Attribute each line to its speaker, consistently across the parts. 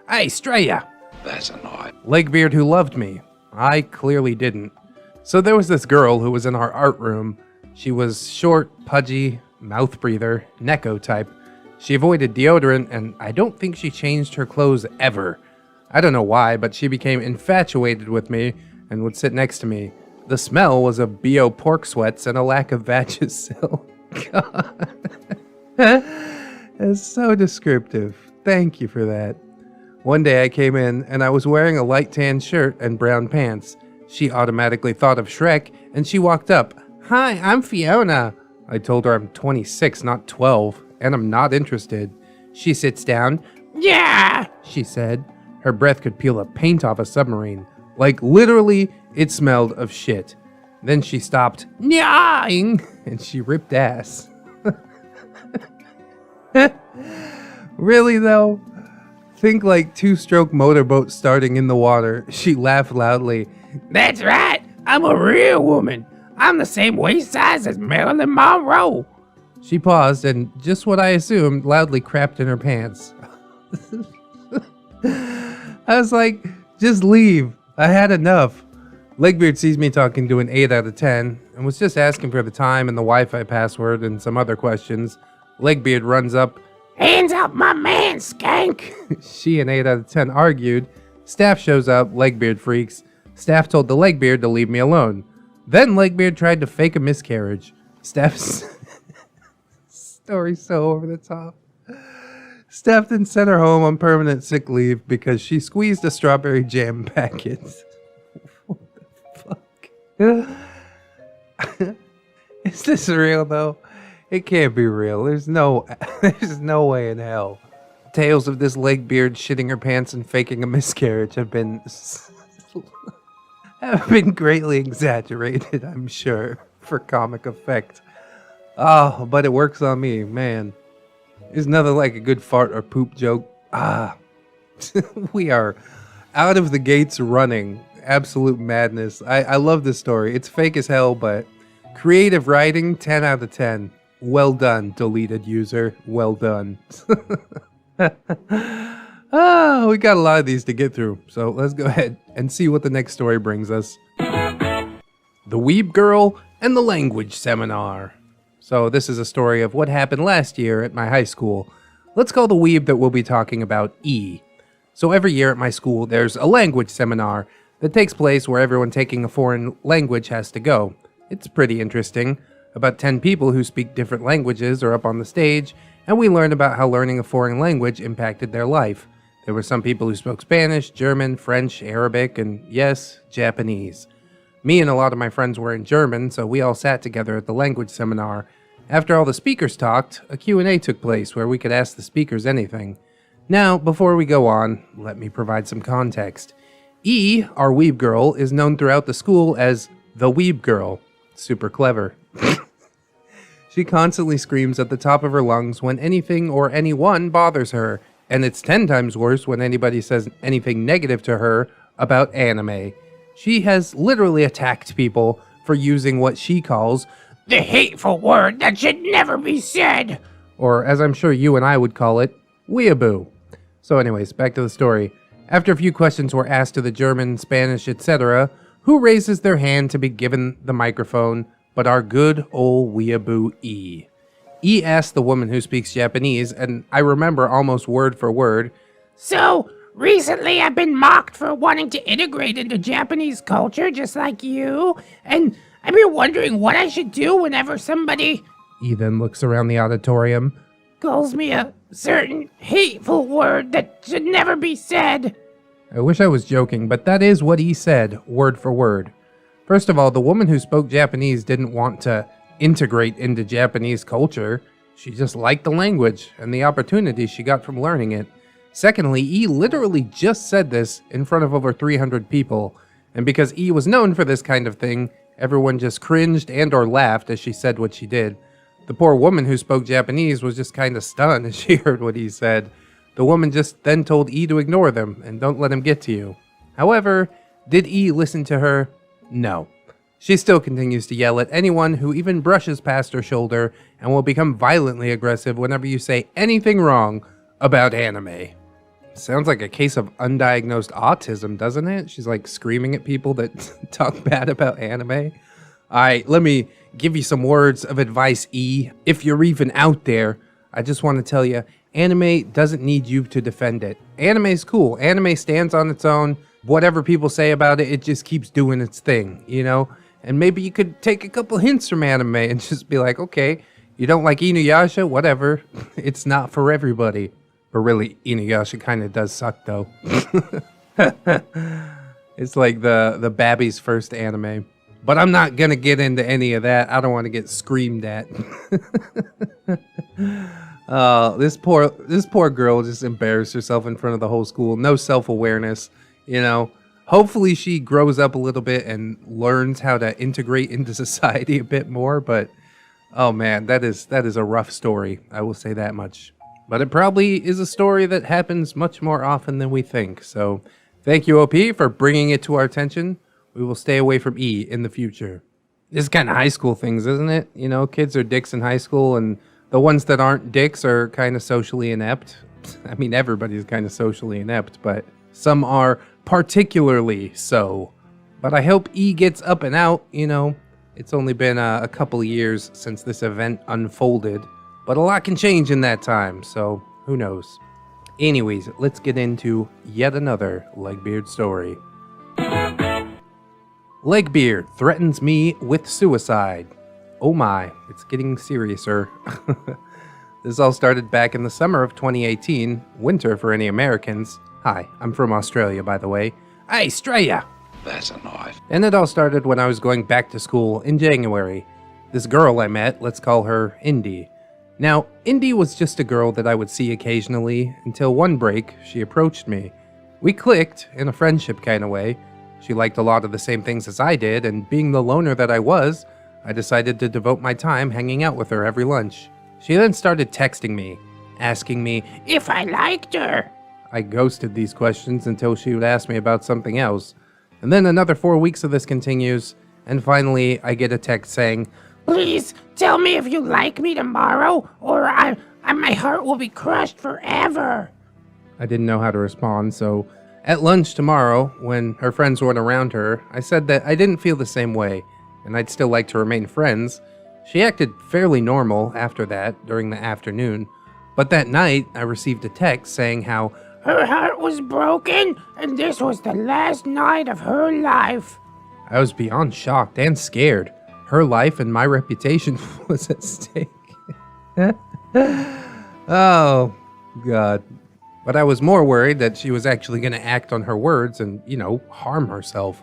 Speaker 1: Hey, Straya!
Speaker 2: That's annoying.
Speaker 1: Legbeard who loved me. I clearly didn't. So there was this girl who was in our art room. She was short, pudgy, mouth breather, Necco type. She avoided deodorant, and I don't think she changed her clothes ever. I don't know why, but she became infatuated with me and would sit next to me. The smell was of BO pork sweats and a lack of Vagisil. God. It's so descriptive. Thank you for that. One day I came in and I was wearing a light tan shirt and brown pants. She automatically thought of Shrek and she walked up. Hi, I'm Fiona. I told her I'm 26, not 12, and I'm not interested. She sits down. Yeah, she said. Her breath could peel the paint off a submarine. Like, literally, it smelled of shit. Then she stopped, nyahing, and she ripped ass. Really, though? Think like two-stroke motorboat starting in the water. She laughed loudly. That's right, I'm a real woman. I'm the same waist size as Marilyn Monroe. She paused and, just what I assumed, loudly crapped in her pants. I was like, just leave. I had enough. Legbeard sees me talking to an 8 out of 10 and was just asking for the time and the Wi-Fi password and some other questions. Legbeard runs up. Hands up, my man, skank! She and 8 out of 10 argued. Staff shows up. Legbeard freaks. Staff told the Legbeard to leave me alone. Then Legbeard tried to fake a miscarriage. Staff's story's so over the top. Staff then sent her home on permanent sick leave because she squeezed a strawberry jam packet. What the fuck? Is this real though? It can't be real. There's no way in hell. Tales of this Legbeard shitting her pants and faking a miscarriage have been greatly exaggerated, I'm sure, for comic effect. Oh, but it works on me, man. There's nothing like a good fart or poop joke. We are out of the gates running. Absolute madness. I love this story. It's fake as hell, but creative writing, 10 out of 10. Well done, deleted user. Well done. We got a lot of these to get through, so let's go ahead and see what the next story brings us. The Weeb Girl and the Language Seminar. So this is a story of what happened last year at my high school. Let's call the weeb that we'll be talking about E. So every year at my school, there's a language seminar that takes place where everyone taking a foreign language has to go. It's pretty interesting. About 10 people who speak different languages are up on the stage, and we learn about how learning a foreign language impacted their life. There were some people who spoke Spanish, German, French, Arabic, and yes, Japanese. Me and a lot of my friends were in German, so we all sat together at the language seminar. After all the speakers talked, a Q&A took place where we could ask the speakers anything. Now, before we go on, let me provide some context. E, our weeb girl, is known throughout the school as the Weeb Girl. Super clever. She constantly screams at the top of her lungs when anything or anyone bothers her, and it's 10 times worse when anybody says anything negative to her about anime. She has literally attacked people for using what she calls the hateful word that should never be said. Or, as I'm sure you and I would call it, weeaboo. So anyways, back to the story. After a few questions were asked to the German, Spanish, etc., who raises their hand to be given the microphone but our good old weeaboo E? E asked the woman who speaks Japanese, and I remember almost word for word, so, recently I've been mocked for wanting to integrate into Japanese culture just like you, and I've been wondering what I should do whenever somebody, he then looks around the auditorium, calls me a certain hateful word that should never be said. I wish I was joking, but that is what he said, word for word. First of all, the woman who spoke Japanese didn't want to integrate into Japanese culture. She just liked the language and the opportunity she got from learning it. Secondly, E literally just said this in front of over 300 people, and because E was known for this kind of thing, everyone just cringed and or laughed as she said what she did. The poor woman who spoke Japanese was just kind of stunned as she heard what he said. The woman just then told E to ignore them and don't let him get to you. However, did E listen to her? No. She still continues to yell at anyone who even brushes past her shoulder and will become violently aggressive whenever you say anything wrong about anime. Sounds like a case of undiagnosed autism, doesn't it? She's like screaming at people that talk bad about anime. All right, let me give you some words of advice, E. If you're even out there, I just want to tell you, anime doesn't need you to defend it. Anime's cool. Anime stands on its own. Whatever people say about it, it just keeps doing its thing, you know? And maybe you could take a couple hints from anime and just be like, okay, you don't like Inuyasha? Whatever. It's not for everybody. But really, Inuyasha kind of does suck, though. It's like the Babby's first anime. But I'm not going to get into any of that. I don't want to get screamed at. This poor girl just embarrassed herself in front of the whole school. No self-awareness, you know. Hopefully she grows up a little bit and learns how to integrate into society a bit more. But, oh man, that is a rough story. I will say that much. But it probably is a story that happens much more often than we think. So thank you, OP, for bringing it to our attention. We will stay away from E in the future. This is kind of high school things, isn't it? You know, kids are dicks in high school, and the ones that aren't dicks are kind of socially inept. I mean, everybody's kind of socially inept, but some are particularly so. But I hope E gets up and out, you know. It's only been a couple of years since this event unfolded, but a lot can change in that time, so who knows. Anyways, let's get into yet another Legbeard story. Legbeard threatens me with suicide. Oh my, it's getting seriouser. This all started back in the summer of 2018, winter for any Americans. Hi, I'm from Australia, by the way. Hey, Australia!
Speaker 2: That's a knife.
Speaker 1: And it all started when I was going back to school in January. This girl I met, let's call her Indy. Now, Indy was just a girl that I would see occasionally, until one break, she approached me. We clicked, in a friendship kind of way. She liked a lot of the same things as I did, and being the loner that I was, I decided to devote my time hanging out with her every lunch. She then started texting me, asking me if I liked her. I ghosted these questions until she would ask me about something else. And then another 4 weeks of this continues, and finally I get a text saying, "Please tell me if you like me tomorrow, or my heart will be crushed forever." I didn't know how to respond, so at lunch tomorrow, when her friends weren't around her, I said that I didn't feel the same way, and I'd still like to remain friends. She acted fairly normal after that, during the afternoon, but that night I received a text saying how her heart was broken, and this was the last night of her life. I was beyond shocked and scared. Her life and my reputation was at stake. Oh, God. But I was more worried that she was actually going to act on her words and, you know, harm herself.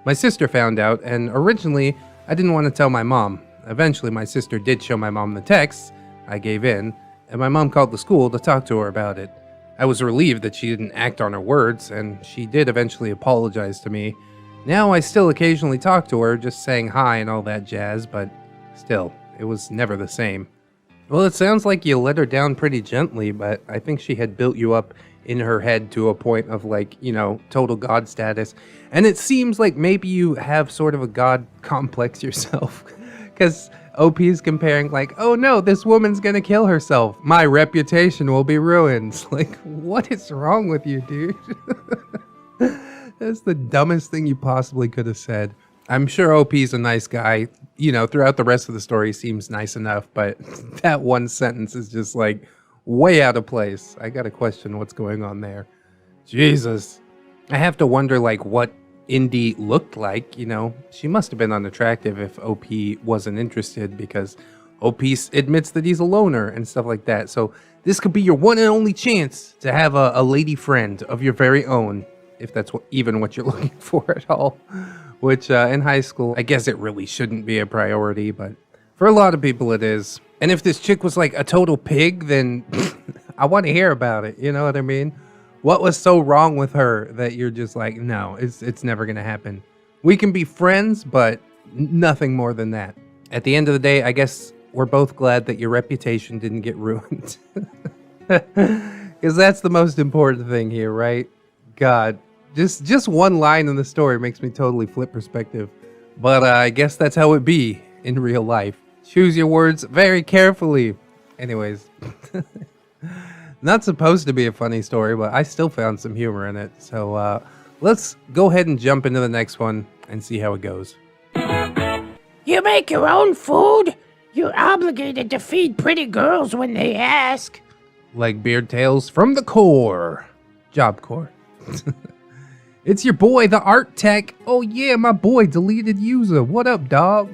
Speaker 1: My sister found out, and originally, I didn't want to tell my mom. Eventually, my sister did show my mom the texts. I gave in, and my mom called the school to talk to her about it. I was relieved that she didn't act on her words, and she did eventually apologize to me. Now I still occasionally talk to her, just saying hi and all that jazz, but still, it was never the same. Well, it sounds like you let her down pretty gently, but I think she had built you up in her head to a point of, like, you know, total god status. And it seems like maybe you have sort of a god complex yourself. Because OP is comparing, like, oh no, this woman's gonna kill herself. My reputation will be ruined. Like, what is wrong with you, dude? That's the dumbest thing you possibly could have said. I'm sure OP's a nice guy. You know, throughout the rest of the story seems nice enough, but that one sentence is just like way out of place. I gotta question what's going on there. Jesus. I have to wonder like what Indy looked like, you know. She must have been unattractive if OP wasn't interested because OP admits that he's a loner and stuff like that. So this could be your one and only chance to have a lady friend of your very own, if that's even what you're looking for at all. Which in high school, I guess it really shouldn't be a priority, but for a lot of people it is. And if this chick was like a total pig, then I want to hear about it, you know what I mean? What was so wrong with her that you're just like, no, it's never going to happen. We can be friends, but nothing more than that. At the end of the day, I guess we're both glad that your reputation didn't get ruined. Because that's the most important thing here, right? God. Just one line in the story makes me totally flip perspective. But I guess that's how it be in real life. Choose your words very carefully. Anyways, Not supposed to be a funny story, but I still found some humor in it. So let's go ahead and jump into the next one and see how it goes.
Speaker 2: You make your own food? You're obligated to feed pretty girls when they ask.
Speaker 1: Legbeard tales from the core. Job Corps. It's your boy, the art tech. Oh yeah, my boy, deleted user. What up, dog?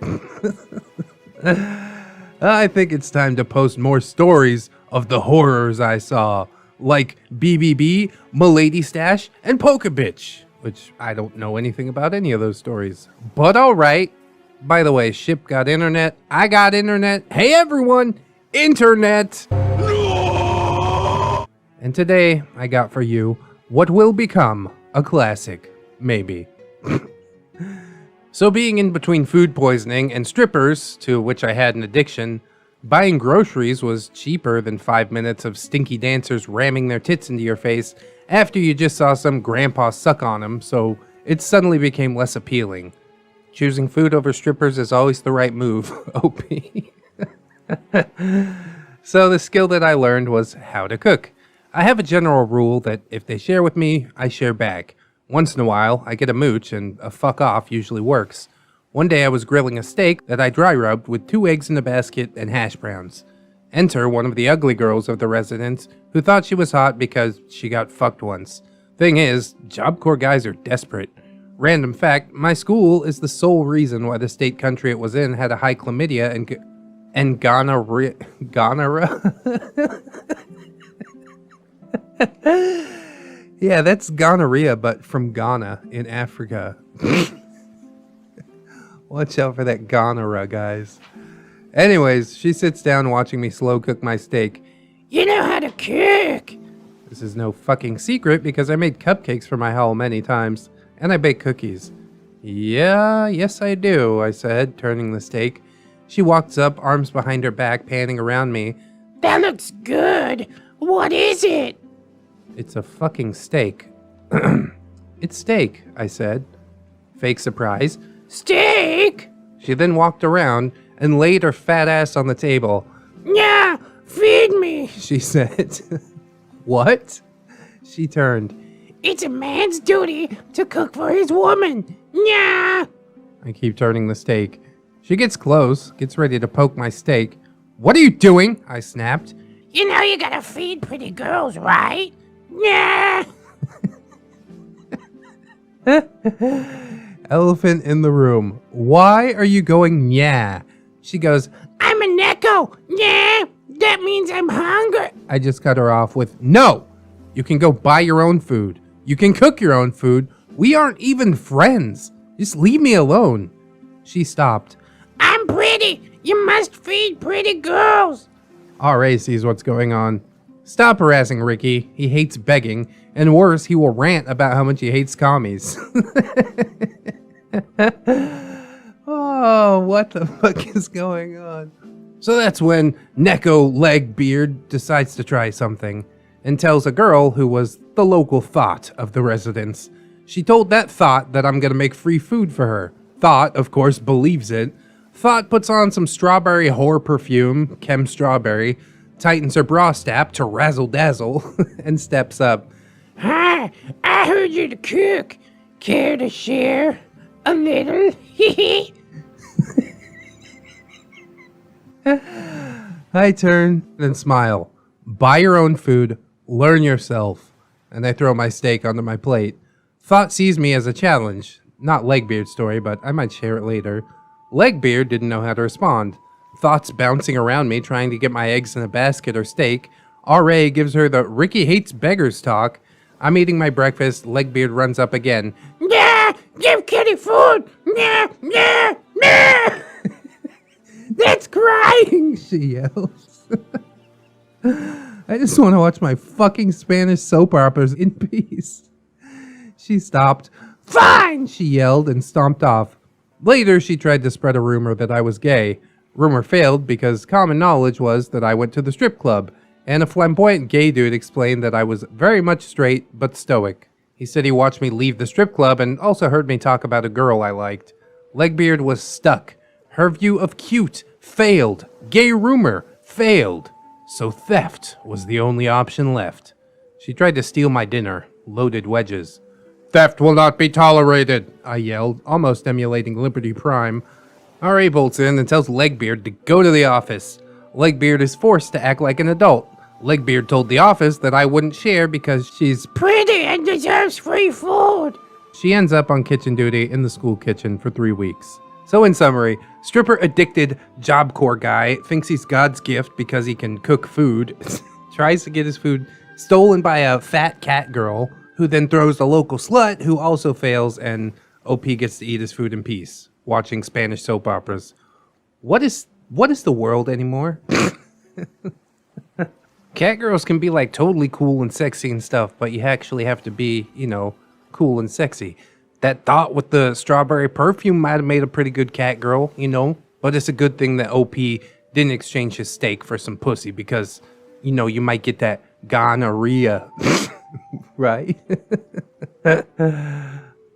Speaker 1: I think it's time to post more stories of the horrors I saw, like BBB, Milady Stash, and Poker Bitch, which I don't know anything about any of those stories. But alright. By the way, Ship got internet, I got internet. Hey everyone, internet! And today, I got for you what will become a classic, maybe. So being in between food poisoning and strippers, to which I had an addiction, buying groceries was cheaper than 5 minutes of stinky dancers ramming their tits into your face after you just saw some grandpa suck on them, so it suddenly became less appealing. Choosing food over strippers is always the right move, OP. So the skill that I learned was how to cook. I have a general rule that if they share with me, I share back. Once in a while, I get a mooch, and a fuck off usually works. One day I was grilling a steak that I dry rubbed with 2 eggs in a basket and hash browns. Enter one of the ugly girls of the residence who thought she was hot because she got fucked once. Thing is, Job Corps guys are desperate. Random fact, my school is the sole reason why the state country it was in had a high chlamydia and gonorrhea. Yeah, that's gonorrhea, but from Ghana in Africa. Watch out for that gonorrhea, guys. Anyways, she sits down watching me slow cook my steak.
Speaker 2: You know how to cook.
Speaker 1: This is no fucking secret because I made cupcakes for my howl many times, and I bake cookies. Yes I do, I said, turning the steak. She walks up, arms behind her back, panning around me.
Speaker 2: That looks good. What is it?
Speaker 1: It's a fucking steak. It's steak, I said. Fake surprise.
Speaker 2: Steak?
Speaker 1: She then walked around and laid her fat ass on the table.
Speaker 2: Yeah, feed me,
Speaker 1: she said. What? She turned.
Speaker 2: It's a man's duty to cook for his woman. Yeah.
Speaker 1: I keep turning the steak. She gets close, gets ready to poke my steak. What are you doing? I snapped.
Speaker 2: You know you gotta feed pretty girls, right? Yeah.
Speaker 1: Elephant in the room. Why are you going yeah? She goes,
Speaker 2: I'm a necko. Yeah. That means I'm hungry.
Speaker 1: I just cut her off with, no! You can go buy your own food. You can cook your own food. We aren't even friends. Just leave me alone. She stopped.
Speaker 2: I'm pretty. You must feed pretty girls.
Speaker 1: R.A. sees what's going on. Stop harassing Ricky. He hates begging. And worse, he will rant about how much he hates commies. Oh, what the fuck is going on? So that's when Necko Legbeard decides to try something and tells a girl who was the local thought of the residence. She told that thought that I'm gonna make free food for her. Thought, of course, believes it. Thought puts on some strawberry whore perfume, Chem Strawberry, tightens her bra strap to razzle dazzle, and steps up.
Speaker 2: Hi, I heard you to cook. Care to share a little?
Speaker 1: I turn and smile. Buy your own food, learn yourself. And I throw my steak onto my plate. Thought sees me as a challenge. Not Legbeard's story, but I might share it later. Legbeard didn't know how to respond. Thought's bouncing around me trying to get my eggs in a basket or steak. R.A. gives her the Ricky hates beggars talk. I'm eating my breakfast. Legbeard runs up again.
Speaker 2: Yeah, give kitty food. Yeah, yeah, yeah.
Speaker 1: That's crying, she yells. I just want to watch my fucking Spanish soap operas in peace. She stopped. Fine, she yelled and stomped off. Later, she tried to spread a rumor that I was gay. Rumor failed because common knowledge was that I went to the strip club, and a flamboyant gay dude explained that I was very much straight but stoic. He said he watched me leave the strip club and also heard me talk about a girl I liked. Legbeard was stuck. Her view of cute failed. Gay rumor failed. so theft was the only option left. She tried to steal my dinner, loaded wedges. "Theft will not be tolerated," I yelled, almost emulating Liberty Prime. R.A. bolts in and tells Legbeard to go to the office. Legbeard is forced to act like an adult. Legbeard told the office that I wouldn't share because she's
Speaker 2: pretty and deserves free food.
Speaker 1: She ends up on kitchen duty in the school kitchen for 3 weeks. So in summary, stripper-addicted Job Corps guy thinks he's God's gift because he can cook food, tries to get his food stolen by a fat cat girl, who then throws the local slut who also fails, and OP gets to eat his food in peace, watching Spanish soap operas. What is the world anymore? Cat girls can be like totally cool and sexy and stuff, but you actually have to be, cool and sexy. That thought with the strawberry perfume might have made a pretty good cat girl, but it's a good thing that OP didn't exchange his steak for some pussy because, you might get that gonorrhea, right? This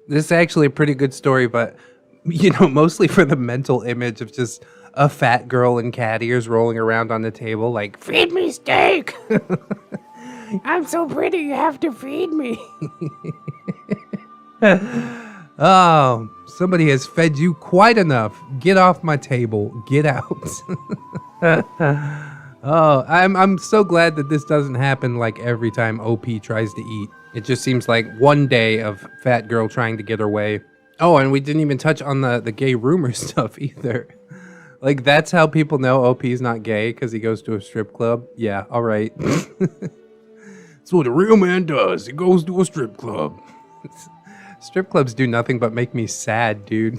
Speaker 1: is actually a pretty good story, but, mostly for the mental image of just a fat girl in cat ears rolling around on the table like,
Speaker 2: feed me steak. I'm so pretty, you have to feed me.
Speaker 1: Oh, somebody has fed you quite enough. Get off my table. Get out. Oh, I'm so glad that this doesn't happen like every time OP tries to eat. It just seems like one day of fat girl trying to get her way. Oh, and we didn't even touch on the gay rumor stuff either. Like, that's how people know OP's not gay, because he goes to a strip club? Yeah, alright. That's what a real man does. He goes to a strip club. Strip clubs do nothing but make me sad, dude.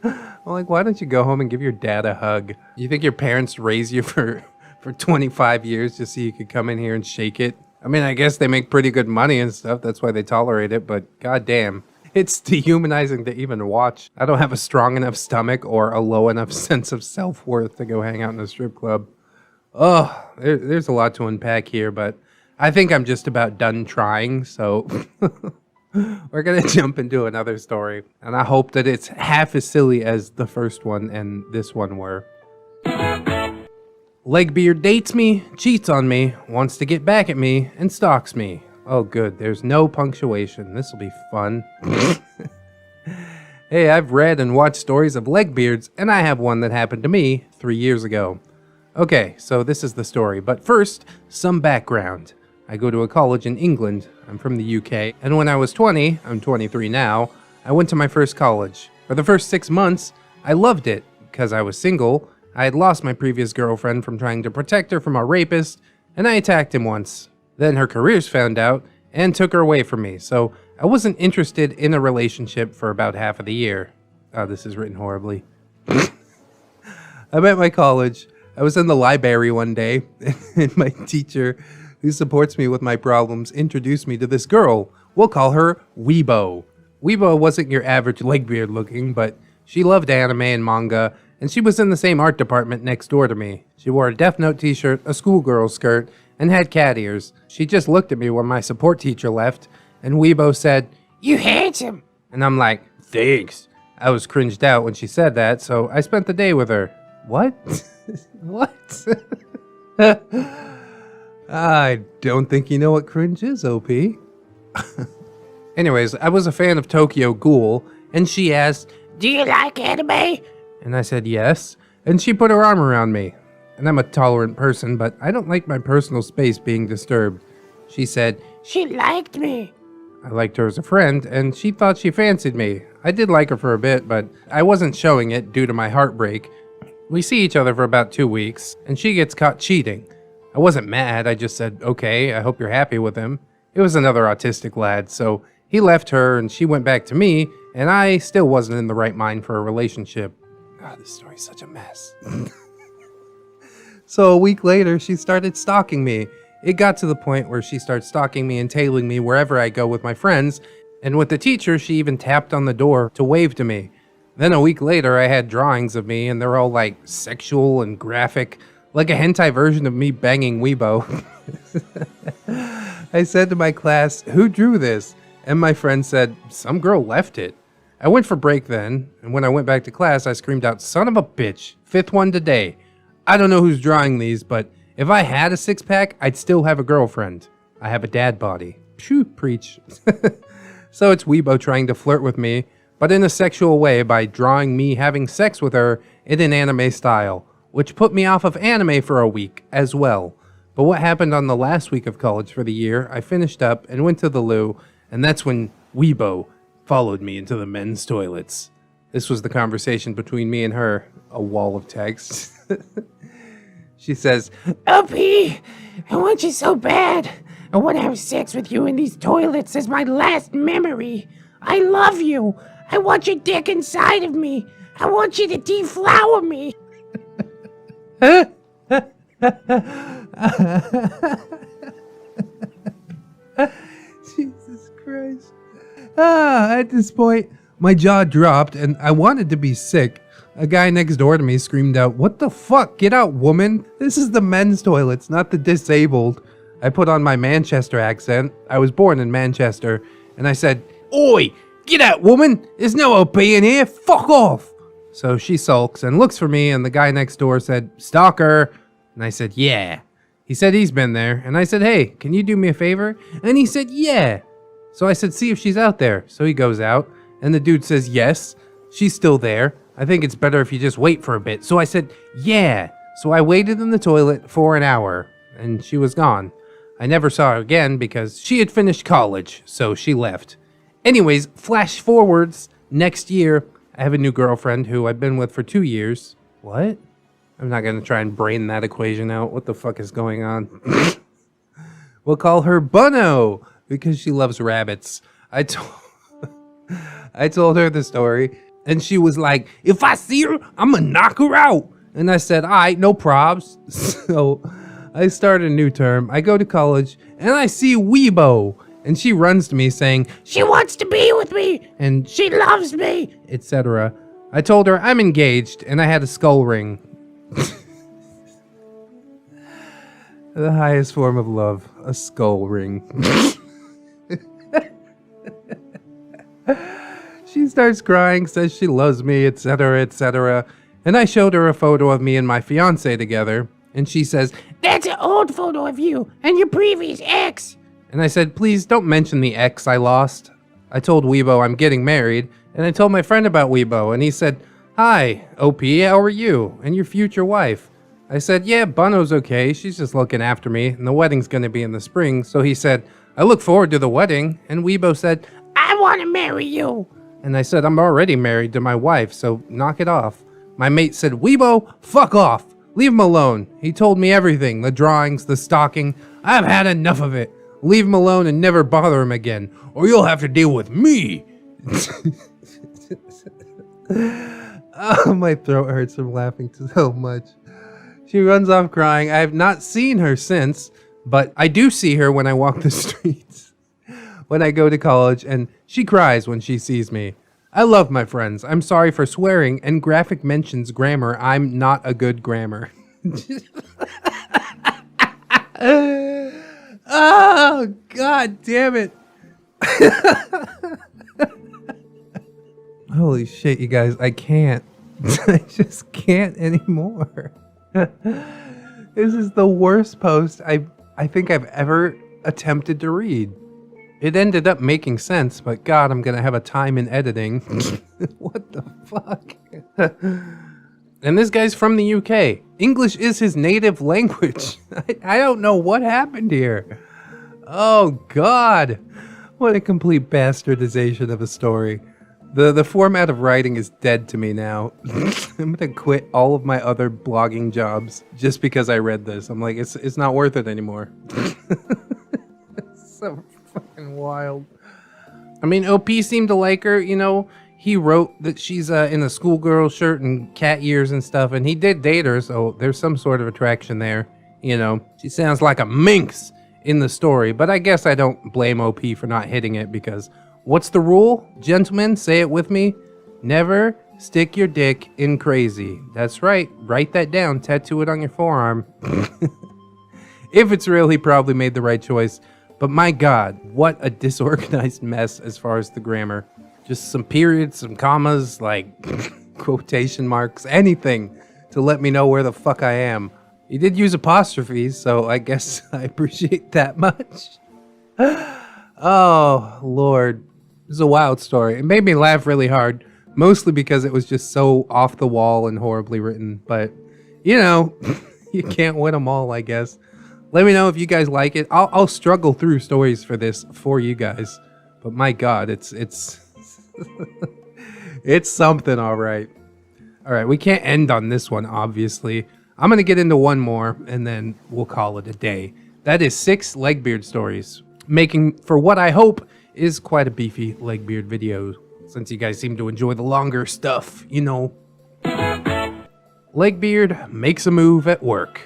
Speaker 1: I'm like, why don't you go home and give your dad a hug? You think your parents raised you for 25 years just so you could come in here and shake it? I mean, I guess they make pretty good money and stuff. That's why they tolerate it, but goddamn. It's dehumanizing to even watch. I don't have a strong enough stomach or a low enough sense of self-worth to go hang out in a strip club. Oh, there's a lot to unpack here, but I think I'm just about done trying, so we're going to jump into another story. And I hope that it's half as silly as the first one and this one were. Legbeard dates me, cheats on me, wants to get back at me, and stalks me. Oh, good. There's no punctuation. This will be fun. Hey, I've read and watched stories of Legbeards, and I have one that happened to me 3 years ago. Okay, so this is the story. But first, some background. I go to a college in England. I'm from the UK. And when I was 20, I'm 23 now, I went to my first college. For the first 6 months, I loved it because I was single. I had lost my previous girlfriend from trying to protect her from a rapist, and I attacked him once. Then her careers found out and took her away from me, so I wasn't interested in a relationship for about half of the year. Oh, this is written horribly. I'm at my college. I was in the library one day, and my teacher, who supports me with my problems, introduced me to this girl. We'll call her Weeaboo. Weeaboo wasn't your average Legbeard looking, but she loved anime and manga, and she was in the same art department next door to me. She wore a Death Note t-shirt, a schoolgirl skirt, and had cat ears. She just looked at me when my support teacher left, and Weeaboo said, "You handsome." And I'm like, "Thanks." I was cringed out when she said that, so I spent the day with her. What? What? I don't think you know what cringe is, OP. Anyways, I was a fan of Tokyo Ghoul, and she asked,
Speaker 2: "Do you like anime?"
Speaker 1: And I said yes, and she put her arm around me. And I'm a tolerant person, but I don't like my personal space being disturbed. She said,
Speaker 2: "She liked me."
Speaker 1: I liked her as a friend, and she thought she fancied me. I did like her for a bit, but I wasn't showing it due to my heartbreak. We see each other for about 2 weeks, and she gets caught cheating. I wasn't mad, I just said, okay, I hope you're happy with him. It was another autistic lad, so he left her, and she went back to me, and I still wasn't in the right mind for a relationship. God, this story's such a mess. So a week later, she started stalking me. It got to the point where she started stalking me and tailing me wherever I go with my friends, and with the teacher, she even tapped on the door to wave to me. Then a week later, I had drawings of me, and they're all like sexual and graphic, like a hentai version of me banging Weeaboo. I said to my class, "Who drew this?" And my friend said, "Some girl left it." I went for break then, and when I went back to class, I screamed out, "Son of a bitch, 5th one today. I don't know who's drawing these, but If I had a six-pack, I'd still have a girlfriend. I have a dad body. Phew, preach. So it's Weebo trying to flirt with me, but in a sexual way by drawing me having sex with her in an anime style, which put me off of anime for a week as well. But what happened on the last week of college for the year, I finished up and went to the loo, and that's when Weebo followed me into the men's toilets. This was the conversation between me and her, a wall of text. She says,
Speaker 2: OP, I want you so bad. I want to have sex with you in these toilets as my last memory. I love you. I want your dick inside of me. I want you to deflower me.
Speaker 1: Jesus Christ. At this point, my jaw dropped and I wanted to be sick. A guy next door to me screamed out, "What the fuck? Get out, woman. This is the men's toilets, not the disabled." I put on my Manchester accent. I was born in Manchester. And I said, "Oi, get out, woman. There's no OP in here. Fuck off." So she sulks and looks for me, and the guy next door said, "Stalker." And I said, "Yeah." He said he's been there. And I said, "Hey, can you do me a favor?" And he said, "Yeah." So I said, "See if she's out there." So he goes out, and the dude says, "Yes, she's still there. I think it's better if you just wait for a bit." So I said, "Yeah." So I waited in the toilet for an hour, and she was gone. I never saw her again because she had finished college, so she left. Anyways, flash forwards, next year, I have a new girlfriend who I've been with for 2 years. What? I'm not going to try and brain that equation out. What the fuck is going on? We'll call her Bunno because she loves rabbits. I told her the story, and she was like, "If I see her, I'm gonna knock her out." And I said, "All right, no probs." So I start a new term. I go to college, and I see Weebo, and she runs to me saying,
Speaker 2: She wants to be with me.
Speaker 1: and
Speaker 2: She loves me.
Speaker 1: etc. I told her I'm engaged, and I had a skull ring. The highest form of love, a skull ring. She starts crying, says she loves me, etc., etc. And I showed her a photo of me and my fiance together, and she says,
Speaker 2: That's an old photo of you and your previous ex.
Speaker 1: and I said, "Please don't mention the ex I lost." I told Weebo I'm getting married, and I told my friend about Weebo, and he said, "Hi, OP, how are you? And your future wife?" I said, "Yeah, Bunno's okay. She's just looking after me, and the wedding's gonna be in the spring." So he said, "I look forward to the wedding." And Weebo said,
Speaker 2: I want to marry you.
Speaker 1: and I said, "I'm already married to my wife, so knock it off." My mate said, "Weebo, fuck off. Leave him alone. He told me everything, the drawings, the stalking. I've had enough of it. Leave him alone and never bother him again, or you'll have to deal with me." Oh, my throat hurts from laughing so much. She runs off crying. I have not seen her since, but I do see her when I walk the streets, when I go to college, and she cries when she sees me. I love my friends. I'm sorry for swearing and graphic mentions grammar. I'm not a good grammar. Oh, God damn it. Holy shit, you guys. I can't. I just can't anymore. This is the worst post I think I've ever attempted to read. It ended up making sense, but God, I'm gonna have a time in editing. What the fuck? And this guy's from the UK. English is his native language. I don't know what happened here. Oh God. What a complete bastardization of a story. The format of writing is dead to me now. I'm gonna quit all of my other blogging jobs just because I read this. I'm like, it's not worth it anymore. It's so fucking wild. I mean, OP seemed to like her, you know. He wrote that she's in a schoolgirl shirt and cat ears and stuff, and he did date her, so there's some sort of attraction there. You know, she sounds like a minx in the story, but I guess I don't blame OP for not hitting it because what's the rule? Gentlemen, say it with me. Never stick your dick in crazy. That's right. Write that down. Tattoo it on your forearm. If it's real, he probably made the right choice. But my God, what a disorganized mess as far as the grammar. Just some periods, some commas, like quotation marks, anything to let me know where the fuck I am. He did use apostrophes, so I guess I appreciate that much. Oh, Lord. This is a wild story. It made me laugh really hard, mostly because it was just so off the wall and horribly written. But, you know, you can't win them all, I guess. Let me know if you guys like it. I'll struggle through stories for this for you guys. But my God, it's it's something, all right. All right, we can't end on this one, obviously. I'm going to get into one more, and then we'll call it a day. That is 6 Legbeard stories, making for what I hope is quite a beefy Legbeard video, since you guys seem to enjoy the longer stuff, you know. Legbeard makes a move at work.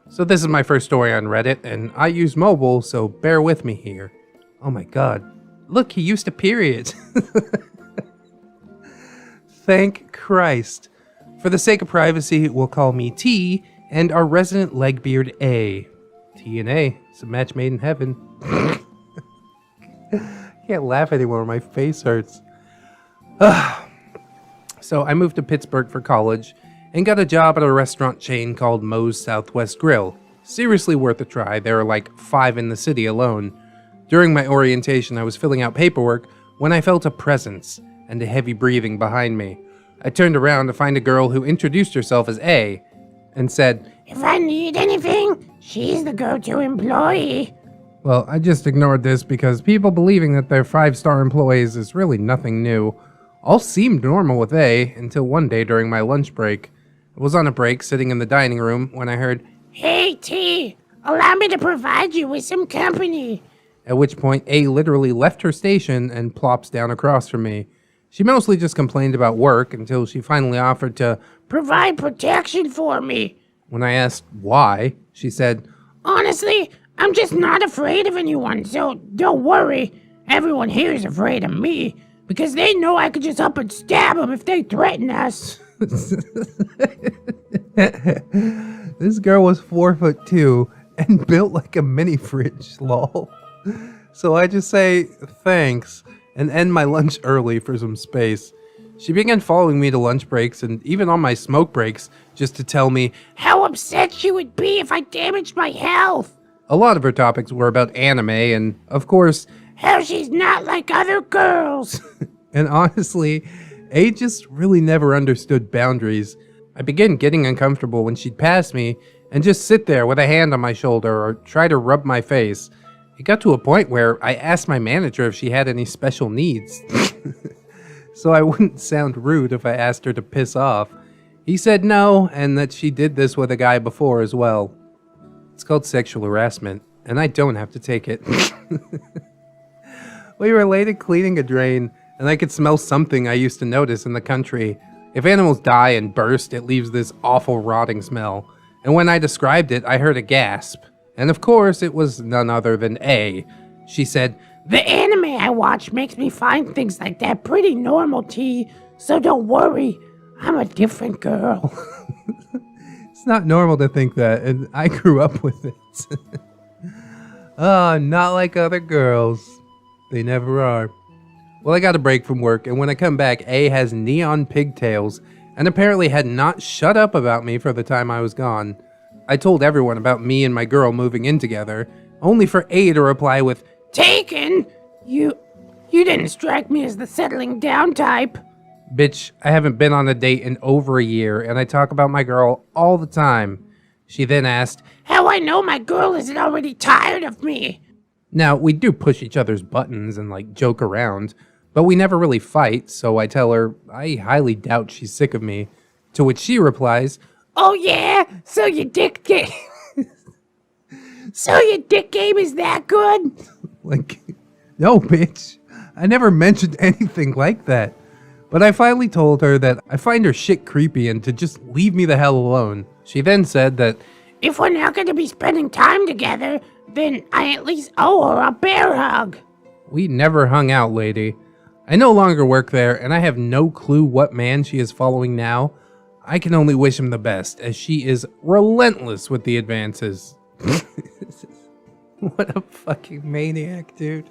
Speaker 1: So this is my first story on Reddit, and I use mobile, so bear with me here. Oh my God. Look, he used a period. Thank Christ. For the sake of privacy, we'll call me T and our resident Legbeard A. T and A. It's a match made in heaven. I can't laugh anymore. My face hurts. So I moved to Pittsburgh for college and got a job at a restaurant chain called Moe's Southwest Grill. Seriously worth a try. There are like 5 in the city alone. During my orientation, I was filling out paperwork when I felt a presence and a heavy breathing behind me. I turned around to find a girl who introduced herself as A and said,
Speaker 2: "If I need anything, she's the go-to employee."
Speaker 1: Well, I just ignored this because people believing that they're 5-star employees is really nothing new. All seemed normal with A until one day during my lunch break. I was on a break sitting in the dining room when I heard,
Speaker 2: "Hey, T, allow me to provide you with some company."
Speaker 1: At which point A literally left her station and plops down across from me. She mostly just complained about work until she finally offered to
Speaker 2: "Provide protection for me."
Speaker 1: When I asked why, she said,
Speaker 2: "Honestly, I'm just not afraid of anyone, so don't worry. Everyone here is afraid of me, because they know I could just up and stab them if they threaten us."
Speaker 1: This girl was 4'2" and built like a mini fridge, lol. So I just say thanks and end my lunch early for some space. She began following me to lunch breaks and even on my smoke breaks just to tell me
Speaker 2: how upset she would be if I damaged my health.
Speaker 1: A lot of her topics were about anime and, of course,
Speaker 2: how she's not like other girls.
Speaker 1: And honestly, A just really never understood boundaries. I began getting uncomfortable when she'd pass me and just sit there with a hand on my shoulder or try to rub my face. It got to a point where I asked my manager if she had any special needs. So I wouldn't sound rude if I asked her to piss off. He said no, and that she did this with a guy before as well. It's called sexual harassment, and I don't have to take it. We were late at cleaning a drain, and I could smell something I used to notice in the country. If animals die and burst, it leaves this awful rotting smell. And when I described it, I heard a gasp. And of course, it was none other than A. She said,
Speaker 2: "The anime I watch makes me find things like that pretty normal, T, so don't worry. I'm a different girl."
Speaker 1: It's not normal to think that, and I grew up with it. Oh, not like other girls. They never are. Well, I got a break from work, and when I come back, A has neon pigtails, and apparently had not shut up about me for the time I was gone. I told everyone about me and my girl moving in together, only for A to reply with,
Speaker 2: "Taken? You didn't strike me as the settling down type."
Speaker 1: "Bitch, I haven't been on a date in over a year, and I talk about my girl all the time." She then asked,
Speaker 2: "How I know my girl isn't already tired of me?"
Speaker 1: Now, we do push each other's buttons and, joke around, but we never really fight, so I tell her I highly doubt she's sick of me, to which she replies,
Speaker 2: "Oh yeah? So your dick game... So your dick game is that good?"
Speaker 1: No, bitch. I never mentioned anything like that. But I finally told her that I find her shit creepy and to just leave me the hell alone. She then said that,
Speaker 2: "If we're not going to be spending time together, then I at least owe her a bear hug."
Speaker 1: We never hung out, lady. I no longer work there, and I have no clue what man she is following now. I can only wish him the best, as she is relentless with the advances. What a fucking maniac, dude.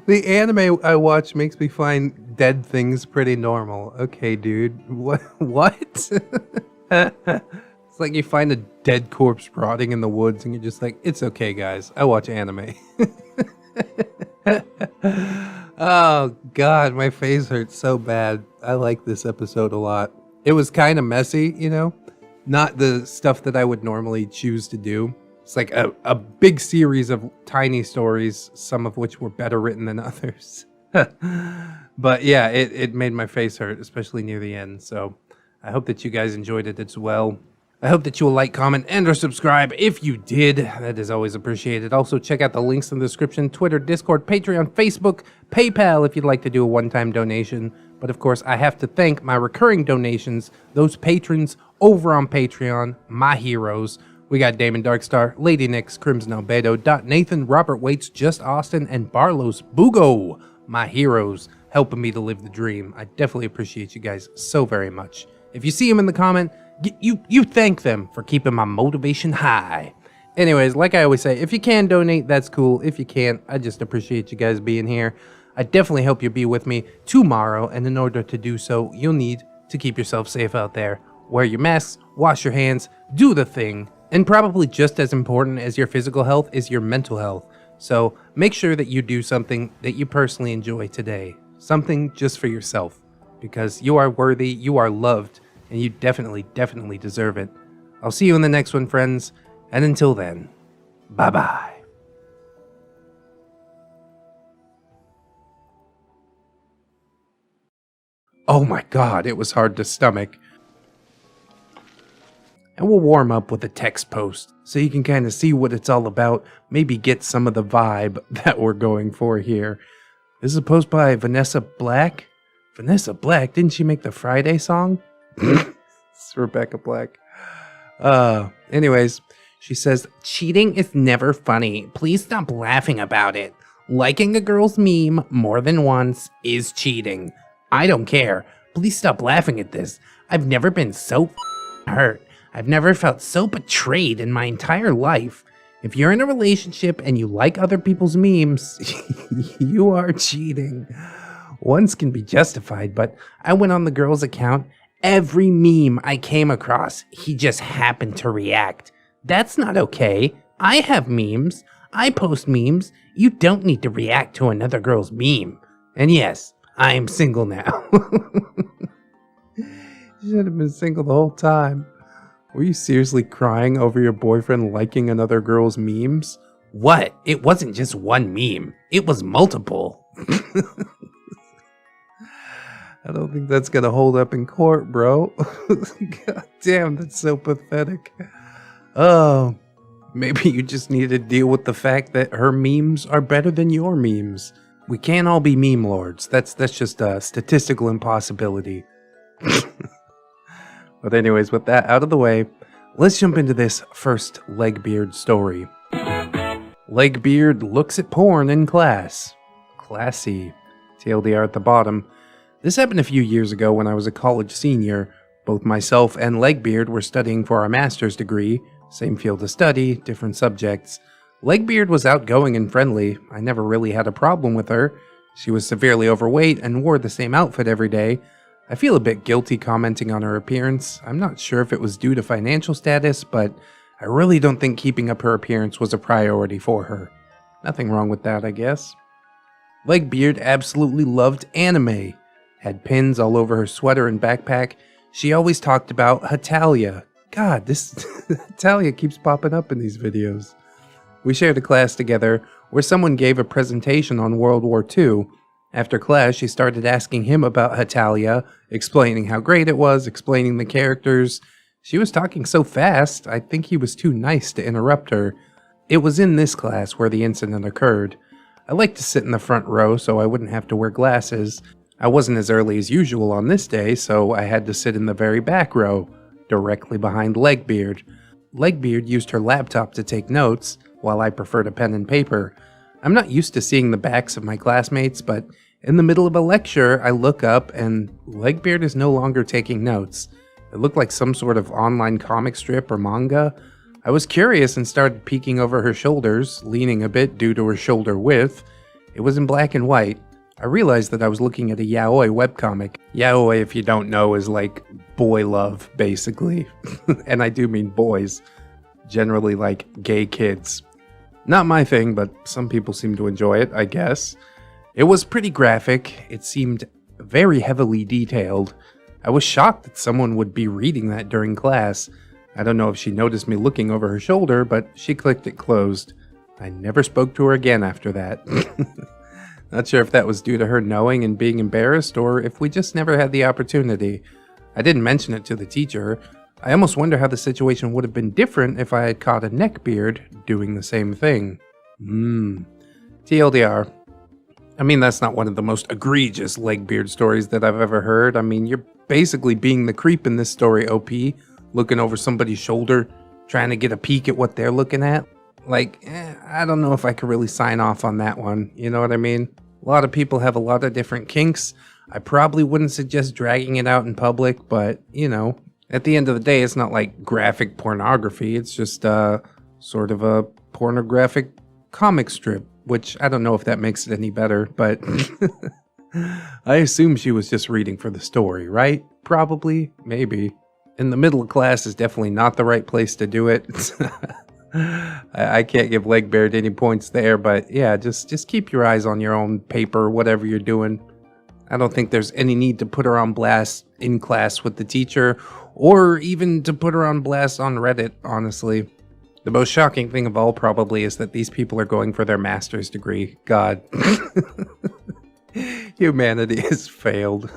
Speaker 1: The anime I watch makes me find dead things pretty normal. Okay, dude. What? It's like you find a dead corpse rotting in the woods and you're just like, it's okay, guys. I watch anime. Oh, God, my face hurts so bad. I like this episode a lot. It was kind of messy, you know? Not the stuff that I would normally choose to do. It's like a big series of tiny stories, some of which were better written than others. But yeah, it made my face hurt, especially near the end. So I hope that you guys enjoyed it as well. I hope that you will like, comment, and or subscribe if you did. That is always appreciated. Also, check out the links in the description. Twitter, Discord, Patreon, Facebook, PayPal if you'd like to do a one-time donation. But of course, I have to thank my recurring donations, those patrons over on Patreon, my heroes. We got Damon Darkstar, Lady Nix, Crimson Albedo, Dot Nathan, Robert Waits, Just Austin, and Barlos Bugo, my heroes, helping me to live the dream. I definitely appreciate you guys so very much. If you see them in the comment, you thank them for keeping my motivation high. Anyways, like I always say, if you can donate, that's cool. If you can't, I just appreciate you guys being here. I definitely hope you'll be with me tomorrow, and in order to do so, you'll need to keep yourself safe out there. Wear your masks, wash your hands, do the thing, and probably just as important as your physical health is your mental health. So make sure that you do something that you personally enjoy today. Something just for yourself, because you are worthy, you are loved, and you definitely deserve it. I'll see you in the next one, friends, and until then, bye-bye. Oh my God, it was hard to stomach. And we'll warm up with a text post so you can kind of see what it's all about, maybe get some of the vibe that we're going for here. This is a post by Vanessa Black. Vanessa Black, didn't she make the Friday song? It's Rebecca Black. Anyways, she says, cheating is never funny. Please stop laughing about it. Liking a girl's meme more than once is cheating. I don't care. Please stop laughing at this. I've never been so hurt. I've never felt so betrayed in my entire life. If you're in a relationship and you like other people's memes, you are cheating. Once can be justified, but I went on the girl's account. Every meme I came across, he just happened to react. That's not okay. I have memes. I post memes. You don't need to react to another girl's meme. And yes, I am single now. You should have been single the whole time. Were you seriously crying over your boyfriend liking another girl's memes? What? It wasn't just one meme. It was multiple. I don't think that's gonna hold up in court, bro. God damn, that's so pathetic. Oh, maybe you just need to deal with the fact that her memes are better than your memes. We can't all be meme lords. That's just a statistical impossibility. But anyways, with that out of the way, let's jump into this first Legbeard story. Legbeard looks at porn in class. Classy. TLDR at the bottom. This happened a few years ago when I was a college senior. Both myself and Legbeard were studying for our master's degree. Same field of study, different subjects. Legbeard was outgoing and friendly. I never really had a problem with her. She was severely overweight and wore the same outfit every day. I feel a bit guilty commenting on her appearance. I'm not sure if it was due to financial status, but I really don't think keeping up her appearance was a priority for her. Nothing wrong with that, I guess. Legbeard absolutely loved anime. Had pins all over her sweater and backpack. She always talked about Hatalia. God, this Hatalia keeps popping up in these videos. We shared a class together where someone gave a presentation on World War II. After class, she started asking him about Hatalia, explaining how great it was, explaining the characters. She was talking so fast, I think he was too nice to interrupt her. It was in this class where the incident occurred. I like to sit in the front row so I wouldn't have to wear glasses. I wasn't as early as usual on this day, so I had to sit in the very back row, directly behind Legbeard. Legbeard used her laptop to take notes, while I preferred a pen and paper. I'm not used to seeing the backs of my classmates, but in the middle of a lecture, I look up and Legbeard is no longer taking notes. It looked like some sort of online comic strip or manga. I was curious and started peeking over her shoulders, leaning a bit due to her shoulder width. It was in black and white. I realized that I was looking at a yaoi webcomic. Yaoi, if you don't know, is like boy love, basically. And I do mean boys, generally like gay kids. Not my thing, but some people seem to enjoy it, I guess. It was pretty graphic. It seemed very heavily detailed. I was shocked that someone would be reading that during class. I don't know if she noticed me looking over her shoulder, but she clicked it closed. I never spoke to her again after that. Not sure if that was due to her knowing and being embarrassed, or if we just never had the opportunity. I didn't mention it to the teacher. I almost wonder how the situation would have been different if I had caught a neckbeard doing the same thing. TLDR. I mean, that's not one of the most egregious Legbeard stories that I've ever heard. I mean, you're basically being the creep in this story, OP, looking over somebody's shoulder, trying to get a peek at what they're looking at. Like, I don't know if I could really sign off on that one, you know what I mean? A lot of people have a lot of different kinks. I probably wouldn't suggest dragging it out in public, but, you know, at the end of the day, it's not like graphic pornography. It's just sort of a pornographic comic strip, which I don't know if that makes it any better, but I assume she was just reading for the story, right? Probably, maybe. In the middle of class is definitely not the right place to do it. I can't give Legbeard any points there, but yeah, just keep your eyes on your own paper, whatever you're doing. I don't think there's any need to put her on blast in class with the teacher, or even to put her on blast on Reddit, honestly. The most shocking thing of all probably is that these people are going for their master's degree. God. Humanity has failed.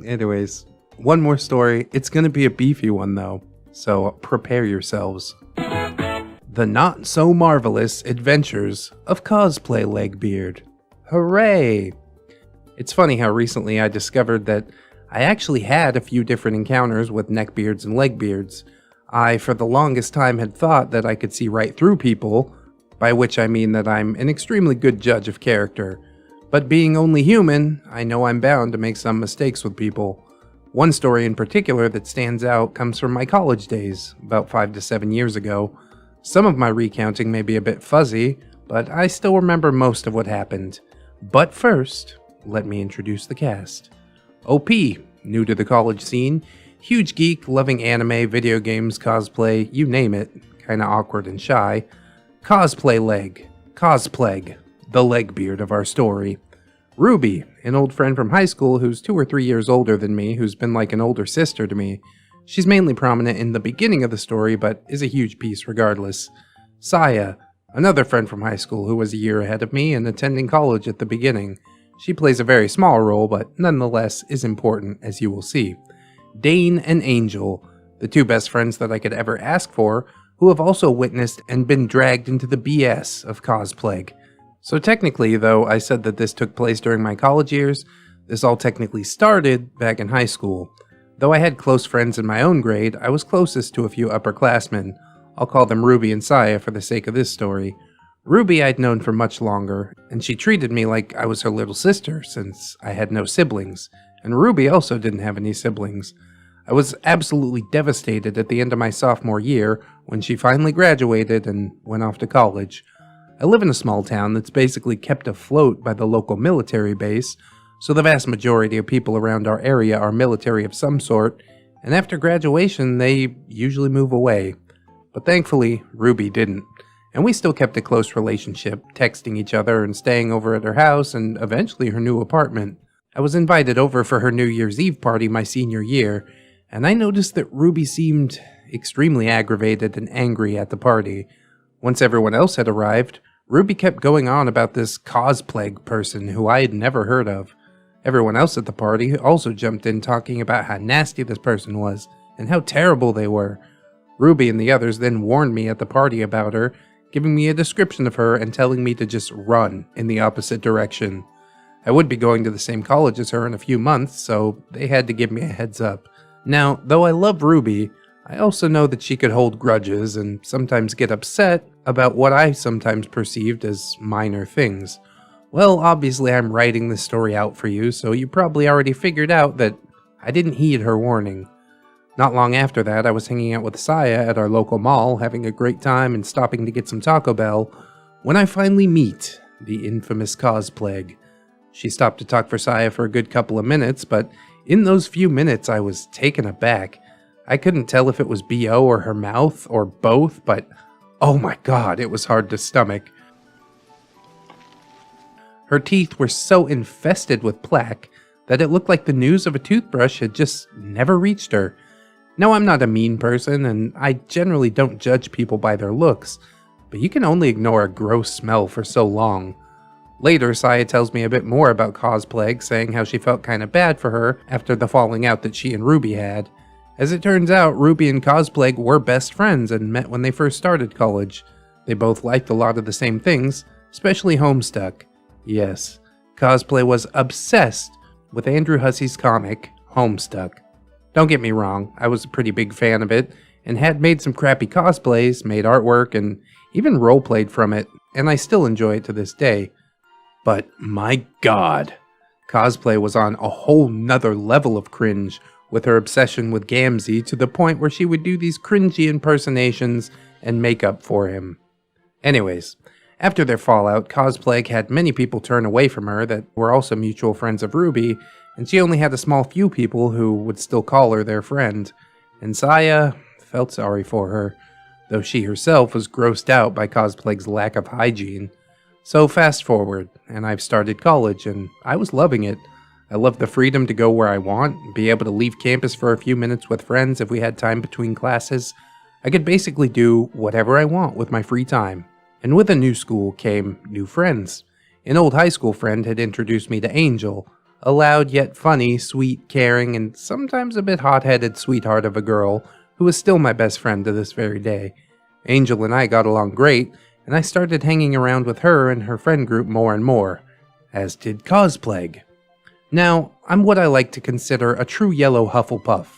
Speaker 1: Anyways, one more story. It's gonna be a beefy one though, so prepare yourselves. The not so marvelous adventures of cosplay Legbeard. Hooray! It's funny how recently I discovered that I actually had a few different encounters with neckbeards and legbeards. I, for the longest time, had thought that I could see right through people, by which I mean that I'm an extremely good judge of character. But being only human, I know I'm bound to make some mistakes with people. One story in particular that stands out comes from my college days, about 5 to 7 years ago. Some of my recounting may be a bit fuzzy, but I still remember most of what happened. But first, let me introduce the cast. OP, new to the college scene, huge geek, loving anime, video games, cosplay, you name it, kinda awkward and shy. Cosplay Leg, Cospleg, the Legbeard of our story. Ruby, an old friend from high school who's 2 or 3 years older than me, who's been like an older sister to me. She's mainly prominent in the beginning of the story, but is a huge piece regardless. Saya, another friend from high school who was a year ahead of me and attending college at the beginning. She plays a very small role, but nonetheless is important, as you will see. Dane and Angel, the 2 best friends that I could ever ask for, who have also witnessed and been dragged into the BS of cosplay. So technically, though I said that this took place during my college years, this all technically started back in high school. Though I had close friends in my own grade, I was closest to a few upperclassmen. I'll call them Ruby and Saya for the sake of this story. Ruby I'd known for much longer, and she treated me like I was her little sister since I had no siblings, and Ruby also didn't have any siblings. I was absolutely devastated at the end of my sophomore year when she finally graduated and went off to college. I live in a small town that's basically kept afloat by the local military base, so the vast majority of people around our area are military of some sort, and after graduation they usually move away. But thankfully, Ruby didn't. And we still kept a close relationship, texting each other and staying over at her house and eventually her new apartment. I was invited over for her New Year's Eve party my senior year, and I noticed that Ruby seemed extremely aggravated and angry at the party. Once everyone else had arrived, Ruby kept going on about this cosplay person who I had never heard of. Everyone else at the party also jumped in talking about how nasty this person was and how terrible they were. Ruby and the others then warned me at the party about her, giving me a description of her and telling me to just run in the opposite direction. I would be going to the same college as her in a few months, so they had to give me a heads up. Now, though I love Ruby, I also know that she could hold grudges and sometimes get upset about what I sometimes perceived as minor things. Well, obviously I'm writing this story out for you, so you probably already figured out that I didn't heed her warning. Not long after that, I was hanging out with Saya at our local mall, having a great time and stopping to get some Taco Bell, when I finally meet the infamous cosplay. She stopped to talk for Saya for a good couple of minutes, but in those few minutes I was taken aback. I couldn't tell if it was BO or her mouth or both, but oh my god, it was hard to stomach. Her teeth were so infested with plaque that it looked like the news of a toothbrush had just never reached her. Now, I'm not a mean person, and I generally don't judge people by their looks, but you can only ignore a gross smell for so long. Later, Saya tells me a bit more about Cosplague, saying how she felt kinda bad for her after the falling out that she and Ruby had. As it turns out, Ruby and Cosplague were best friends and met when they first started college. They both liked a lot of the same things, especially Homestuck. Yes, Cosplay was obsessed with Andrew Hussey's comic, Homestuck. Don't get me wrong, I was a pretty big fan of it, and had made some crappy cosplays, made artwork, and even roleplayed from it, and I still enjoy it to this day. But my god, Cosplay was on a whole nother level of cringe, with her obsession with Gamzee to the point where she would do these cringy impersonations and make up for him. Anyways, after their fallout, Cosplague had many people turn away from her that were also mutual friends of Ruby, and she only had a small few people who would still call her their friend. And Saya felt sorry for her, though she herself was grossed out by Cosplague's lack of hygiene. So fast forward, and I've started college, and I was loving it. I loved the freedom to go where I want, be able to leave campus for a few minutes with friends if we had time between classes. I could basically do whatever I want with my free time. And with a new school came new friends. An old high school friend had introduced me to Angel, a loud yet funny, sweet, caring, and sometimes a bit hot-headed sweetheart of a girl who is still my best friend to this very day. Angel and I got along great, and I started hanging around with her and her friend group more and more, as did Cosplague. Now, I'm what I like to consider a true yellow Hufflepuff,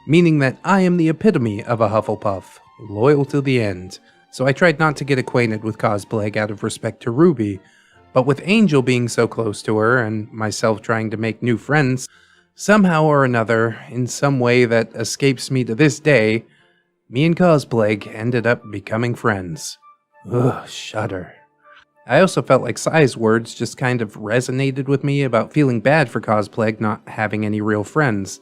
Speaker 1: meaning that I am the epitome of a Hufflepuff, loyal to the end. So I tried not to get acquainted with Cosplague out of respect to Ruby, but with Angel being so close to her and myself trying to make new friends, somehow or another, in some way that escapes me to this day, me and Cosplague ended up becoming friends. Ugh, shudder. I also felt like Sai's words just kind of resonated with me about feeling bad for Cosplague not having any real friends.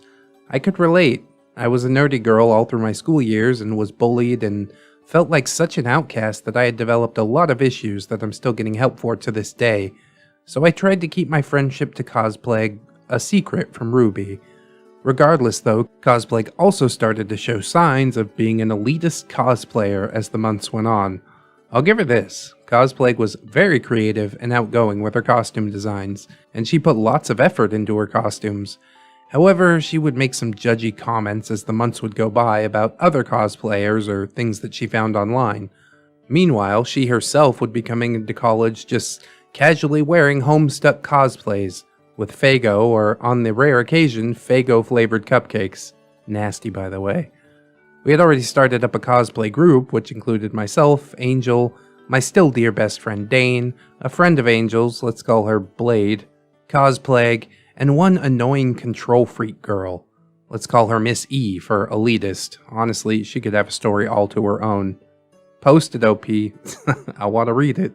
Speaker 1: I could relate. I was a nerdy girl all through my school years and was bullied and felt like such an outcast that I had developed a lot of issues that I'm still getting help for to this day. So I tried to keep my friendship to Cosplague a secret from Ruby. Regardless though, Cosplague also started to show signs of being an elitist cosplayer as the months went on. I'll give her this, Cosplague was very creative and outgoing with her costume designs, and she put lots of effort into her costumes. However, she would make some judgy comments as the months would go by about other cosplayers or things that she found online. Meanwhile, she herself would be coming into college just casually wearing Homestuck cosplays, with Faygo or, on the rare occasion, Faygo-flavored cupcakes. Nasty, by the way. We had already started up a cosplay group, which included myself, Angel, my still dear best friend Dane, a friend of Angel's, let's call her Blade, Cosplague, and one annoying control freak girl. Let's call her Miss E for elitist. Honestly, she could have a story all to her own. Post it, OP. I want to read it.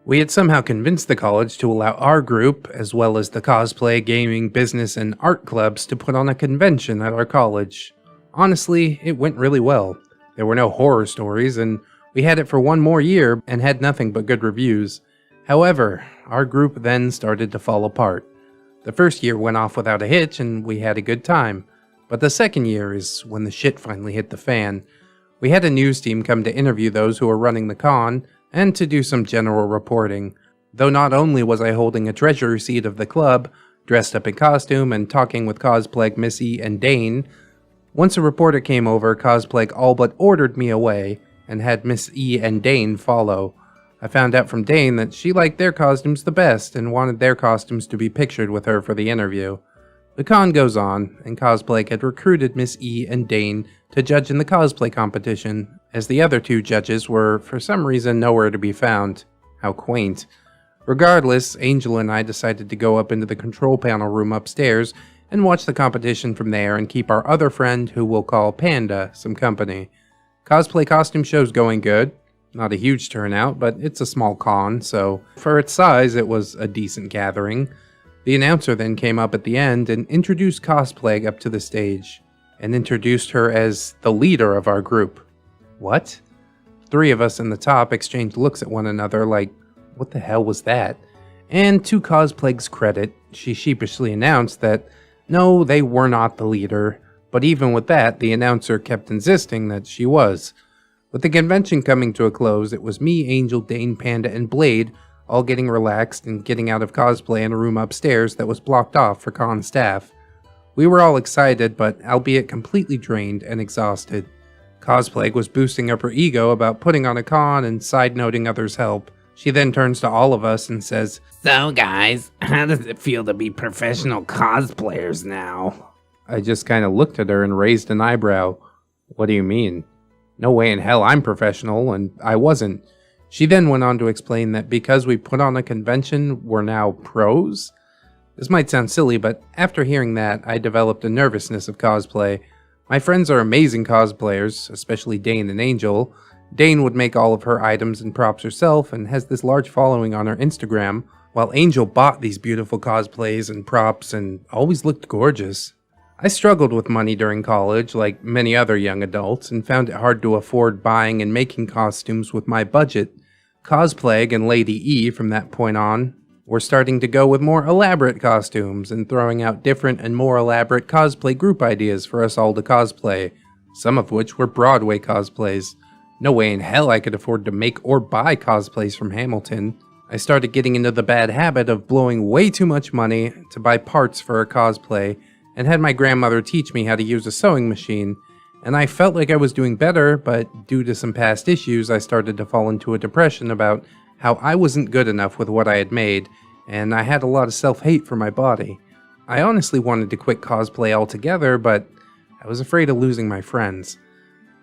Speaker 1: We had somehow convinced the college to allow our group, as well as the cosplay, gaming, business, and art clubs to put on a convention at our college. Honestly, it went really well. There were no horror stories, and we had it for one more year and had nothing but good reviews. However, our group then started to fall apart. The first year went off without a hitch and we had a good time. But the second year is when the shit finally hit the fan. We had a news team come to interview those who were running the con and to do some general reporting. Though not only was I holding a treasurer seat of the club, dressed up in costume and talking with Cosplague, Missy, and Dane, once a reporter came over, Cosplague all but ordered me away and had Miss E and Dane follow. I found out from Dane that she liked their costumes the best and wanted their costumes to be pictured with her for the interview. The con goes on, and Cosplague had recruited Miss E and Dane to judge in the cosplay competition, as the other two judges were, for some reason, nowhere to be found. How quaint. Regardless, Angel and I decided to go up into the control panel room upstairs and watch the competition from there and keep our other friend, who we'll call Panda, some company. Cosplay costume show's going good. Not a huge turnout, but it's a small con, so for its size, it was a decent gathering. The announcer then came up at the end and introduced Cosplague up to the stage, and introduced her as the leader of our group. What? 3 of us in the top exchanged looks at one another like, what the hell was that? And to Cosplague's credit, she sheepishly announced that no, they were not the leader, but even with that, the announcer kept insisting that she was. With the convention coming to a close, it was me, Angel, Dane, Panda, and Blade all getting relaxed and getting out of cosplay in a room upstairs that was blocked off for con staff. We were all excited, but albeit completely drained and exhausted. Cosplague was boosting up her ego about putting on a con and side-noting others' help. She then turns to all of us and says,
Speaker 2: So guys, how does it feel to be professional cosplayers now?
Speaker 1: I just kind of looked at her and raised an eyebrow. What do you mean? No way in hell I'm professional, and I wasn't. She then went on to explain that because we put on a convention, we're now pros? This might sound silly, but after hearing that, I developed a nervousness of cosplay. My friends are amazing cosplayers, especially Dane and Angel. Dane would make all of her items and props herself and has this large following on her Instagram, while Angel bought these beautiful cosplays and props and always looked gorgeous. I struggled with money during college, like many other young adults, and found it hard to afford buying and making costumes with my budget. Cosplague and Lady E, from that point on, were starting to go with more elaborate costumes and throwing out different and more elaborate cosplay group ideas for us all to cosplay, some of which were Broadway cosplays. No way in hell I could afford to make or buy cosplays from Hamilton. I started getting into the bad habit of blowing way too much money to buy parts for a cosplay, and had my grandmother teach me how to use a sewing machine, and I felt like I was doing better, but due to some past issues, I started to fall into a depression about how I wasn't good enough with what I had made, and I had a lot of self-hate for my body. I honestly wanted to quit cosplay altogether, but I was afraid of losing my friends.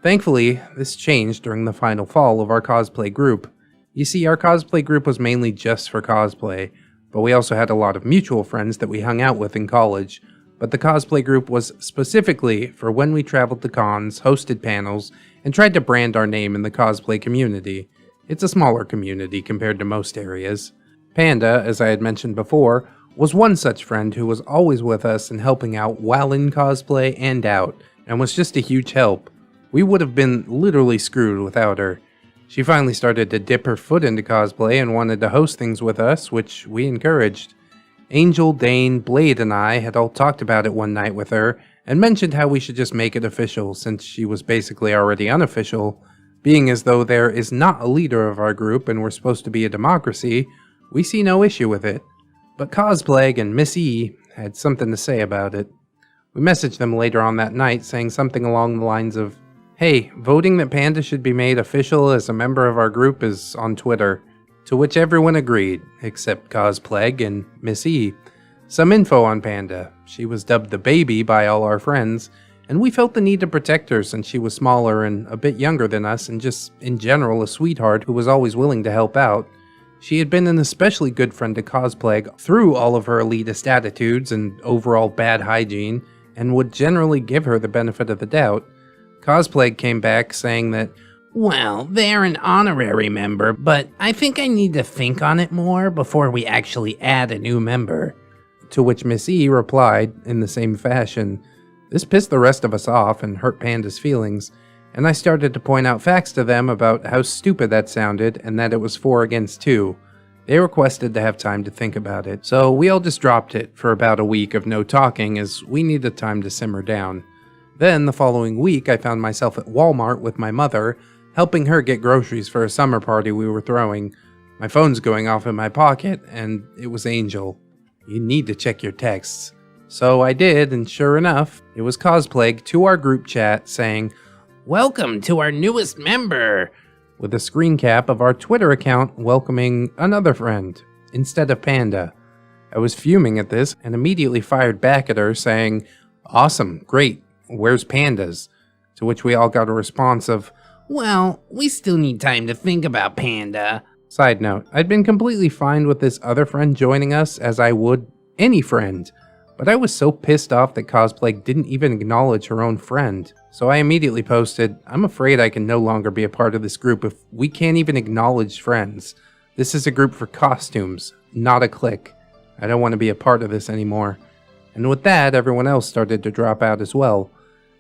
Speaker 1: Thankfully, this changed during the final fall of our cosplay group. You see, our cosplay group was mainly just for cosplay, but we also had a lot of mutual friends that we hung out with in college. But the cosplay group was specifically for when we traveled to cons, hosted panels, and tried to brand our name in the cosplay community. It's a smaller community compared to most areas. Panda, as I had mentioned before, was one such friend who was always with us and helping out while in cosplay and out, and was just a huge help. We would have been literally screwed without her. She finally started to dip her foot into cosplay and wanted to host things with us, which we encouraged. Angel, Dane, Blade, and I had all talked about it one night with her, and mentioned how we should just make it official since she was basically already unofficial. Being as though there is not a leader of our group and we're supposed to be a democracy, we see no issue with it. But Cosplague and Miss E had something to say about it. We messaged them later on that night saying something along the lines of, "Hey, voting that Panda should be made official as a member of our group is on Twitter." To which everyone agreed, except Cosplague and Miss E. Some info on Panda. She was dubbed the baby by all our friends, and we felt the need to protect her since she was smaller and a bit younger than us and just, in general, a sweetheart who was always willing to help out. She had been an especially good friend to Cosplague through all of her elitist attitudes and overall bad hygiene, and would generally give her the benefit of the doubt. Cosplague came back saying that,
Speaker 2: Well, they're an honorary member, but I think I need to think on it more before we actually add a new member.
Speaker 1: To which Miss E replied in the same fashion. This pissed the rest of us off and hurt Panda's feelings, and I started to point out facts to them about how stupid that sounded and that it was 4 against 2. They requested to have time to think about it, so we all just dropped it for about a week of no talking as we needed time to simmer down. Then, the following week, I found myself at Walmart with my mother, helping her get groceries for a summer party we were throwing. My phone's going off in my pocket, and it was Angel. You need to check your texts. So I did, and sure enough, it was Cosplague to our group chat saying,
Speaker 2: Welcome to our newest member,
Speaker 1: with a screen cap of our Twitter account welcoming another friend, instead of Panda. I was fuming at this, and immediately fired back at her saying, Awesome, great, where's Panda's? To which we all got a response of,
Speaker 2: Well, we still need time to think about Panda.
Speaker 1: Side note, I'd been completely fine with this other friend joining us as I would any friend, But I was so pissed off that Cosplay didn't even acknowledge her own friend. So I immediately posted, I'm afraid I can no longer be a part of this group if we can't even acknowledge friends. This is a group for costumes, not a clique. I don't want to be a part of this anymore. And with that, everyone else started to drop out as well.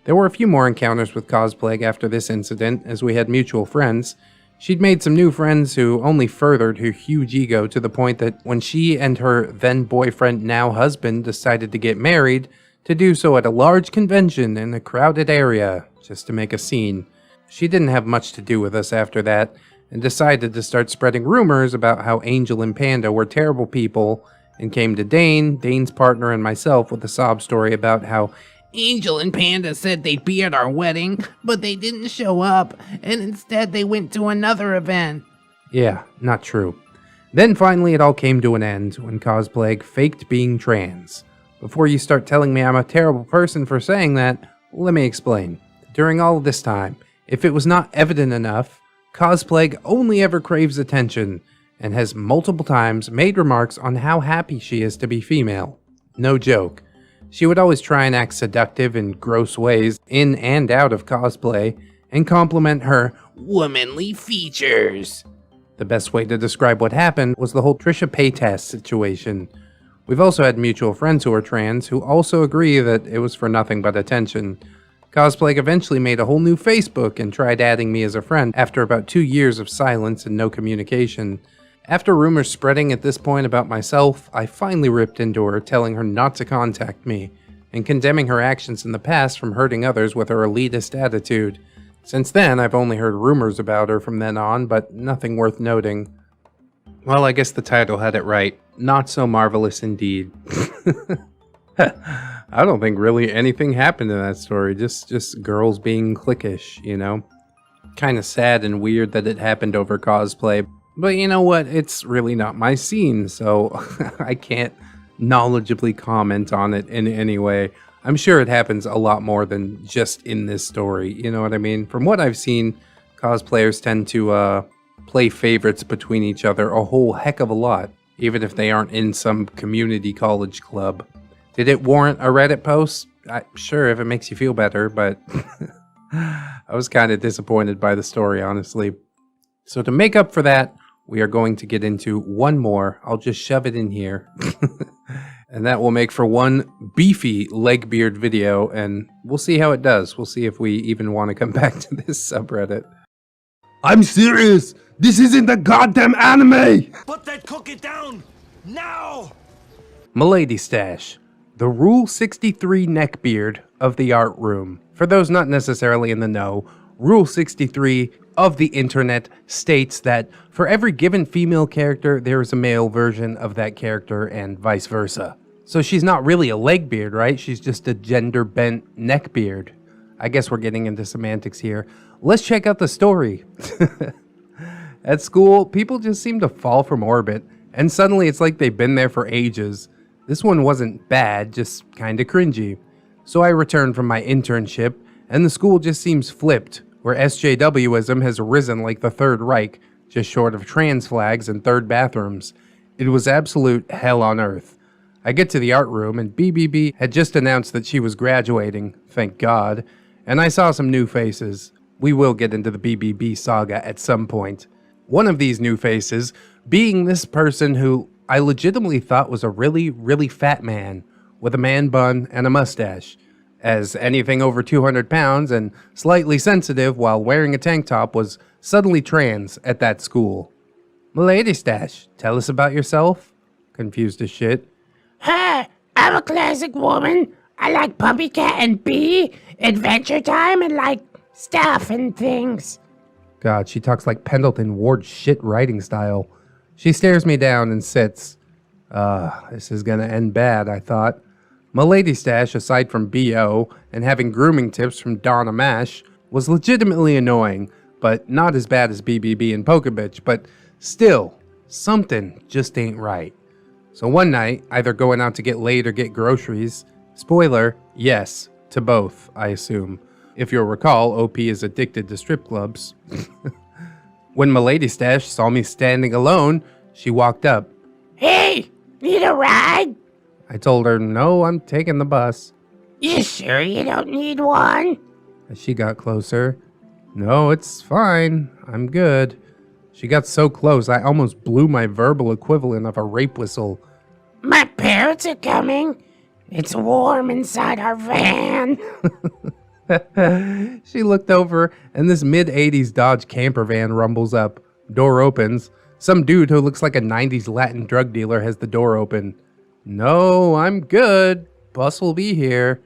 Speaker 1: There were a few more encounters with Cosplague after this incident, as we had mutual friends. She'd made some new friends who only furthered her huge ego to the point that when she and her then-boyfriend, now-husband, decided to get married, to do so at a large convention in a crowded area, just to make a scene. She didn't have much to do with us after that, and decided to start spreading rumors about how Angel and Panda were terrible people, and came to Dane, Dane's partner, and myself with a sob story about how
Speaker 2: Angel and Panda said they'd be at our wedding, but they didn't show up, and instead they went to another event.
Speaker 1: Yeah, not true. Then finally it all came to an end when Cosplague faked being trans. Before you start telling me I'm a terrible person for saying that, let me explain. During all of this time, if it was not evident enough, Cosplague only ever craves attention, and has multiple times made remarks on how happy she is to be female. No joke. She would always try and act seductive in gross ways, in and out of cosplay, and compliment her womanly features. The best way to describe what happened was the whole Trisha Paytas situation. We've also had mutual friends who are trans who also agree that it was for nothing but attention. Cosplague eventually made a whole new Facebook and tried adding me as a friend after about 2 years of silence and no communication. After rumors spreading at this point about myself, I finally ripped into her, telling her not to contact me, and condemning her actions in the past from hurting others with her elitist attitude. Since then, I've only heard rumors about her from then on, but nothing worth noting. Well, I guess the title had it right. Not so marvelous indeed. I don't think really anything happened in that story, just girls being cliquish, you know? Kinda sad and weird that it happened over cosplay. But you know what, it's really not my scene, so I can't knowledgeably comment on it in any way. I'm sure it happens a lot more than just in this story, you know what I mean? From what I've seen, cosplayers tend to play favorites between each other a whole heck of a lot, even if they aren't in some community college club. Did it warrant a Reddit post? Sure, if it makes you feel better, but I was kind of disappointed by the story, honestly. So to make up for that, we are going to get into one more. I'll just shove it in here. And that will make for one beefy Legbeard video, and we'll see how it does. We'll see if we even want to come back to this subreddit. I'm serious! This isn't a goddamn anime!
Speaker 3: Put that cookie down! Now!
Speaker 1: Milady Stash, the Rule 63 neckbeard of the art room. For those not necessarily in the know, Rule 63 of the internet states that for every given female character, there is a male version of that character and vice versa. So she's not really a legbeard, right? She's just a gender-bent neckbeard. I guess we're getting into semantics here. Let's check out the story. At school, people just seem to fall from orbit, and suddenly it's like they've been there for ages. This one wasn't bad, just kinda cringy. So I returned from my internship, and the school just seems flipped, where SJWism has risen like the Third Reich, just short of trans flags and third bathrooms. It was absolute hell on earth. I get to the art room, and BBB had just announced that she was graduating, thank God, and I saw some new faces. We will get into the BBB saga at some point. One of these new faces being this person who I legitimately thought was a really, really fat man with a man bun and a mustache, as anything over 200 pounds and slightly sensitive while wearing a tank top was suddenly trans at that school. Milady Stash, tell us about yourself? Confused as shit.
Speaker 2: Hi, I'm a classic woman. I like Puppy Cat and Bee, Adventure Time, and like stuff and things.
Speaker 1: God, she talks like Pendleton Ward shit writing style. She stares me down and sits. This is gonna end bad, I thought. Milady Stash, aside from BO and having grooming tips from Donna Mash, was legitimately annoying, but not as bad as BBB and Pokebitch, but still, something just ain't right. So one night, either going out to get laid or get groceries, spoiler, yes, to both, I assume. If you'll recall, OP is addicted to strip clubs. When Milady Stash saw me standing alone, she walked up.
Speaker 2: Hey, need a ride?
Speaker 1: I told her, no, I'm taking the bus.
Speaker 2: You sure you don't need one?
Speaker 1: As she got closer, no, it's fine. I'm good. She got so close, I almost blew my verbal equivalent of a rape whistle.
Speaker 2: My parents are coming. It's warm inside our van.
Speaker 1: She looked over, and this mid-80s Dodge camper van rumbles up. Door opens. Some dude who looks like a 90s Latin drug dealer has the door open. No, I'm good. Bus will be here.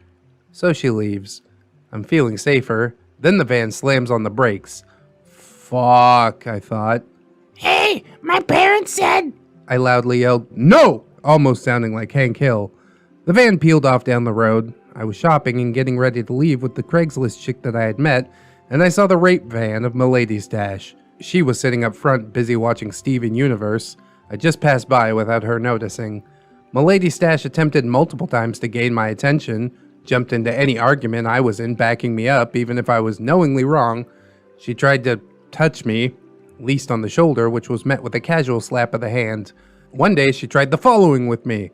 Speaker 1: So she leaves. I'm feeling safer. Then the van slams on the brakes. Fuck, I thought.
Speaker 2: Hey, my parents said...
Speaker 1: I loudly yelled, no! Almost sounding like Hank Hill. The van peeled off down the road. I was shopping and getting ready to leave with the Craigslist chick that I had met, and I saw the rape van of Milady Stash. She was sitting up front, busy watching Steven Universe. I just passed by without her noticing. Milady Stash attempted multiple times to gain my attention, jumped into any argument I was in, backing me up, even if I was knowingly wrong. She tried to touch me, least on the shoulder, which was met with a casual slap of the hand. One day, she tried the following with me.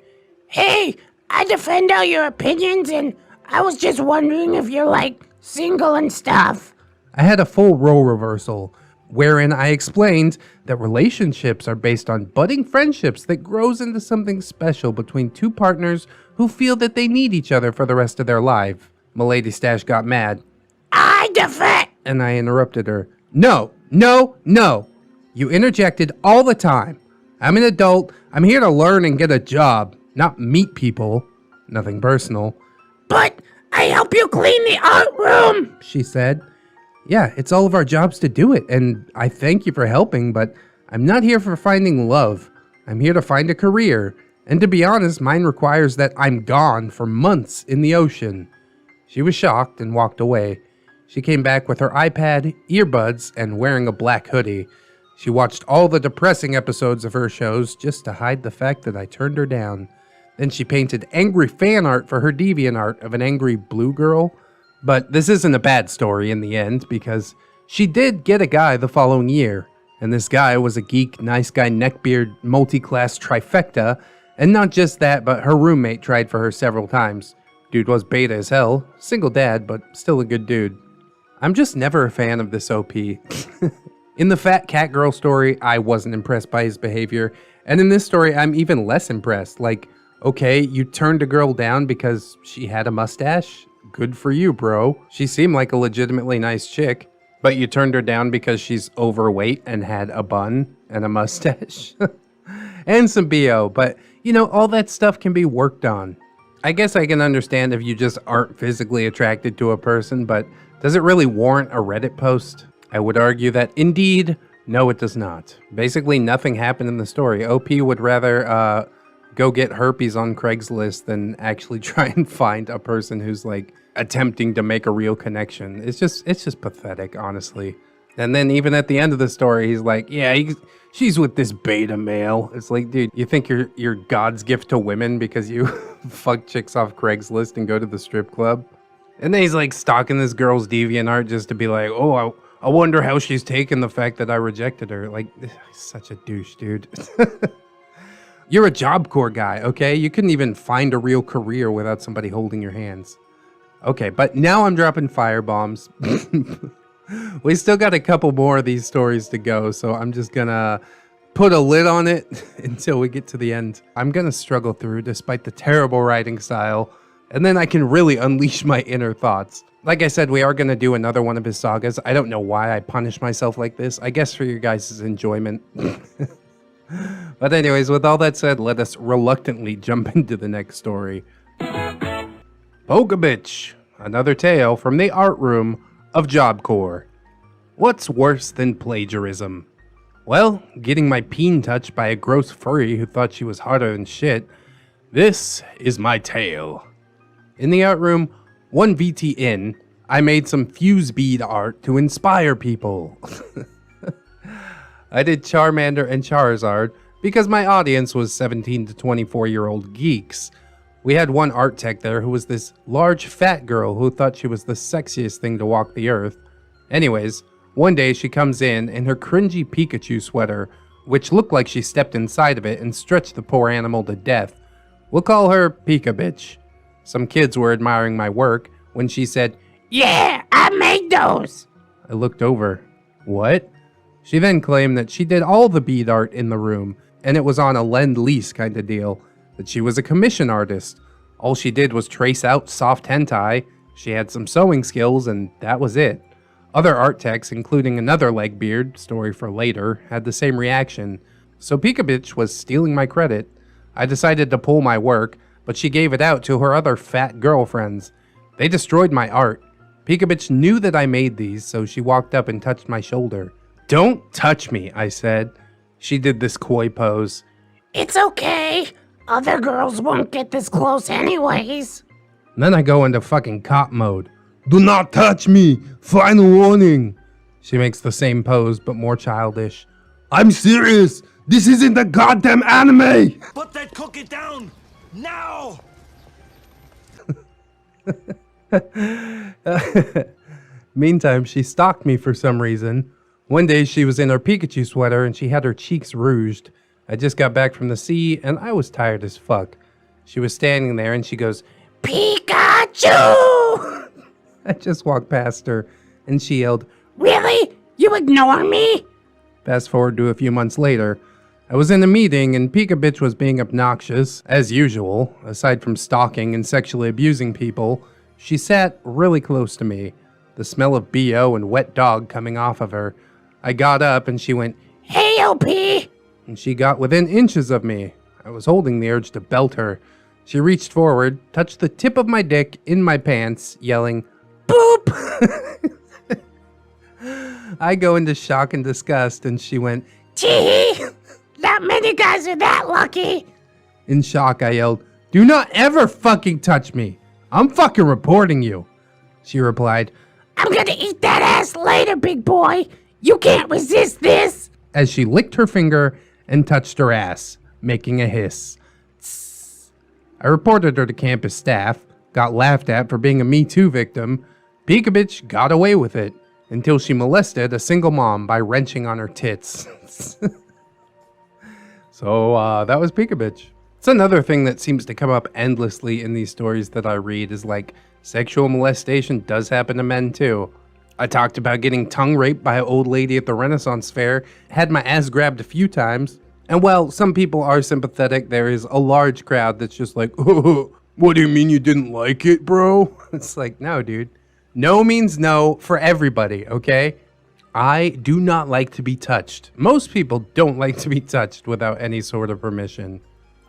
Speaker 2: Hey, I defend all your opinions, and I was just wondering if you're, like, single and stuff.
Speaker 1: I had a full role reversal, wherein I explained that relationships are based on budding friendships that grows into something special between two partners who feel that they need each other for the rest of their life. Milady Stash got mad.
Speaker 2: I defend...
Speaker 1: And I interrupted her. No, no, no. You interjected all the time. I'm an adult. I'm here to learn and get a job, not meet people. Nothing personal.
Speaker 2: But I help you clean the art room,
Speaker 1: she said. Yeah, it's all of our jobs to do it, and I thank you for helping, but I'm not here for finding love. I'm here to find a career, and to be honest, mine requires that I'm gone for months in the ocean. She was shocked and walked away. She came back with her iPad, earbuds, and wearing a black hoodie. She watched all the depressing episodes of her shows just to hide the fact that I turned her down. Then she painted angry fan art for her DeviantArt of an angry blue girl. But this isn't a bad story in the end, because she did get a guy the following year. And this guy was a geek, nice guy, neckbeard, multi-class trifecta. And not just that, but her roommate tried for her several times. Dude was beta as hell, single dad, but still a good dude. I'm just never a fan of this OP. In the fat cat girl story, I wasn't impressed by his behavior. And in this story, I'm even less impressed. Like, okay, you turned a girl down because she had a mustache? Good for you, bro. She seemed like a legitimately nice chick. But you turned her down because she's overweight and had a bun and a mustache? And some BO, but, you know, all that stuff can be worked on. I guess I can understand if you just aren't physically attracted to a person, but does it really warrant a Reddit post? I would argue that indeed, no it does not. Basically nothing happened in the story. OP would rather go get herpes on Craigslist than actually try and find a person who's like attempting to make a real connection. It's just pathetic, honestly. And then even at the end of the story, he's like, yeah, she's with this beta male. It's like, dude, you think you're God's gift to women because you fuck chicks off Craigslist and go to the strip club? And then he's like stalking this girl's DeviantArt just to be like, oh, I wonder how she's taken the fact that I rejected her. Like, such a douche, dude. You're a Job Corps guy, okay? You couldn't even find a real career without somebody holding your hands. Okay, but now I'm dropping firebombs. We still got a couple more of these stories to go, so I'm just gonna put a lid on it until we get to the end. I'm gonna struggle through despite the terrible writing style, and then I can really unleash my inner thoughts. Like I said, we are gonna do another one of his sagas. I don't know why I punish myself like this. I guess for your guys' enjoyment. But anyways, with all that said, let us reluctantly jump into the next story. Poke a Bitch, another tale from the art room of Job Corps. What's worse than plagiarism? Well, getting my peen touched by a gross furry who thought she was harder than shit. This is my tale. In the art room, 1VT in, I made some fuse bead art to inspire people. I did Charmander and Charizard because my audience was 17 to 24-year-old geeks. We had one art tech there who was this large fat girl who thought she was the sexiest thing to walk the earth. Anyways, one day she comes in her cringy Pikachu sweater, which looked like she stepped inside of it and stretched the poor animal to death. We'll call her Pika Bitch. Some kids were admiring my work when she said,
Speaker 2: Yeah, I made those.
Speaker 1: I looked over. What? She then claimed that she did all the bead art in the room, and it was on a lend-lease kind of deal, that she was a commission artist. All she did was trace out soft hentai, she had some sewing skills, and that was it. Other art techs, including another Legbeard, story for later, had the same reaction. So Pika Bitch was stealing my credit. I decided to pull my work, but she gave it out to her other fat girlfriends. They destroyed my art. Pika Bitch knew that I made these, so she walked up and touched my shoulder. Don't touch me, I said. She did this coy pose.
Speaker 2: It's okay. Other girls won't get this close anyways.
Speaker 1: Then I go into fucking cop mode. Do not touch me! Final warning! She makes the same pose, but more childish. I'm serious! This isn't a goddamn anime!
Speaker 3: Put that cookie down! Now!
Speaker 1: Meantime, she stalked me for some reason. One day she was in her Pikachu sweater and she had her cheeks rouged. I just got back from the sea and I was tired as fuck. She was standing there and she goes,
Speaker 2: Pikachu!
Speaker 1: I just walked past her and she yelled,
Speaker 2: Really? You ignore me?
Speaker 1: Fast forward to a few months later. I was in a meeting and Pika Bitch was being obnoxious, as usual. Aside from stalking and sexually abusing people, she sat really close to me, the smell of BO and wet dog coming off of her. I got up and she went,
Speaker 2: Hey, OP!
Speaker 1: and she got within inches of me. I was holding the urge to belt her. She reached forward, touched the tip of my dick in my pants, yelling, Boop! I go into shock and disgust, and she went,
Speaker 2: Tee! Not many guys are that lucky.
Speaker 1: In shock, I yelled, Do not ever fucking touch me. I'm fucking reporting you. She replied,
Speaker 2: I'm gonna eat that ass later, big boy. You can't resist this.
Speaker 1: As she licked her finger and touched her ass, making a hiss. Tss. I reported her to campus staff, got laughed at for being a Me Too victim. Pika Bitch got away with it until she molested a single mom by wrenching on her tits. So that was Pika Bitch. It's another thing that seems to come up endlessly in these stories that I read is like sexual molestation does happen to men too. I talked about getting tongue raped by an old lady at the Renaissance Fair, had my ass grabbed a few times. And while some people are sympathetic, there is a large crowd that's just like, oh, what do you mean you didn't like it, bro? It's like, no, dude. No means no for everybody, okay? I do not like to be touched. Most people don't like to be touched without any sort of permission.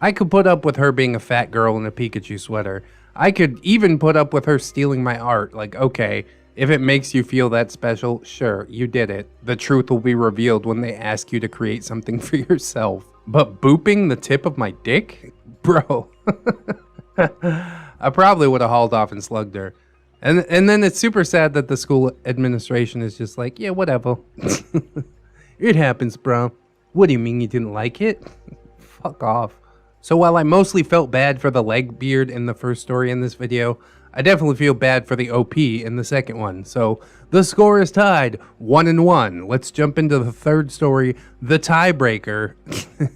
Speaker 1: I could put up with her being a fat girl in a Pikachu sweater. I could even put up with her stealing my art. Like, okay, if it makes you feel that special, sure, you did it. The truth will be revealed when they ask you to create something for yourself. But booping the tip of my dick? Bro. I probably would have hauled off and slugged her. And then it's super sad that the school administration is just like, yeah, whatever. It happens, bro. What do you mean you didn't like it? Fuck off. So while I mostly felt bad for the Legbeard in the first story in this video, I definitely feel bad for the OP in the second one. So the score is tied 1-1. Let's jump into the third story, the tiebreaker,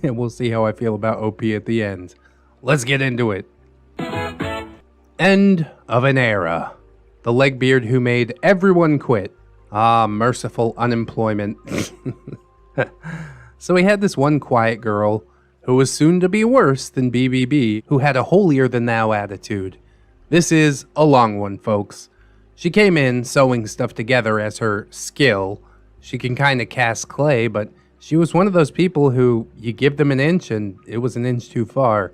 Speaker 1: and we'll see how I feel about OP at the end. Let's get into it. End of an era. The Legbeard who made everyone quit. Ah, merciful unemployment. So we had this one quiet girl who was soon to be worse than BBB, who had a holier-than-thou attitude. This is a long one, folks. She came in sewing stuff together as her skill. She can kind of cast clay, but she was one of those people who you give them an inch and it was an inch too far.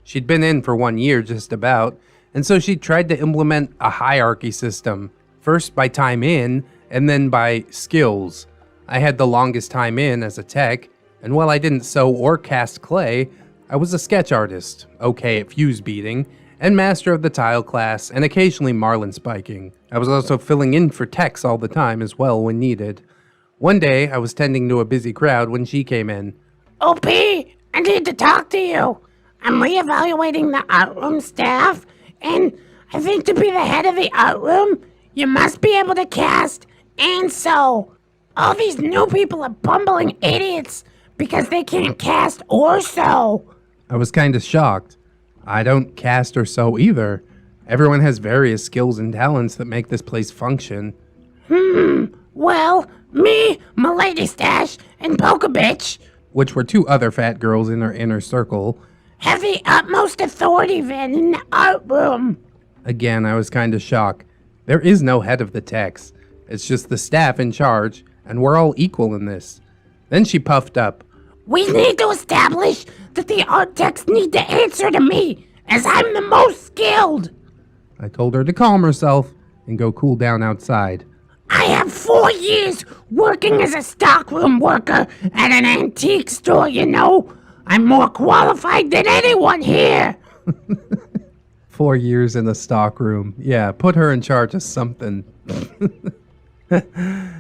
Speaker 1: She'd been in for 1 year just about, and so she tried to implement a hierarchy system, first by time in, and then by skills. I had the longest time in as a tech, and while I didn't sew or cast clay, I was a sketch artist, okay at fuse beating, and master of the tile class, and occasionally marlin spiking. I was also filling in for techs all the time as well when needed. One day, I was tending to a busy crowd when she came in.
Speaker 2: OP, I need to talk to you. I'm reevaluating the art room staff, and I think to be the head of the art room, you must be able to cast and sew. All these new people are bumbling idiots because they can't cast or sew.
Speaker 1: I was kind of shocked. I don't cast or sew either. Everyone has various skills and talents that make this place function.
Speaker 2: Well, me, Milady Stash, and Polka Bitch
Speaker 1: Which were 2 other fat girls in our inner circle.
Speaker 2: have the utmost authority then in the art room.
Speaker 1: Again, I was kind of shocked. There is no head of the techs. It's just the staff in charge, and we're all equal in this. Then she puffed up.
Speaker 2: We need to establish that the art techs need to answer to me, as I'm the most skilled.
Speaker 1: I told her to calm herself and go cool down outside.
Speaker 2: I have 4 years working as a stockroom worker at an antique store, you know. I'm more qualified than anyone here.
Speaker 1: 4 years in the stockroom. Yeah, put her in charge of something.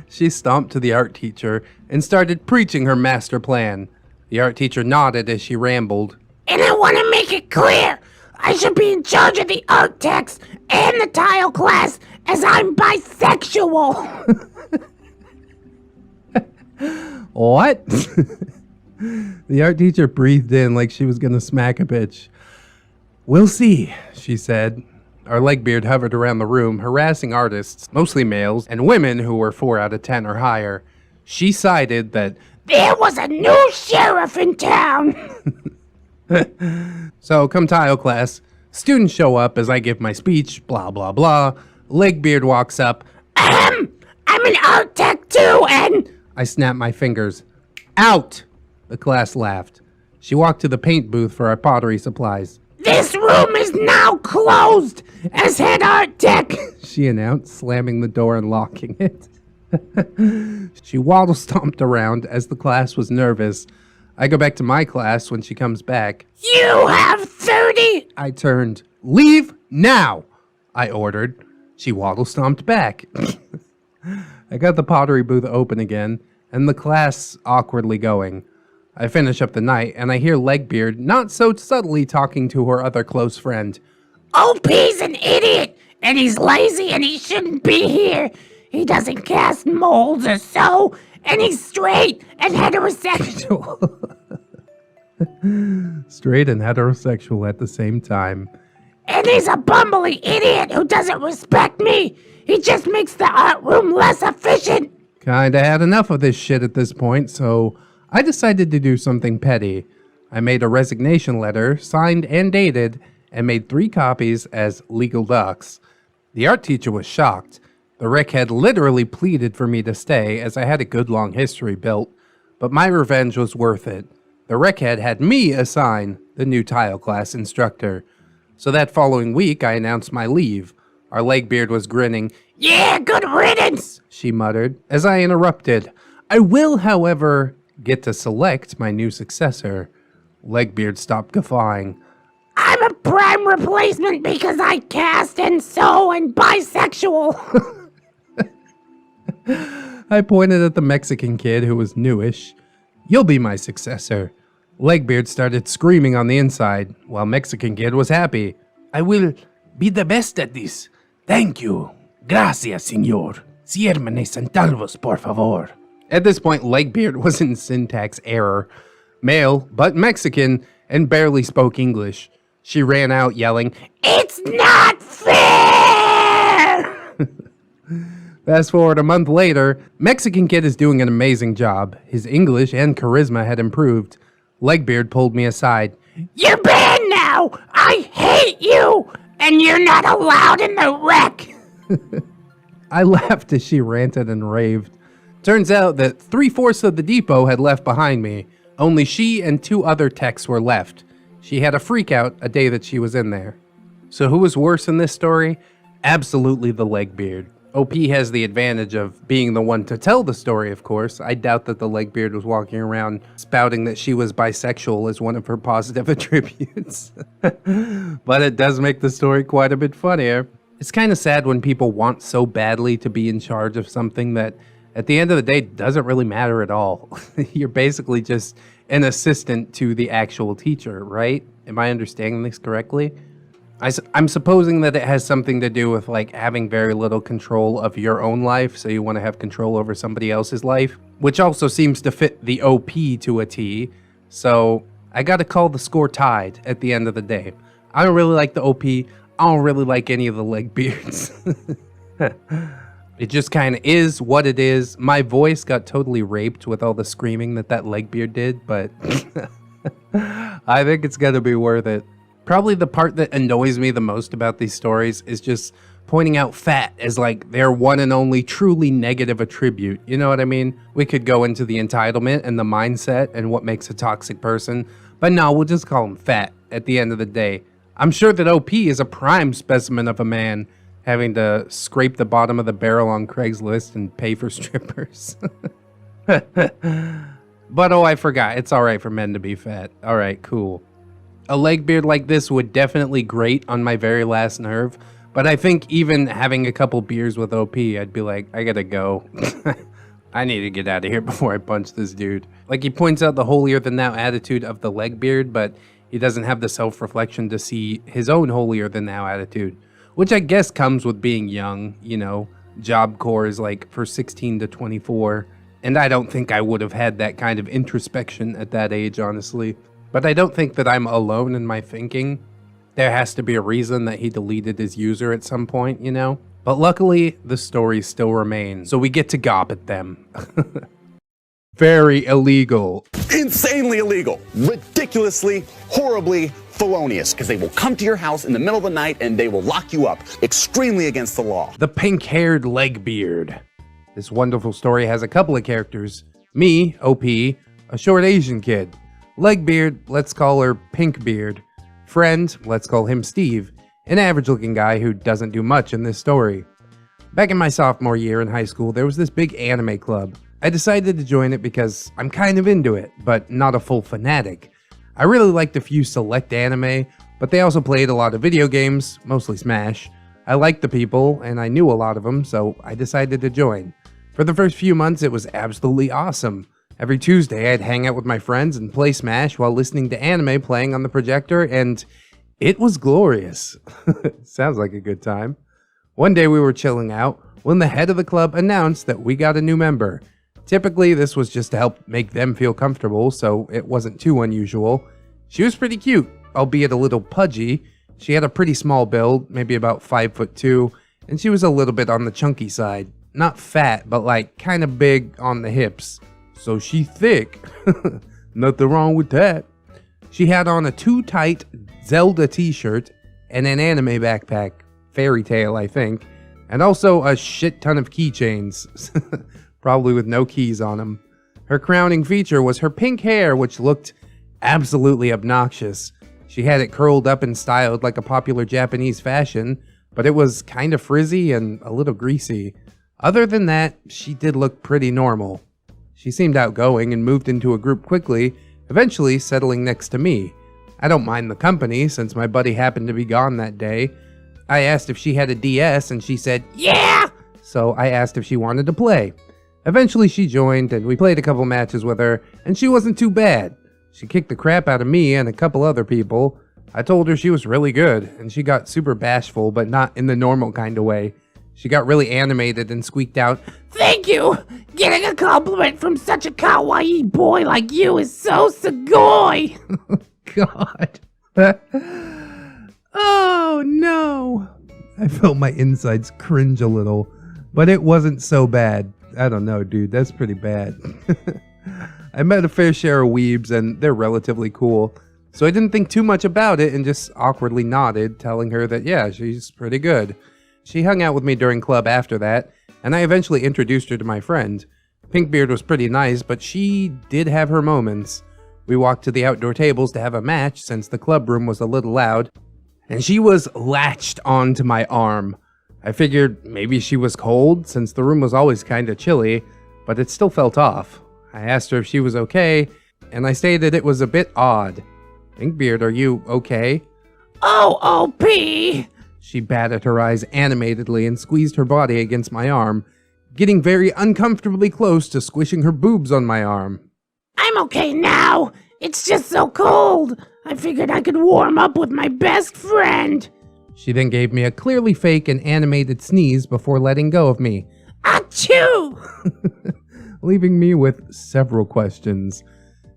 Speaker 1: She stomped to the art teacher and started preaching her master plan. The art teacher nodded as she rambled.
Speaker 2: And I want to make it clear, I should be in charge of the art techs and the tile class, as I'm bisexual.
Speaker 1: What? The art teacher breathed in like she was gonna smack a bitch. We'll see, she said. Our Legbeard hovered around the room, harassing artists, mostly males, and women who were 4 out of 10 or higher. She cited that
Speaker 2: There was a new sheriff in town.
Speaker 1: So, come tile class, students show up as I give my speech, blah blah blah. Legbeard walks up.
Speaker 2: I'm an art tech too, and
Speaker 1: I snap my fingers. Out! The class laughed. She walked to the paint booth for our pottery supplies.
Speaker 2: this room is now closed as head art tech.
Speaker 1: She announced, slamming the door and locking it. She waddle stomped around as the class was nervous. I go back to my class when she comes back.
Speaker 2: You have 30.
Speaker 1: I turned. Leave now, I ordered. She waddle stomped back. I got the pottery booth open again, and the class awkwardly going. I finish up the night, and I hear Legbeard not so subtly talking to her other close friend.
Speaker 2: OP's an idiot, and he's lazy, and he shouldn't be here. He doesn't cast molds or sew, and he's straight and heterosexual.
Speaker 1: Straight and heterosexual at the same time.
Speaker 2: And he's a bumbly idiot who doesn't respect me. He just makes the art room less efficient.
Speaker 1: Kinda had enough of this shit at this point, so I decided to do something petty. I made a resignation letter, signed and dated, and made 3 copies as legal docs. The art teacher was shocked. The rec had literally pleaded for me to stay, as I had a good long history built, but my revenge was worth it. The rec head had me assign the new tile class instructor. So that following week, I announced my leave. Our Legbeard was grinning.
Speaker 2: Yeah, good riddance,
Speaker 1: She muttered, as I interrupted. I will, however, get to select my new successor. Legbeard stopped guffawing.
Speaker 2: I'm a prime replacement because I cast and sew and bisexual.
Speaker 1: I pointed at the Mexican kid who was newish. You'll be my successor. Legbeard started screaming on the inside, while Mexican kid was happy. I will be the best at this. Thank you. Gracias, señor. Ciérmene centavos, por favor. At this point, Legbeard was in syntax error. Male, but Mexican, and barely spoke English. She ran out yelling,
Speaker 2: It's not fair!
Speaker 1: Fast forward a month later, Mexican kid is doing an amazing job. His English and charisma had improved. Legbeard pulled me aside.
Speaker 2: You're banned now! I hate you! And you're not allowed in the rec!
Speaker 1: I laughed as she ranted and raved. Turns out that 3/4 of the depot had left behind me. Only she and 2 other techs were left. She had a freak out a day that she was in there. So who was worse in this story? Absolutely the Legbeard. OP has the advantage of being the one to tell the story, of course. I doubt that the Legbeard was walking around spouting that she was bisexual as one of her positive attributes. But it does make the story quite a bit funnier. It's kind of sad when people want so badly to be in charge of something that at the end of the day doesn't really matter at all. You're basically just an assistant to the actual teacher, right? Am I understanding this correctly? I'm supposing that it has something to do with like having very little control of your own life, so you want to have control over somebody else's life, which also seems to fit the OP to a T. So I got to call the score tied at the end of the day. I don't really like the OP. I don't really like any of the Legbeards. It just kind of is what it is. My voice got totally raped with all the screaming that Legbeard did, but I think it's gonna be worth it. Probably the part that annoys me the most about these stories is just pointing out fat as like their one and only truly negative attribute. You know what I mean? We could go into the entitlement and the mindset and what makes a toxic person, but no, we'll just call him fat at the end of the day. I'm sure that OP is a prime specimen of a man having to scrape the bottom of the barrel on Craigslist and pay for strippers. But oh, I forgot. It's alright for men to be fat. Alright, cool. A Legbeard like this would definitely grate on my very last nerve, but I think even having a couple beers with OP, I'd be like, I gotta go. I need to get out of here before I punch this dude. Like, he points out the holier-than-thou attitude of the Legbeard, but he doesn't have the self-reflection to see his own holier-than-thou attitude, which I guess comes with being young, you know. Job Corps is like for 16 to 24, and I don't think I would have had that kind of introspection at that age, honestly. But I don't think that I'm alone in my thinking. There has to be a reason that he deleted his user at some point, you know? But luckily, the stories still remain, so we get to gob at them. Very illegal.
Speaker 4: Insanely illegal. Ridiculously, horribly felonious, because they will come to your house in the middle of the night and they will lock you up. Extremely against the law.
Speaker 1: The pink-haired Legbeard. This wonderful story has a couple of characters. Me, OP, a short Asian kid. Legbeard, let's call her Pinkbeard. Friend, let's call him Steve, an average-looking guy who doesn't do much in this story. Back in my sophomore year in high school, there was this big anime club. I decided to join it because I'm kind of into it, but not a full fanatic. I really liked a few select anime, but they also played a lot of video games, mostly Smash. I liked the people, and I knew a lot of them, so I decided to join. For the first few months, it was absolutely awesome. Every Tuesday, I'd hang out with my friends and play Smash while listening to anime playing on the projector, and it was glorious. Sounds like a good time. One day we were chilling out when the head of the club announced that we got a new member. Typically, this was just to help make them feel comfortable, so it wasn't too unusual. She was pretty cute, albeit a little pudgy. She had a pretty small build, maybe about 5'2", and she was a little bit on the chunky side. Not fat, but like kind of big on the hips. So she thick. Nothing wrong with that. She had on a too tight Zelda t-shirt and an anime backpack. Fairy Tail, I think. And also a shit ton of keychains. Probably with no keys on them. Her crowning feature was her pink hair, which looked absolutely obnoxious. She had it curled up and styled like a popular Japanese fashion, but it was kind of frizzy and a little greasy. Other than that, she did look pretty normal. She seemed outgoing and moved into a group quickly, eventually settling next to me. I don't mind the company since my buddy happened to be gone that day. I asked if she had a DS and she said, yeah! So I asked if she wanted to play. Eventually she joined and we played a couple matches with her, and she wasn't too bad. She kicked the crap out of me and a couple other people. I told her she was really good, and she got super bashful, but not in the normal kind of way. She got really animated and squeaked out,
Speaker 2: Thank you! Getting a compliment from such a kawaii boy like you is so sugoi!
Speaker 1: God. Oh no. I felt my insides cringe a little, but it wasn't so bad. I don't know, dude. That's pretty bad. I met a fair share of weebs, and they're relatively cool. So I didn't think too much about it and just awkwardly nodded, telling her that, yeah, she's pretty good. She hung out with me during club after that, and I eventually introduced her to my friend. Pinkbeard was pretty nice, but she did have her moments. We walked to the outdoor tables to have a match since the club room was a little loud, and she was latched onto my arm. I figured maybe she was cold since the room was always kinda chilly, but it still felt off. I asked her if she was okay, and I stated it was a bit odd. Pinkbeard, are you okay?
Speaker 2: Oh, OP!
Speaker 1: She batted her eyes animatedly and squeezed her body against my arm, getting very uncomfortably close to squishing her boobs on my arm.
Speaker 2: I'm okay now! It's just so cold! I figured I could warm up with my best friend!
Speaker 1: She then gave me a clearly fake and animated sneeze before letting go of me.
Speaker 2: Achoo!
Speaker 1: Leaving me with several questions.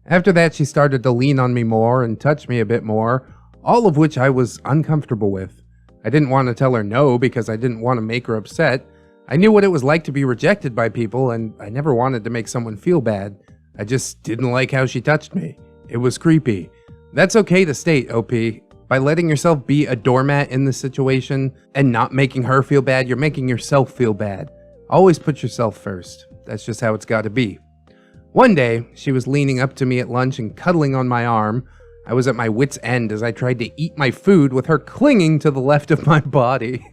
Speaker 1: After that, she started to lean on me more and touch me a bit more, all of which I was uncomfortable with. I didn't want to tell her no because I didn't want to make her upset. I knew what it was like to be rejected by people, and I never wanted to make someone feel bad. I just didn't like how she touched me. It was creepy. That's okay to state, OP. By letting yourself be a doormat in this situation and not making her feel bad, you're making yourself feel bad. Always put yourself first. That's just how it's got to be. One day, she was leaning up to me at lunch and cuddling on my arm. I was at my wit's end as I tried to eat my food with her clinging to the left of my body.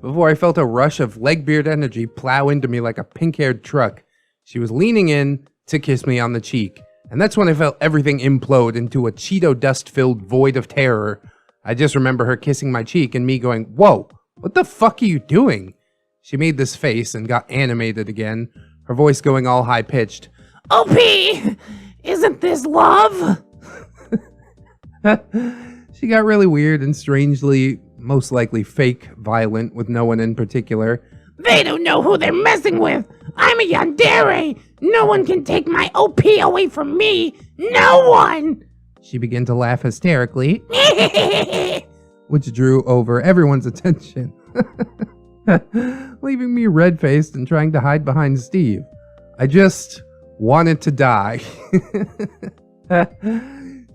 Speaker 1: Before I felt a rush of Legbeard energy plow into me like a pink-haired truck, she was leaning in to kiss me on the cheek. And that's when I felt everything implode into a Cheeto dust-filled void of terror. I just remember her kissing my cheek and me going, "Whoa, what the fuck are you doing?" She made this face and got animated again, her voice going all high-pitched.
Speaker 2: OP, isn't this love?
Speaker 1: She got really weird and strangely, most likely fake, violent with no one in particular.
Speaker 2: They don't know who they're messing with. I'm a yandere. No one can take my OP away from me. No one.
Speaker 1: She began to laugh hysterically, which drew over everyone's attention, leaving me red-faced and trying to hide behind Steve. I just wanted to die.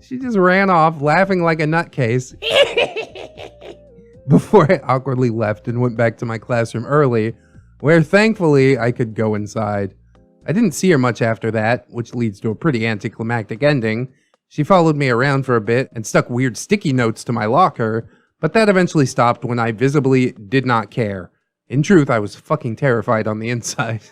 Speaker 1: She just ran off, laughing like a nutcase, before I awkwardly left and went back to my classroom early, where thankfully I could go inside. I didn't see her much after that, which leads to a pretty anticlimactic ending. She followed me around for a bit and stuck weird sticky notes to my locker, but that eventually stopped when I visibly did not care. In truth, I was fucking terrified on the inside.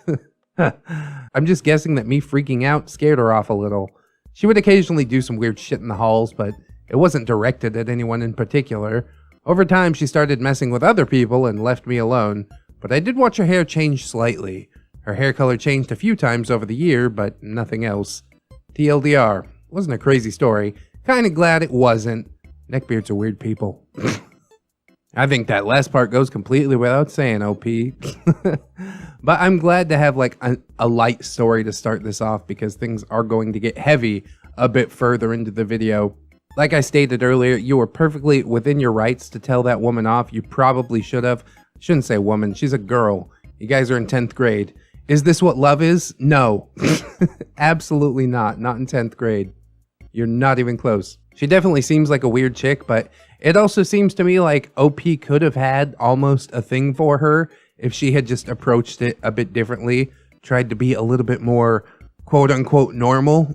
Speaker 1: I'm just guessing that me freaking out scared her off a little. She would occasionally do some weird shit in the halls, but it wasn't directed at anyone in particular. Over time, she started messing with other people and left me alone, but I did watch her hair change slightly. Her hair color changed a few times over the year, but nothing else. TLDR. Wasn't a crazy story. Kinda glad it wasn't. Neckbeards are weird people. I think that last part goes completely without saying, OP. But I'm glad to have like a light story to start this off because things are going to get heavy a bit further into the video. Like I stated earlier, you were perfectly within your rights to tell that woman off. You probably should have. Shouldn't say woman, she's a girl. You guys are in 10th grade. Is this what love is? No. Absolutely not. Not in 10th grade. You're not even close. She definitely seems like a weird chick, but it also seems to me like OP could have had almost a thing for her if she had just approached it a bit differently, tried to be a little bit more quote-unquote normal.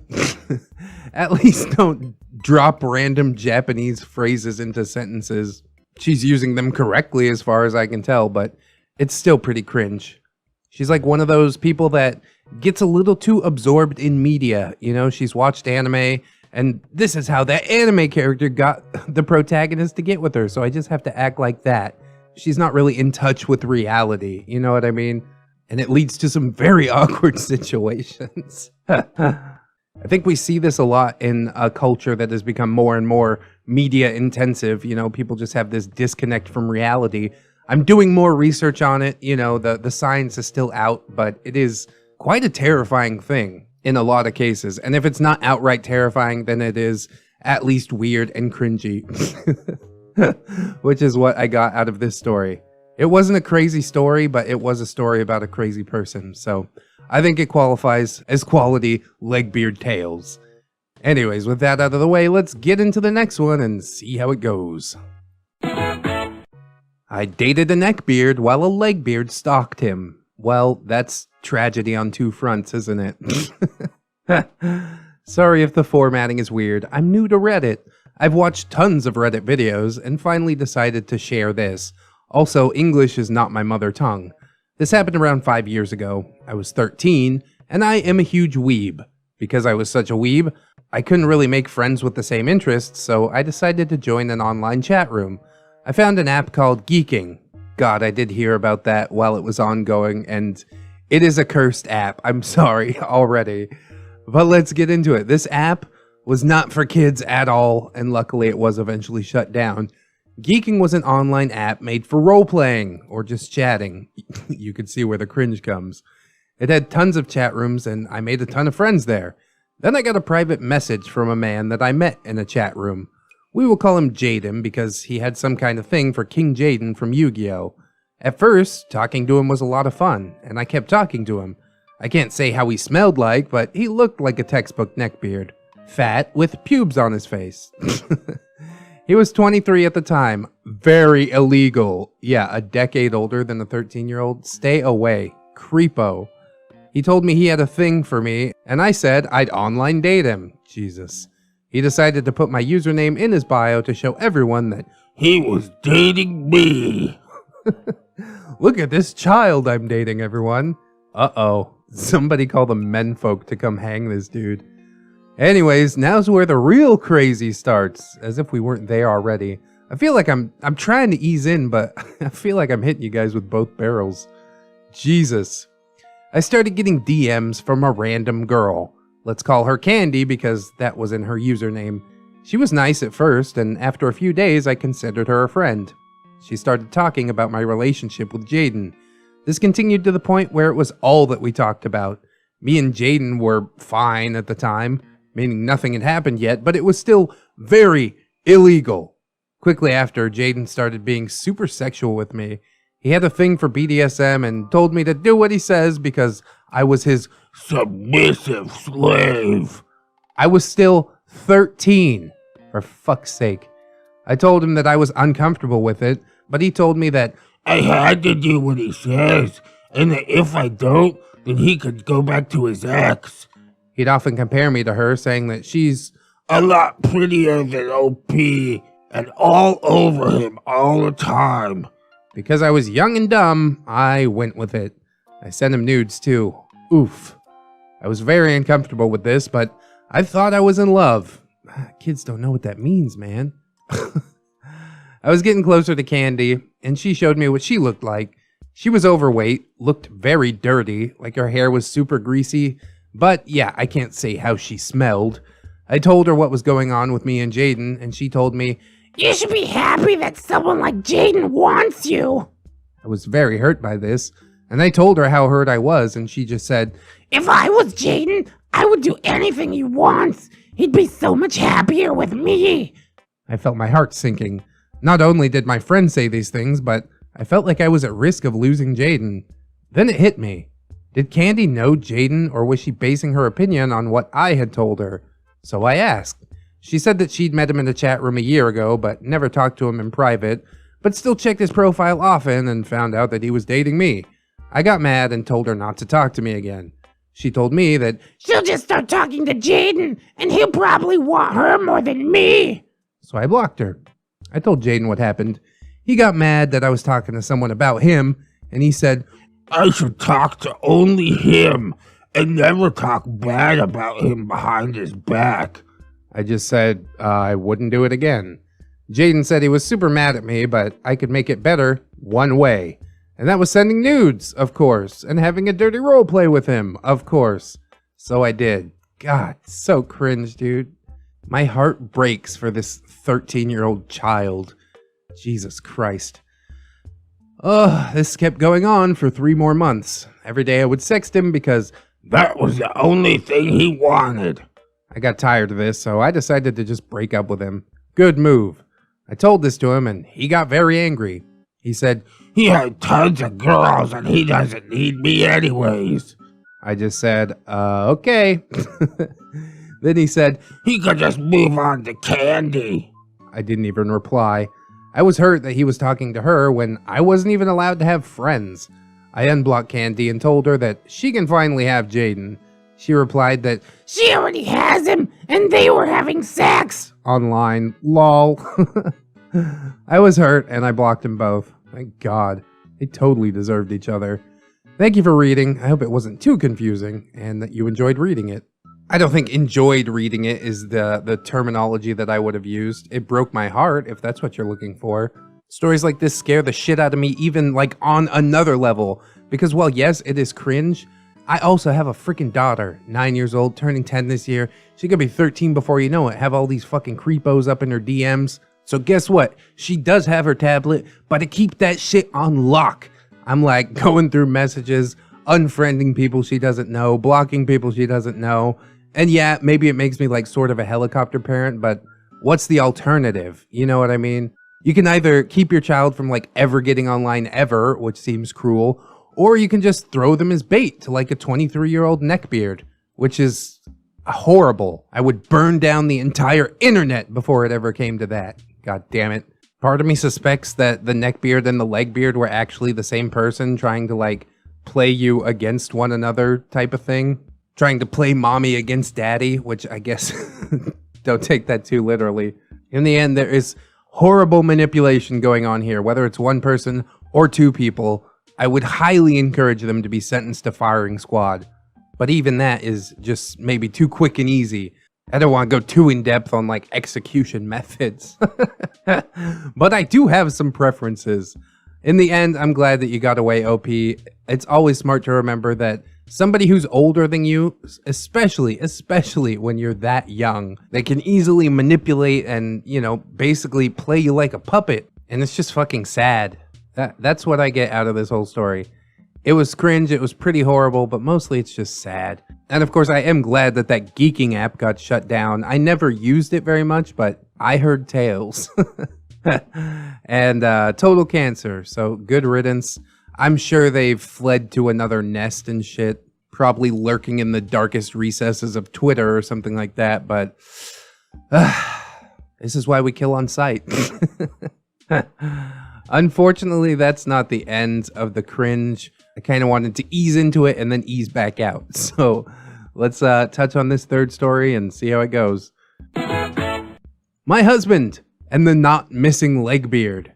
Speaker 1: At least don't drop random Japanese phrases into sentences. She's using them correctly as far as I can tell, but it's still pretty cringe. She's like one of those people that gets a little too absorbed in media. You know, she's watched anime, and this is how that anime character got the protagonist to get with her, so I just have to act like that. She's not really in touch with reality, you know what I mean? And it leads to some very awkward situations. I think we see this a lot in a culture that has become more and more media intensive. You know, people just have this disconnect from reality. I'm doing more research on it. You know, the science is still out, but it is quite a terrifying thing in a lot of cases. And if it's not outright terrifying, then it is at least weird and cringy, which is what I got out of this story. It wasn't a crazy story, but it was a story about a crazy person. So I think it qualifies as quality Legbeard tales. Anyways, with that out of the way, let's get into the next one and see how it goes. I dated a neckbeard while a legbeard stalked him. Well, that's tragedy on two fronts, isn't it? Sorry if the formatting is weird. I'm new to Reddit. I've watched tons of Reddit videos and finally decided to share this. Also, English is not my mother tongue. This happened around 5 years ago. I was 13, and I am a huge weeb. Because I was such a weeb, I couldn't really make friends with the same interests, so I decided to join an online chat room. I found an app called Geeking. God, I did hear about that while it was ongoing, and it is a cursed app. I'm sorry already. But let's get into it. This app was not for kids at all, and luckily it was eventually shut down. Geeking was an online app made for role-playing, or just chatting. You could see where the cringe comes. It had tons of chat rooms, and I made a ton of friends there. Then I got a private message from a man that I met in a chat room. We will call him Jaden because he had some kind of thing for King Jaden from Yu-Gi-Oh! At first, talking to him was a lot of fun, and I kept talking to him. I can't say how he smelled like, but he looked like a textbook neckbeard. Fat, with pubes on his face. He was 23 at the time. Very illegal. Yeah, a decade older than a 13-year-old. Stay away. Creepo. He told me he had a thing for me, and I said I'd online date him. Jesus. He decided to put my username in his bio to show everyone that
Speaker 2: he was dating me.
Speaker 1: Look at this child I'm dating, everyone. Uh-oh. Somebody call the menfolk to come hang this dude. Anyways, now's where the real crazy starts, as if we weren't there already. I feel like I'm trying to ease in, but I feel like I'm hitting you guys with both barrels. Jesus. I started getting DMs from a random girl. Let's call her Candy because that was in her username. She was nice at first, and after a few days I considered her a friend. She started talking about my relationship with Jaden. This continued to the point where it was all that we talked about. Me and Jaden were fine at the time, meaning nothing had happened yet, but it was still very illegal. Quickly after, Jaden started being super sexual with me. He had a thing for BDSM and told me to do what he says because I was his submissive slave. I was still 13, for fuck's sake. I told him that I was uncomfortable with it, but he told me that
Speaker 2: I had to do what he says, and that if I don't, then he could go back to his ex.
Speaker 1: He'd often compare me to her, saying that she's
Speaker 2: a lot prettier than OP and all over him all the time.
Speaker 1: Because I was young and dumb, I went with it. I sent him nudes too. Oof. I was very uncomfortable with this, but I thought I was in love. Kids don't know what that means, man. I was getting closer to Candy, and she showed me what she looked like. She was overweight, looked very dirty, like her hair was super greasy, but yeah, I can't say how she smelled. I told her what was going on with me and Jaden, and she told me,
Speaker 2: you should be happy that someone like Jaden wants you.
Speaker 1: I was very hurt by this, and I told her how hurt I was, and she just said,
Speaker 2: if I was Jaden, I would do anything he wants. He'd be so much happier with me.
Speaker 1: I felt my heart sinking. Not only did my friend say these things, but I felt like I was at risk of losing Jaden. Then it hit me. Did Candy know Jaden, or was she basing her opinion on what I had told her? So I asked. She said that she'd met him in a chat room a year ago, but never talked to him in private, but still checked his profile often and found out that he was dating me. I got mad and told her not to talk to me again. She told me that
Speaker 2: she'll just start talking to Jaden, and he'll probably want her more than me.
Speaker 1: So I blocked her. I told Jaden what happened. He got mad that I was talking to someone about him, and he said,
Speaker 2: I should talk to only him and never talk bad about him behind his back.
Speaker 1: I just said I wouldn't do it again. Jaden said he was super mad at me, but I could make it better one way. And that was sending nudes, of course, and having a dirty role play with him, of course. So I did. God, so cringe, dude. My heart breaks for this 13-year-old child. Jesus Christ. This kept going on for 3 more months. Every day I would sext him because
Speaker 2: that was the only thing he wanted.
Speaker 1: I got tired of this, so I decided to just break up with him. Good move. I told this to him, and he got very angry. He said,
Speaker 2: he had tons of girls, and he doesn't need me anyways.
Speaker 1: I just said, okay. Then he said,
Speaker 2: he could just move on to Candy.
Speaker 1: I didn't even reply. I was hurt that he was talking to her when I wasn't even allowed to have friends. I unblocked Candy and told her that she can finally have Jaden. She replied that
Speaker 2: she already has him, and they were having sex.
Speaker 1: Online. Lol. I was hurt, and I blocked them both. Thank God. They totally deserved each other. Thank you for reading. I hope it wasn't too confusing, and that you enjoyed reading it. I don't think enjoyed reading it is the terminology that I would have used. It broke my heart, if that's what you're looking for. Stories like this scare the shit out of me, even like on another level. Because while yes, it is cringe, I also have a freaking daughter, 9 years old, turning 10 this year. She's gonna be 13 before you know it, have all these fucking creepos up in her DMs. So guess what? She does have her tablet, but I keep that shit on lock. I'm like going through messages, unfriending people she doesn't know, blocking people she doesn't know. And yeah, maybe it makes me like sort of a helicopter parent, but what's the alternative? You know what I mean? You can either keep your child from like ever getting online ever, which seems cruel, or you can just throw them as bait to like a 23-year-old neckbeard, which is horrible. I would burn down the entire internet before it ever came to that. God damn it. Part of me suspects that the neckbeard and the legbeard were actually the same person trying to like play you against one another type of thing. Trying to play mommy against daddy, which I guess don't take that too literally. In the end, there is horrible manipulation going on here, whether it's one person or two people. I would highly encourage them to be sentenced to firing squad. But even that is just maybe too quick and easy. I don't want to go too in depth on like execution methods. But I do have some preferences. In the end, I'm glad that you got away, OP. It's always smart to remember that somebody who's older than you, especially when you're that young, they can easily manipulate and, you know, basically play you like a puppet. And it's just fucking sad. That's what I get out of this whole story. It was cringe, it was pretty horrible, but mostly it's just sad. And of course, I am glad that that geeking app got shut down. I never used it very much, but I heard tales. And total cancer, so good riddance. I'm sure they've fled to another nest and shit, probably lurking in the darkest recesses of Twitter or something like that, but this is why we kill on sight. Unfortunately, that's not the end of the cringe. I kind of wanted to ease into it and then ease back out. So let's touch on this third story and see how it goes. My husband and the not missing Legbeard.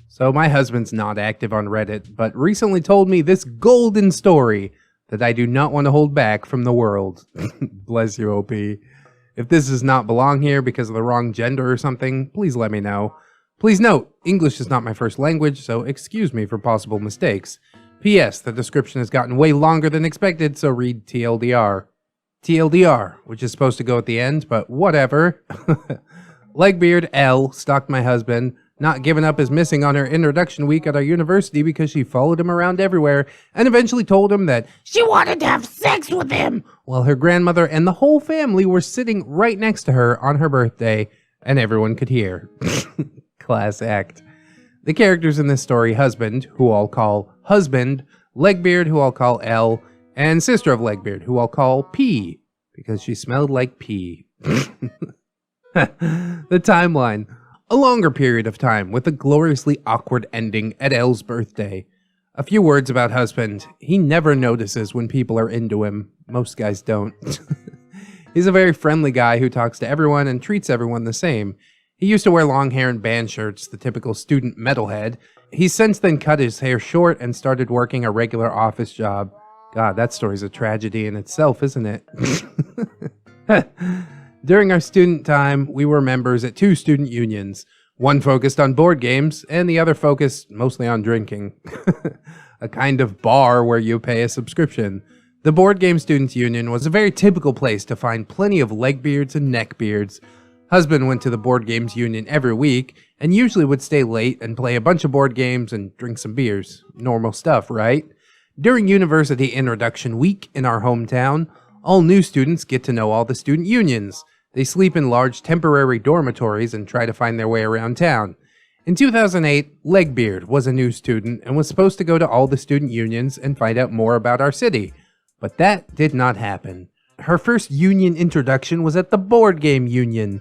Speaker 1: So my husband's not active on Reddit, but recently told me this golden story that I do not want to hold back from the world. Bless you, OP. If this does not belong here because of the wrong gender or something, please let me know. Please note, English is not my first language, so excuse me for possible mistakes. P.S. The description has gotten way longer than expected, so read TLDR. TLDR, which is supposed to go at the end, but whatever. Legbeard L stalked my husband, not giving up his missing on her introduction week at our university because she followed him around everywhere and eventually told him that
Speaker 2: She wanted to have sex with him.
Speaker 1: while her grandmother and the whole family were sitting right next to her on her birthday and everyone could hear. Class act. The characters in this story: husband, who I'll call husband, Legbeard, who I'll call L, and sister of Legbeard, who I'll call P, because she smelled like pee. The timeline. A longer period of time with a gloriously awkward ending at L's birthday. A few words about husband. He never notices when people are into him. Most guys don't. He's a very friendly guy who talks to everyone and treats everyone the same. He used to wear long hair and band shirts, the typical student metalhead. He's since then cut his hair short and started working a regular office job. God, that story's a tragedy in itself, isn't it? During our student time, we were members at 2 student unions. One focused on board games, and the other focused mostly on drinking. A kind of bar where you pay a subscription. The Board Game Students Union was a very typical place to find plenty of Legbeards and Neckbeards. Husband went to the Board Games Union every week, and usually would stay late and play a bunch of board games and drink some beers. Normal stuff, right? During University Introduction Week in our hometown, all new students get to know all the student unions. They sleep in large temporary dormitories and try to find their way around town. In 2008, Legbeard was a new student and was supposed to go to all the student unions and find out more about our city. But that did not happen. Her first union introduction was at the Board Game Union.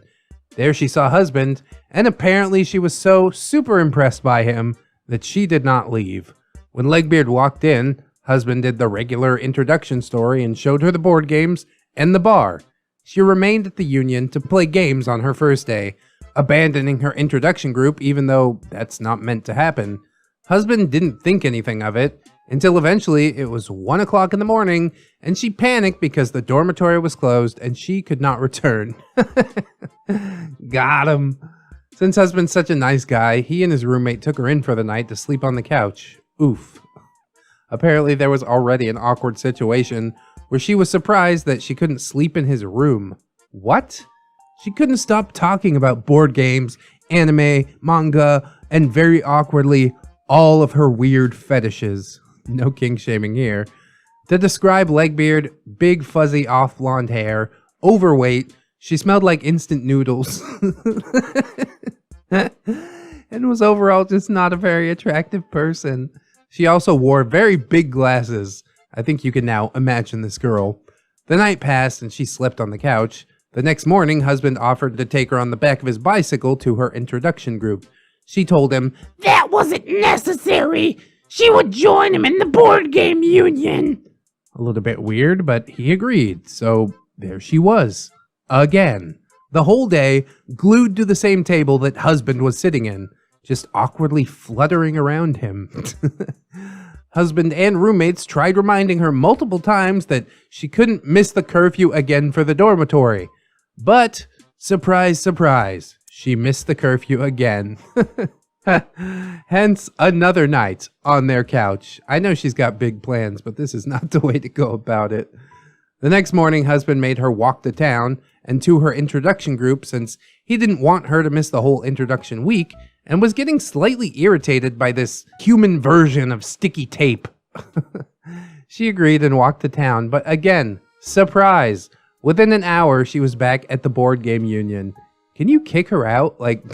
Speaker 1: There she saw husband, and apparently she was so super impressed by him that she did not leave. When Legbeard walked in, husband did the regular introduction story and showed her the board games and the bar. She remained at the union to play games on her first day, abandoning her introduction group even though that's not meant to happen. Husband didn't think anything of it, until eventually it was 1 o'clock in the morning and she panicked because the dormitory was closed and she could not return. Got him. Since husband's such a nice guy, he and his roommate took her in for the night to sleep on the couch. Oof. Apparently there was already an awkward situation where she was surprised that she couldn't sleep in his room. What? She couldn't stop talking about board games, anime, manga, and very awkwardly, all of her weird fetishes. No kink shaming here. To describe Legbeard: big fuzzy off blonde hair, overweight, She smelled like instant noodles. And was overall just not a very attractive person. She also wore very big glasses. I think you can now imagine this girl. The night passed and she slept on the couch. The next morning, husband offered to take her on the back of his bicycle to her introduction group. She told him,
Speaker 2: "That wasn't necessary. She would join him in the board game union."
Speaker 1: a little bit weird, but he agreed. So there she was. Again. The whole day, glued to the same table that husband was sitting in, just awkwardly fluttering around him. Husband and roommates tried reminding her multiple times that she couldn't miss the curfew again for the dormitory. But, surprise, surprise, she missed the curfew again. Hence, another night on their couch. I know she's got big plans, but this is not the way to go about it. The next morning, husband made her walk to town and to her introduction group since he didn't want her to miss the whole introduction week and was getting slightly irritated by this human version of sticky tape. She agreed and walked to town, but again, surprise, within an hour she was back at the board game union. Can you kick her out? Like,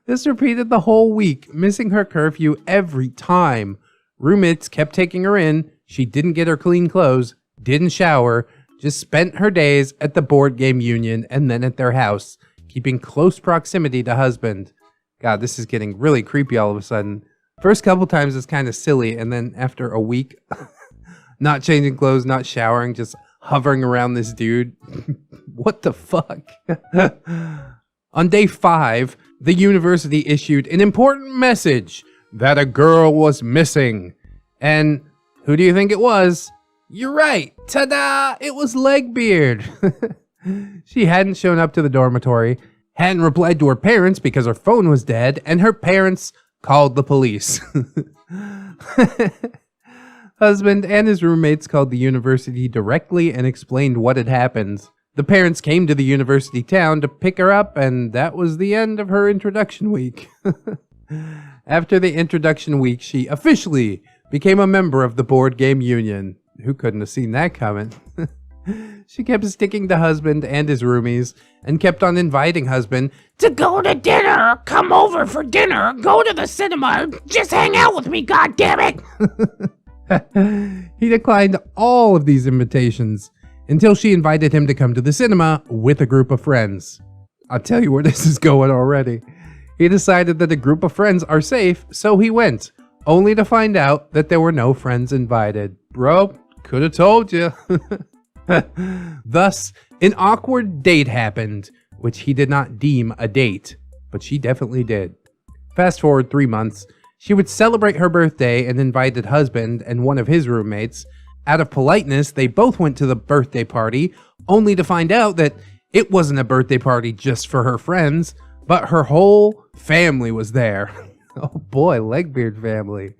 Speaker 1: this repeated the whole week, missing her curfew every time. Roommates kept taking her in, she didn't get her clean clothes, didn't shower, just spent her days at the board game union and then at their house, keeping close proximity to husband. God, this is getting really creepy all of a sudden. First couple times it's kind of silly, and then after a week, not changing clothes, not showering, just hovering around this dude. What the fuck? On day 5, the university issued an important message that a girl was missing. And who do you think it was? You're right. Ta-da! It was Legbeard. She hadn't shown up to the dormitory, hadn't replied to her parents because her phone was dead, and her parents called the police. Husband and his roommates called the university directly and explained what had happened. The parents came to the university town to pick her up, and that was the end of her introduction week. After the introduction week, she officially became a member of the board game union. Who couldn't have seen that coming? She kept sticking to husband and his roomies, and kept on inviting husband
Speaker 2: To go to dinner, come over for dinner, go to the cinema, just hang out with me, goddammit!
Speaker 1: He declined all of these invitations until she invited him to come to the cinema with a group of friends. I'll tell you where this is going already. He decided that a group of friends are safe, so he went, only to find out that there were no friends invited. Bro, could have told you. Thus, an awkward date happened, which he did not deem a date, but she definitely did. Fast forward 3 months, she would celebrate her birthday and invited husband and one of his roommates. Out of politeness, they both went to the birthday party, only to find out that it wasn't a birthday party just for her friends, but her whole family was there. Oh boy, Legbeard family.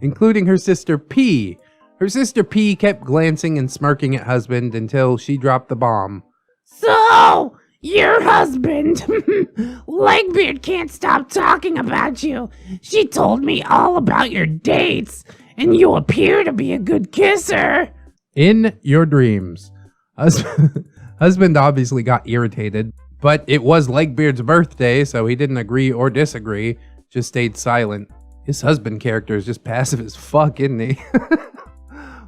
Speaker 1: Including her sister P. Her sister P kept glancing and smirking at husband until she dropped the bomb.
Speaker 2: So, your husband, Legbeard can't stop talking about you. She told me all about your dates, and you appear to be a good kisser.
Speaker 1: In your dreams. Husband obviously got irritated, but it was Legbeard's birthday, so he didn't agree or disagree, just stayed silent. His husband character is just passive as fuck, isn't he?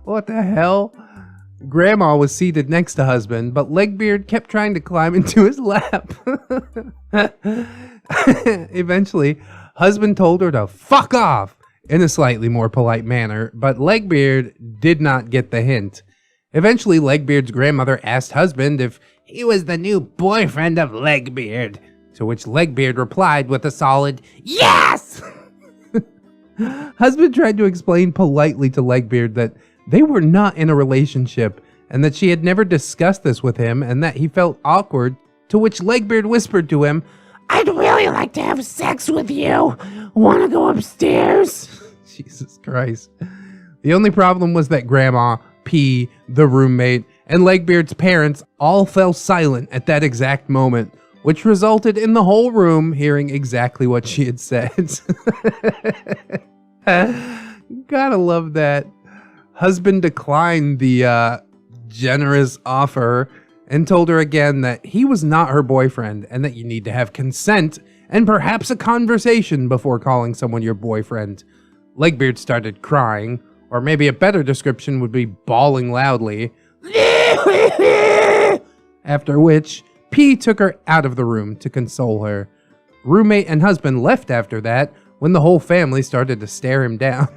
Speaker 1: What the hell? Grandma was seated next to husband, but Legbeard kept trying to climb into his lap. Eventually, husband told her to fuck off in a slightly more polite manner, but Legbeard did not get the hint. Eventually, Legbeard's grandmother asked husband if he was the new boyfriend of Legbeard, to which Legbeard replied with a solid, "Yes!" Husband tried to explain politely to Legbeard that they were not in a relationship and that she had never discussed this with him and that he felt awkward, to which Legbeard whispered to him,
Speaker 2: I'd really like to have sex with you. Wanna go upstairs?
Speaker 1: Jesus Christ. The only problem was that Grandma, P, the roommate, and Legbeard's parents all fell silent at that exact moment, which resulted in the whole room hearing exactly what she had said. Gotta love that. Husband declined the generous offer and told her again that he was not her boyfriend and that you need to have consent and perhaps a conversation before calling someone your boyfriend. Legbeard started crying, or maybe a better description would be bawling loudly, after which P took her out of the room to console her. Roommate and husband left after that when the whole family started to stare him down.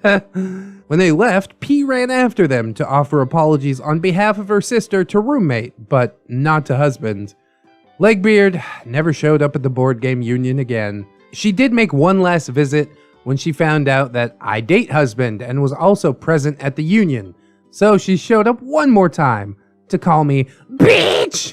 Speaker 1: When they left, P ran after them to offer apologies on behalf of her sister to roommate, but not to husband. Legbeard never showed up at the board game union again. She did make one last visit when she found out that I date husband and was also present at the union, so she showed up one more time to call me bitch.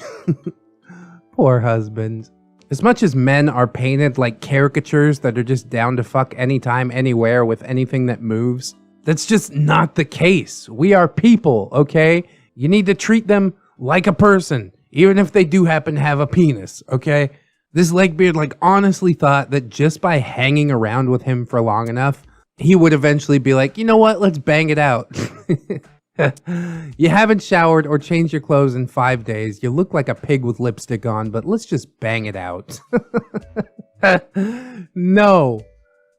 Speaker 1: Poor husband. As much as men are painted like caricatures that are just down to fuck anytime, anywhere with anything that moves, that's just not the case. We are people, okay? You need to treat them like a person, even if they do happen to have a penis, okay? This Legbeard honestly thought that just by hanging around with him for long enough, he would eventually be like, you know what, let's bang it out. You haven't showered or changed your clothes in 5 days. You look like a pig with lipstick on, but let's just bang it out. No,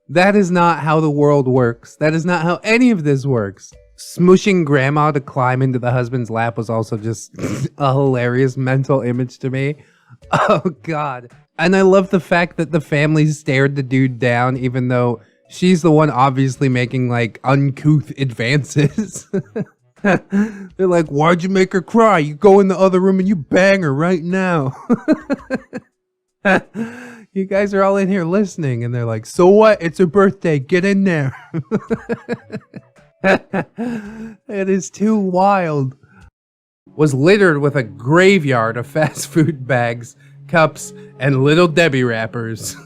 Speaker 1: that is not how the world works. That is not how any of this works. Smooshing grandma to climb into the husband's lap was also just a hilarious mental image to me. Oh God. And I love the fact that the family stared the dude down even though she's the one obviously making uncouth advances. They're like, why'd you make her cry? You go in the other room and you bang her right now. You guys are all in here listening and they're like, so what? It's her birthday. Get in there. It is too wild. Was littered with a graveyard of fast food bags, cups, and Little Debbie wrappers.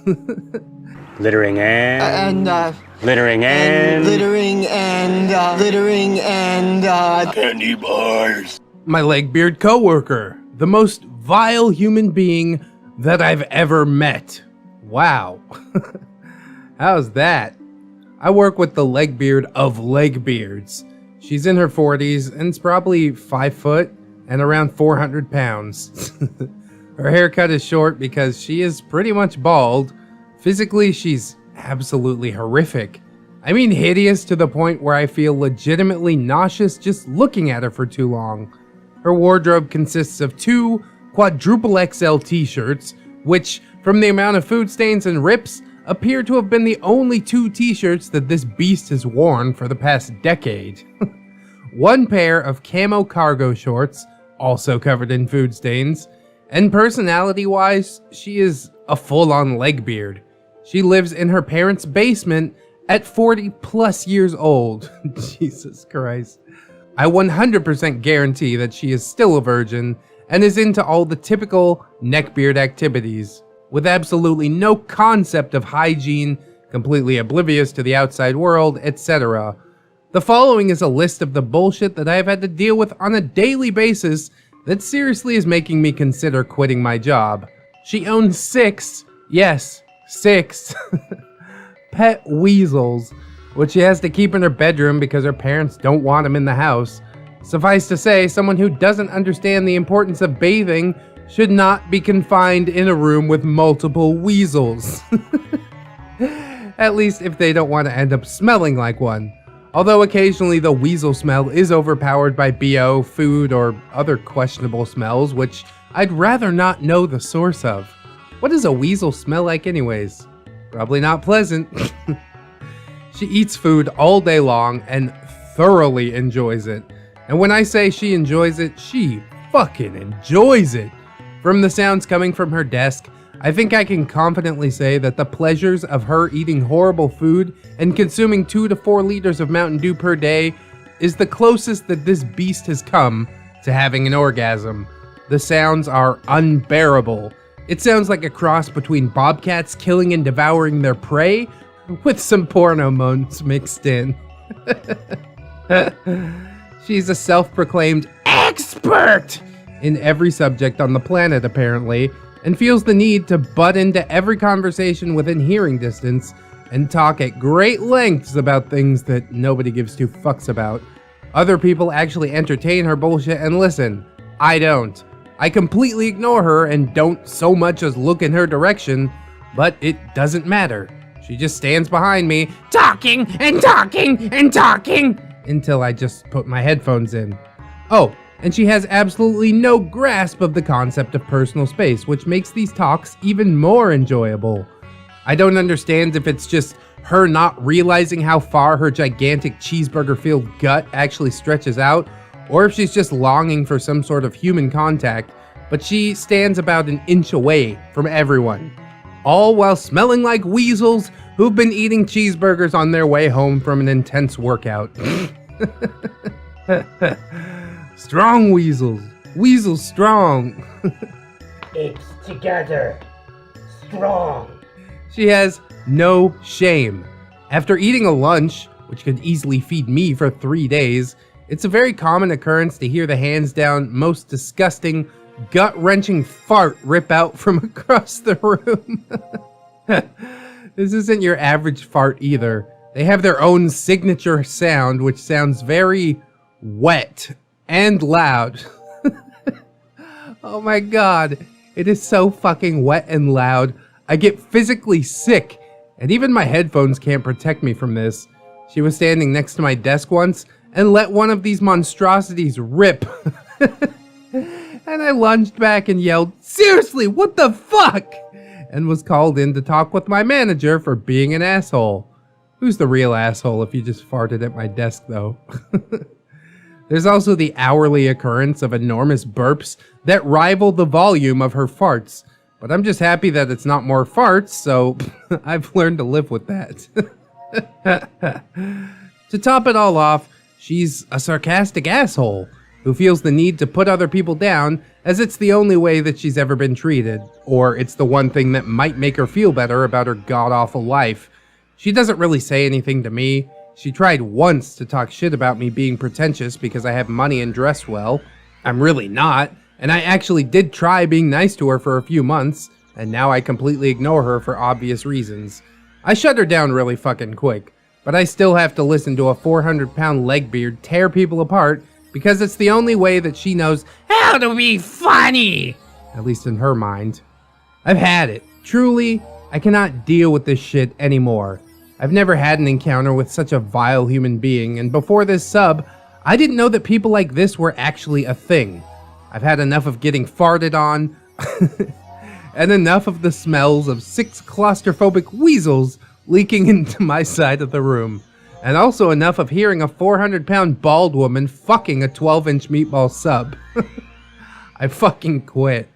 Speaker 5: Littering and candy bars.
Speaker 1: My Legbeard coworker, the most vile human being that I've ever met. Wow. How's that? I work with the Legbeard of Legbeards. She's in her 40s and is probably 5 foot and around 400 pounds. Her haircut is short because she is pretty much bald. Physically, she's absolutely horrific. I mean hideous to the point where I feel legitimately nauseous just looking at her for too long. Her wardrobe consists of 2 quadruple XL t-shirts, which, from the amount of food stains and rips, appear to have been the only 2 t-shirts that this beast has worn for the past decade. 1 pair of camo cargo shorts, also covered in food stains, and personality-wise, she is a full-on Legbeard. She lives in her parents' basement at 40 plus years old. Jesus Christ. I 100% guarantee that she is still a virgin and is into all the typical neckbeard activities, with absolutely no concept of hygiene, completely oblivious to the outside world, etc. The following is a list of the bullshit that I have had to deal with on a daily basis that seriously is making me consider quitting my job. She owns 6, yes, 6 pet weasels, which she has to keep in her bedroom because her parents don't want them in the house. Suffice to say, someone who doesn't understand the importance of bathing should not be confined in a room with multiple weasels. At least if they don't want to end up smelling like one. Although occasionally the weasel smell is overpowered by BO, food, or other questionable smells, which I'd rather not know the source of. What does a weasel smell like anyways? Probably not pleasant. She eats food all day long and thoroughly enjoys it. And when I say she enjoys it, she fucking enjoys it. From the sounds coming from her desk, I think I can confidently say that the pleasures of her eating horrible food and consuming 2 to 4 liters of Mountain Dew per day is the closest that this beast has come to having an orgasm. The sounds are unbearable. It sounds like a cross between bobcats killing and devouring their prey with some porno moans mixed in. She's a self-proclaimed expert in every subject on the planet, apparently, and feels the need to butt into every conversation within hearing distance and talk at great lengths about things that nobody gives 2 fucks about. Other people actually entertain her bullshit and listen. I don't. I completely ignore her and don't so much as look in her direction, but it doesn't matter. She just stands behind me,
Speaker 2: Talking and talking and talking.
Speaker 1: until I just put my headphones in. Oh, and she has absolutely no grasp of the concept of personal space, which makes these talks even more enjoyable. I don't understand if it's just her not realizing how far her gigantic cheeseburger-filled gut actually stretches out, or if she's just longing for some sort of human contact, but she stands about an inch away from everyone. All while smelling like weasels who've been eating cheeseburgers on their way home from an intense workout. Strong weasels. Weasels strong.
Speaker 5: It's together. Strong.
Speaker 1: She has no shame. After eating a lunch, which could easily feed me for 3 days, it's a very common occurrence to hear the hands down most disgusting, gut-wrenching fart rip out from across the room. This isn't your average fart either. They have their own signature sound, which sounds very wet and loud. Oh my god, it is so fucking wet and loud. I get physically sick, and even my headphones can't protect me from this. She was standing next to my desk once and let one of these monstrosities rip. And I lunged back and yelled, "Seriously, what the fuck?" And was called in to talk with my manager for being an asshole. Who's the real asshole if you just farted at my desk, though? There's also the hourly occurrence of enormous burps that rival the volume of her farts. But I'm just happy that it's not more farts, so I've learned to live with that. To top it all off, she's a sarcastic asshole who feels the need to put other people down as it's the only way that she's ever been treated, or it's the one thing that might make her feel better about her god-awful life. She doesn't really say anything to me. She tried once to talk shit about me being pretentious because I have money and dress well. I'm really not, and I actually did try being nice to her for a few months, and now I completely ignore her for obvious reasons. I shut her down really fucking quick, but I still have to listen to a 400-pound Legbeard tear people apart because it's the only way that she knows
Speaker 2: How to be funny.
Speaker 1: at least in her mind. I've had it. Truly, I cannot deal with this shit anymore. I've never had an encounter with such a vile human being, and before this sub, I didn't know that people like this were actually a thing. I've had enough of getting farted on, and enough of the smells of 6 claustrophobic weasels leaking into my side of the room. And also enough of hearing a 400-pound bald woman fucking a 12-inch meatball sub. I fucking quit.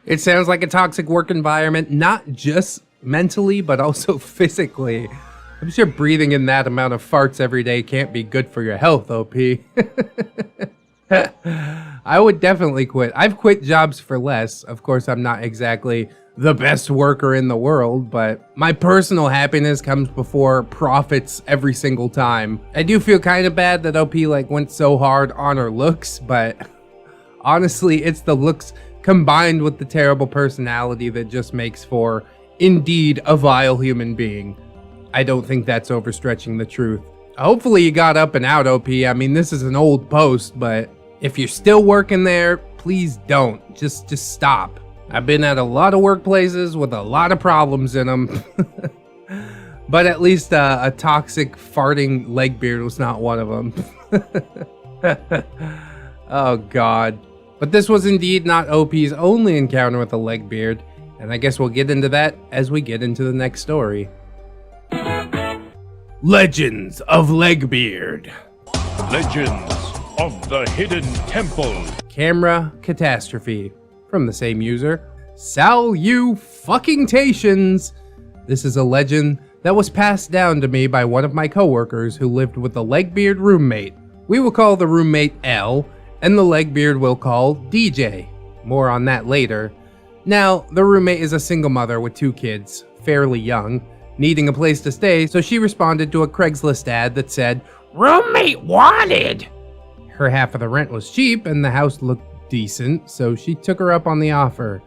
Speaker 1: It sounds like a toxic work environment, not just mentally, but also physically. I'm sure breathing in that amount of farts every day can't be good for your health, OP. I would definitely quit. I've quit jobs for less. Of course, I'm not exactly the best worker in the world, but my personal happiness comes before profits every single time. I do feel kind of bad that OP went so hard on her looks, but honestly, it's the looks combined with the terrible personality that just makes for, indeed, a vile human being. I don't think that's overstretching the truth. Hopefully you got up and out, OP. I mean, this is an old post, but if you're still working there, please don't. Just stop. I've been at a lot of workplaces with a lot of problems in them. But at least a toxic farting Legbeard was not one of them. Oh god. But this was indeed not OP's only encounter with a Legbeard, and I guess we'll get into that as we get into the next story. Legends of Legbeard.
Speaker 6: Legends of the Hidden Temple.
Speaker 1: Camera catastrophe. From the same user. Salutations! This is a legend that was passed down to me by one of my coworkers who lived with a Legbeard roommate. We will call the roommate L, and the Legbeard will call DJ. More on that later. Now, the roommate is a single mother with 2 kids, fairly young, needing a place to stay, so she responded to a Craigslist ad that said,
Speaker 2: Roommate wanted.
Speaker 1: her half of the rent was cheap and the house looked decent, so she took her up on the offer.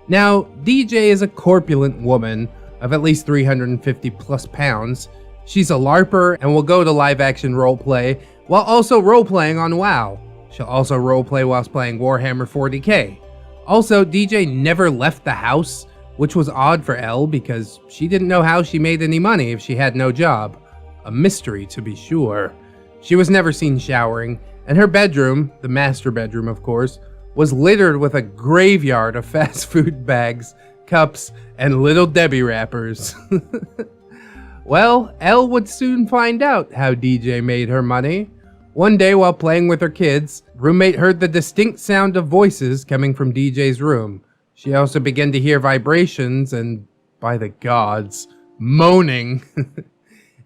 Speaker 1: Now, DJ is a corpulent woman of at least 350 plus pounds. She's a LARPer and will go to live action roleplay while also role-playing on WoW. She'll also roleplay whilst playing Warhammer 40k. Also, DJ never left the house, which was odd for Elle because she didn't know how she made any money if she had no job. A mystery, to be sure. She was never seen showering, and her bedroom, the master bedroom of course, was littered with a graveyard of fast food bags, cups, and Little Debbie wrappers. Well, Elle would soon find out how DJ made her money. One day while playing with her kids, roommate heard the distinct sound of voices coming from DJ's room. She also began to hear vibrations and, by the gods, moaning.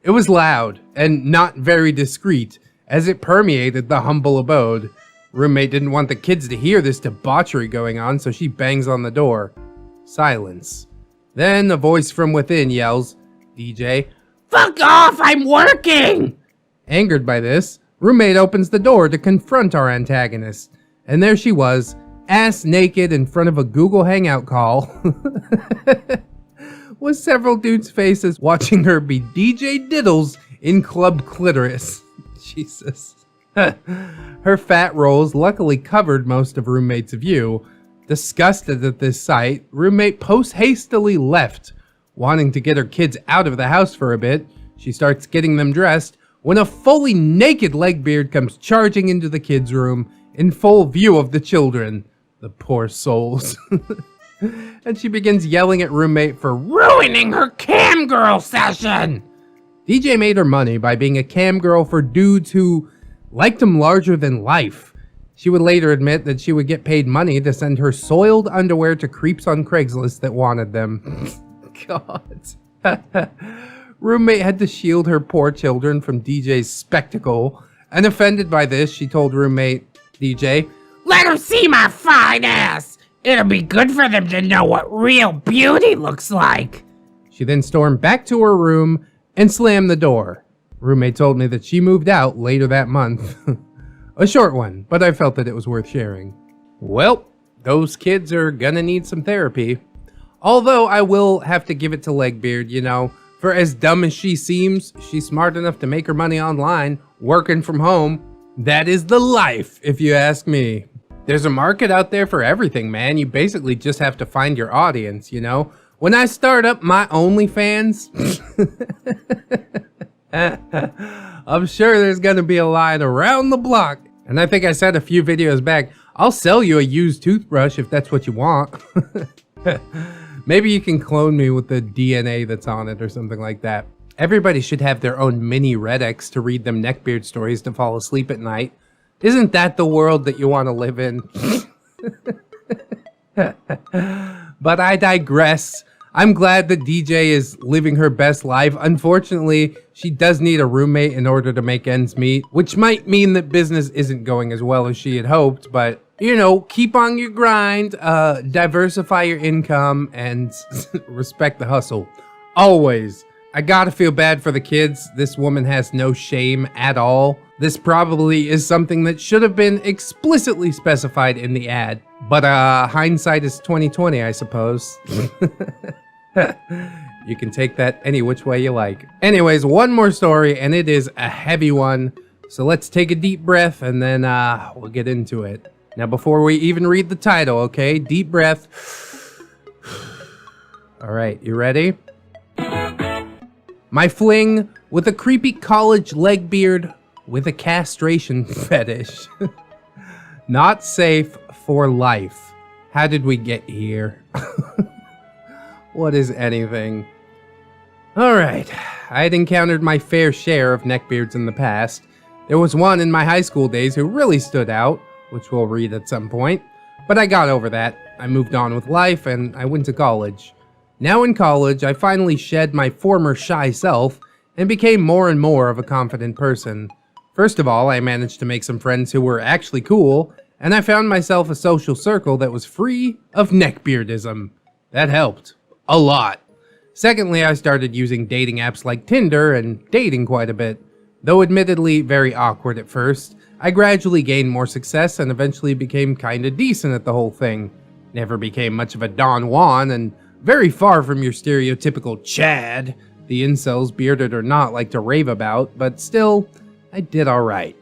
Speaker 1: It was loud and not very discreet as it permeated the humble abode. Roommate didn't want the kids to hear this debauchery going on, so she bangs on the door. Silence. Then a voice from within yells, "DJ,
Speaker 2: Fuck off, I'm working!
Speaker 1: Angered by this, roommate opens the door to confront our antagonist, and there she was, ass naked in front of a Google Hangout call, with several dudes' faces watching her be DJ Diddles in Club Clitoris. Jesus. Her fat rolls luckily covered most of roommate's view. Disgusted at this sight, roommate post-hastily left. Wanting to get her kids out of the house for a bit, she starts getting them dressed when a fully naked Legbeard comes charging into the kids' room in full view of the children. The poor souls. And she begins yelling at roommate for ruining her cam girl session. DJ made her money by being a cam girl for dudes who liked him larger than life. She would later admit that she would get paid money to send her soiled underwear to creeps on Craigslist that wanted them. God. Roommate had to shield her poor children from DJ's spectacle, and offended by this, she told roommate, DJ,
Speaker 2: Let them see my fine ass! It'll be good for them to know what real beauty looks like!
Speaker 1: She then stormed back to her room and slammed the door. Roommate told me that she moved out later that month. A short one, but I felt that it was worth sharing. Well, those kids are gonna need some therapy. Although I will have to give it to Legbeard, you know, for as dumb as she seems, she's smart enough to make her money online, working from home. That is the life, if you ask me. There's a market out there for everything, man. You basically just have to find your audience, you know? When I start up my OnlyFans, I'm sure there's gonna be a line around the block. And I think I said a few videos back, I'll sell you a used toothbrush if that's what you want. Maybe you can clone me with the DNA that's on it or something like that. Everybody should have their own mini ReddX to read them Neckbeard stories to fall asleep at night. Isn't that the world that you want to live in? But I digress. I'm glad that DJ is living her best life. Unfortunately, she does need a roommate in order to make ends meet, which might mean that business isn't going as well as she had hoped, but you know, keep on your grind, diversify your income, and respect the hustle. Always. I gotta feel bad for the kids. This woman has no shame at all. This probably is something that should have been explicitly specified in the ad. But hindsight is 20/20, I suppose. You can take that any which way you like. Anyways, one more story, and it is a heavy one. So let's take a deep breath, and then we'll get into it. Now, before we even read the title, okay? Deep breath. All right, you ready? My fling with a creepy college Legbeard with a castration fetish. Not safe for life. How did we get here? What is anything? Alright, I had encountered my fair share of neckbeards in the past. There was one in my high school days who really stood out, which we'll read at some point. But I got over that. I moved on with life and I went to college. Now in college, I finally shed my former shy self and became more and more of a confident person. First of all, I managed to make some friends who were actually cool, and I found myself a social circle that was free of neckbeardism. That helped. A lot. Secondly, I started using dating apps like Tinder and dating quite a bit. Though admittedly very awkward at first, I gradually gained more success and eventually became kinda decent at the whole thing. Never became much of a Don Juan, and very far from your stereotypical Chad the incels, bearded or not, like to rave about, but still, I did alright.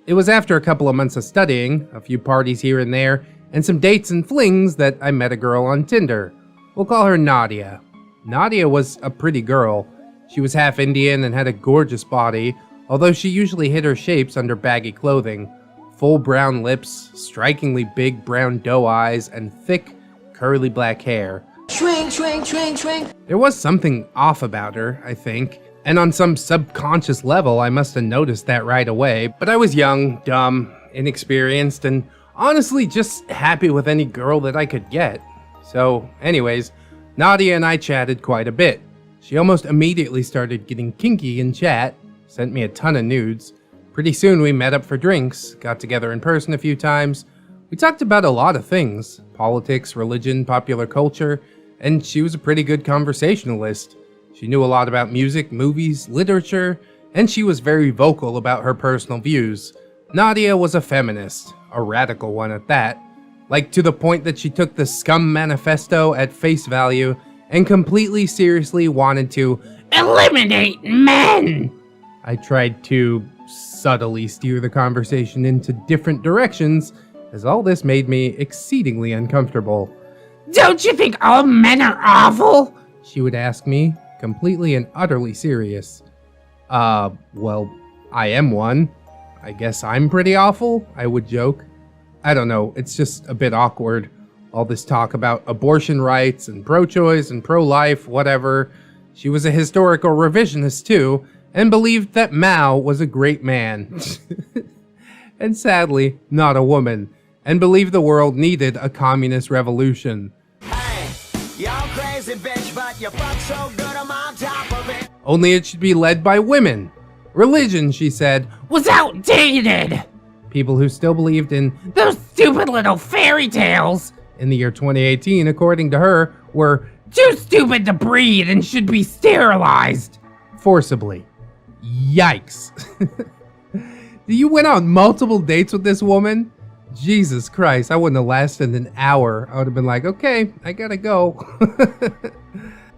Speaker 1: It was after a couple of months of studying, a few parties here and there, and some dates and flings that I met a girl on Tinder. We'll call her Nadia. Nadia was a pretty girl. She was half Indian and had a gorgeous body, although she usually hid her shapes under baggy clothing. Full brown lips, strikingly big brown doe eyes, and thick, curly black hair.
Speaker 7: Swing, swing, swing, swing.
Speaker 1: There was something off about her, I think, and on some subconscious level I must have noticed that right away, but I was young, dumb, inexperienced, and honestly just happy with any girl that I could get. So, anyways, Nadia and I chatted quite a bit. She almost immediately started getting kinky in chat, sent me a ton of nudes. Pretty soon we met up for drinks, got together in person a few times. We talked about a lot of things, politics, religion, popular culture, and she was a pretty good conversationalist. She knew a lot about music, movies, literature, and she was very vocal about her personal views. Nadia was a feminist, a radical one at that, like to the point that she took the Scum Manifesto at face value and completely seriously wanted to
Speaker 2: Eliminate men!
Speaker 1: I tried to subtly steer the conversation into different directions, as all this made me exceedingly uncomfortable.
Speaker 2: Don't you think all men are awful?
Speaker 1: She would ask me, completely and utterly serious. Well, I am one. I guess I'm pretty awful, I would joke. I don't know, it's just a bit awkward. All this talk about abortion rights and pro-choice and pro-life, whatever. She was a historical revisionist too, and believed that Mao was a great man. And sadly, not a woman, and believed the world needed a communist revolution.
Speaker 7: Hey, y'all crazy bitch, but you fuck so good I'm on top of it.
Speaker 1: Only it should be led by women. Religion, she said,
Speaker 2: Was outdated!
Speaker 1: people who still believed in
Speaker 2: Those stupid little fairy tales!
Speaker 1: in the year 2018, according to her, were
Speaker 2: Too stupid to breed and should be sterilized!
Speaker 1: forcibly. Yikes. You went on multiple dates with this woman? Jesus Christ, I wouldn't have lasted an hour. I would have been like, okay, I gotta go.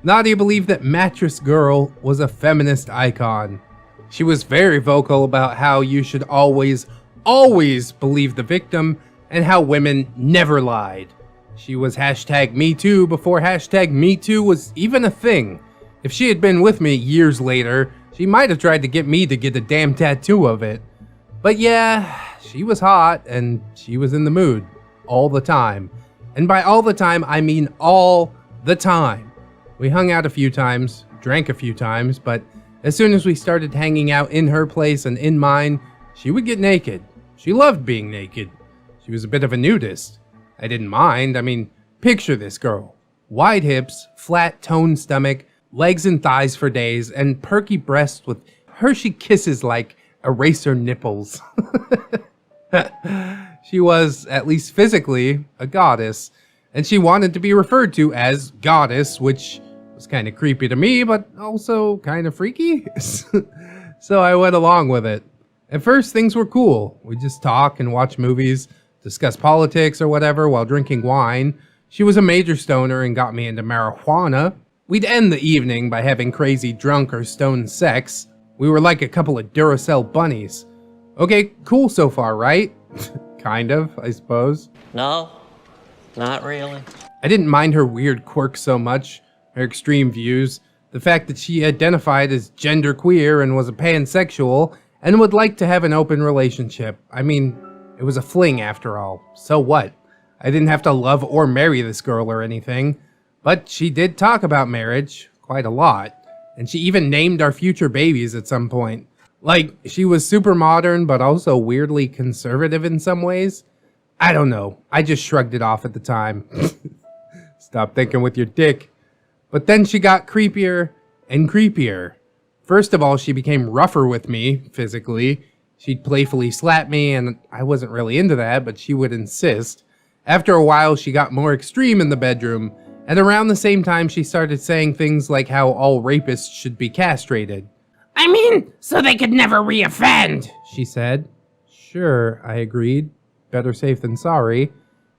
Speaker 1: Nadia believed that Mattress Girl was a feminist icon. She was very vocal about how you should always believe the victim and how women never lied. She was #MeToo before #MeToo was even a thing. If she had been with me years later, she might have tried to get me to get a damn tattoo of it. But yeah, she was hot and she was in the mood all the time. And by all the time, I mean all the time. We hung out a few times, drank a few times, but as soon as we started hanging out in her place and in mine, she would get naked. She loved being naked. She was a bit of a nudist. I didn't mind. I mean, picture this girl. Wide hips, flat toned stomach, legs and thighs for days, and perky breasts with Hershey kisses like eraser nipples. She was, at least physically, a goddess, and she wanted to be referred to as goddess, which was kind of creepy to me, but also kind of freaky. So I went along with it. At first, things were cool. We just talk and watch movies, discuss politics or whatever while drinking wine. She was a major stoner and got me into marijuana. We'd end the evening by having crazy drunk or stoned sex. We were like a couple of Duracell bunnies. Okay, cool so far, right? Kind of, I suppose.
Speaker 8: No, not really.
Speaker 1: I didn't mind her weird quirks so much, her extreme views, the fact that she identified as genderqueer and was a pansexual, and would like to have an open relationship. I mean, it was a fling after all, so what? I didn't have to love or marry this girl or anything, but she did talk about marriage, quite a lot, and she even named our future babies at some point. Like, she was super modern, but also weirdly conservative in some ways. I don't know, I just shrugged it off at the time. Stop thinking with your dick. But then she got creepier and creepier. First of all, she became rougher with me, physically. She'd playfully slap me, and I wasn't really into that, but she would insist. After a while, she got more extreme in the bedroom, and around the same time, she started saying things like how all rapists should be castrated.
Speaker 2: I mean, so they could never reoffend,
Speaker 1: She said. Sure, I agreed. Better safe than sorry.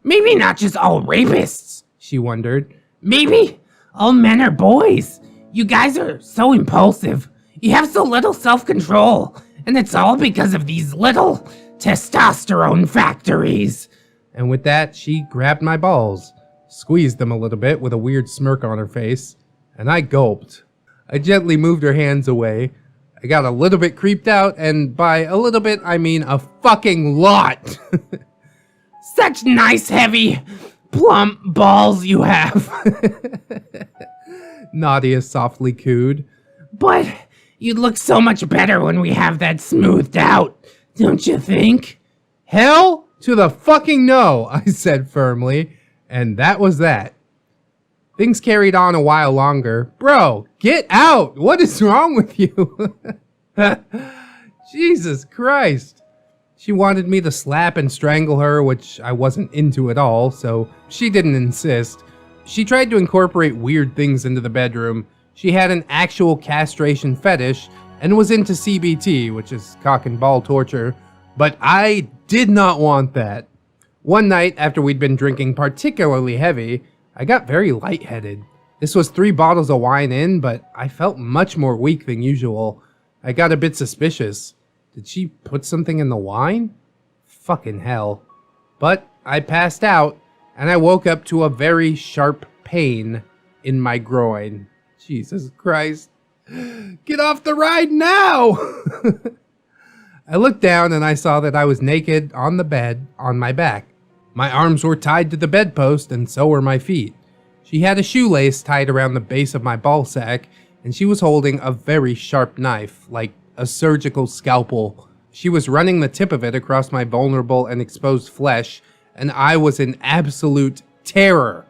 Speaker 2: Maybe not just all rapists.
Speaker 1: She wondered.
Speaker 2: Maybe all men are boys. You guys are so impulsive. You have so little self-control. And it's all because of these little testosterone factories.
Speaker 1: And with that, she grabbed my balls, squeezed them a little bit with a weird smirk on her face, and I gulped. I gently moved her hands away. I got a little bit creeped out, and by a little bit, I mean a fucking lot.
Speaker 2: Such nice, heavy, plump balls you have.
Speaker 1: Nadia softly cooed.
Speaker 2: But you'd look so much better when we have that smoothed out, don't you think?
Speaker 1: Hell to the fucking no, I said firmly, and that was that. Things carried on a while longer. Bro, get out! What is wrong with you? Jesus Christ. She wanted me to slap and strangle her, which I wasn't into at all, so she didn't insist. She tried to incorporate weird things into the bedroom. She had an actual castration fetish and was into CBT, which is cock and ball torture, but I did not want that. One night, after we'd been drinking particularly heavy, I got very lightheaded. This was 3 bottles of wine in, but I felt much more weak than usual. I got a bit suspicious. Did she put something in the wine? Fucking hell. But I passed out, and I woke up to a very sharp pain in my groin. Jesus Christ. Get off the ride now! I looked down and I saw that I was naked on the bed on my back. My arms were tied to the bedpost and so were my feet. She had a shoelace tied around the base of my ballsack and she was holding a very sharp knife, like a surgical scalpel. She was running the tip of it across my vulnerable and exposed flesh, and I was in absolute terror.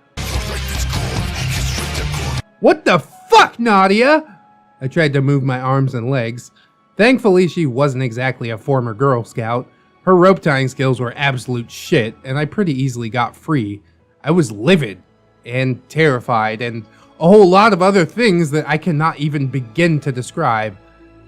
Speaker 1: What the fuck, Nadia? I tried to move my arms and legs. Thankfully, she wasn't exactly a former Girl Scout. Her rope tying skills were absolute shit, and I pretty easily got free. I was livid and terrified and a whole lot of other things that I cannot even begin to describe.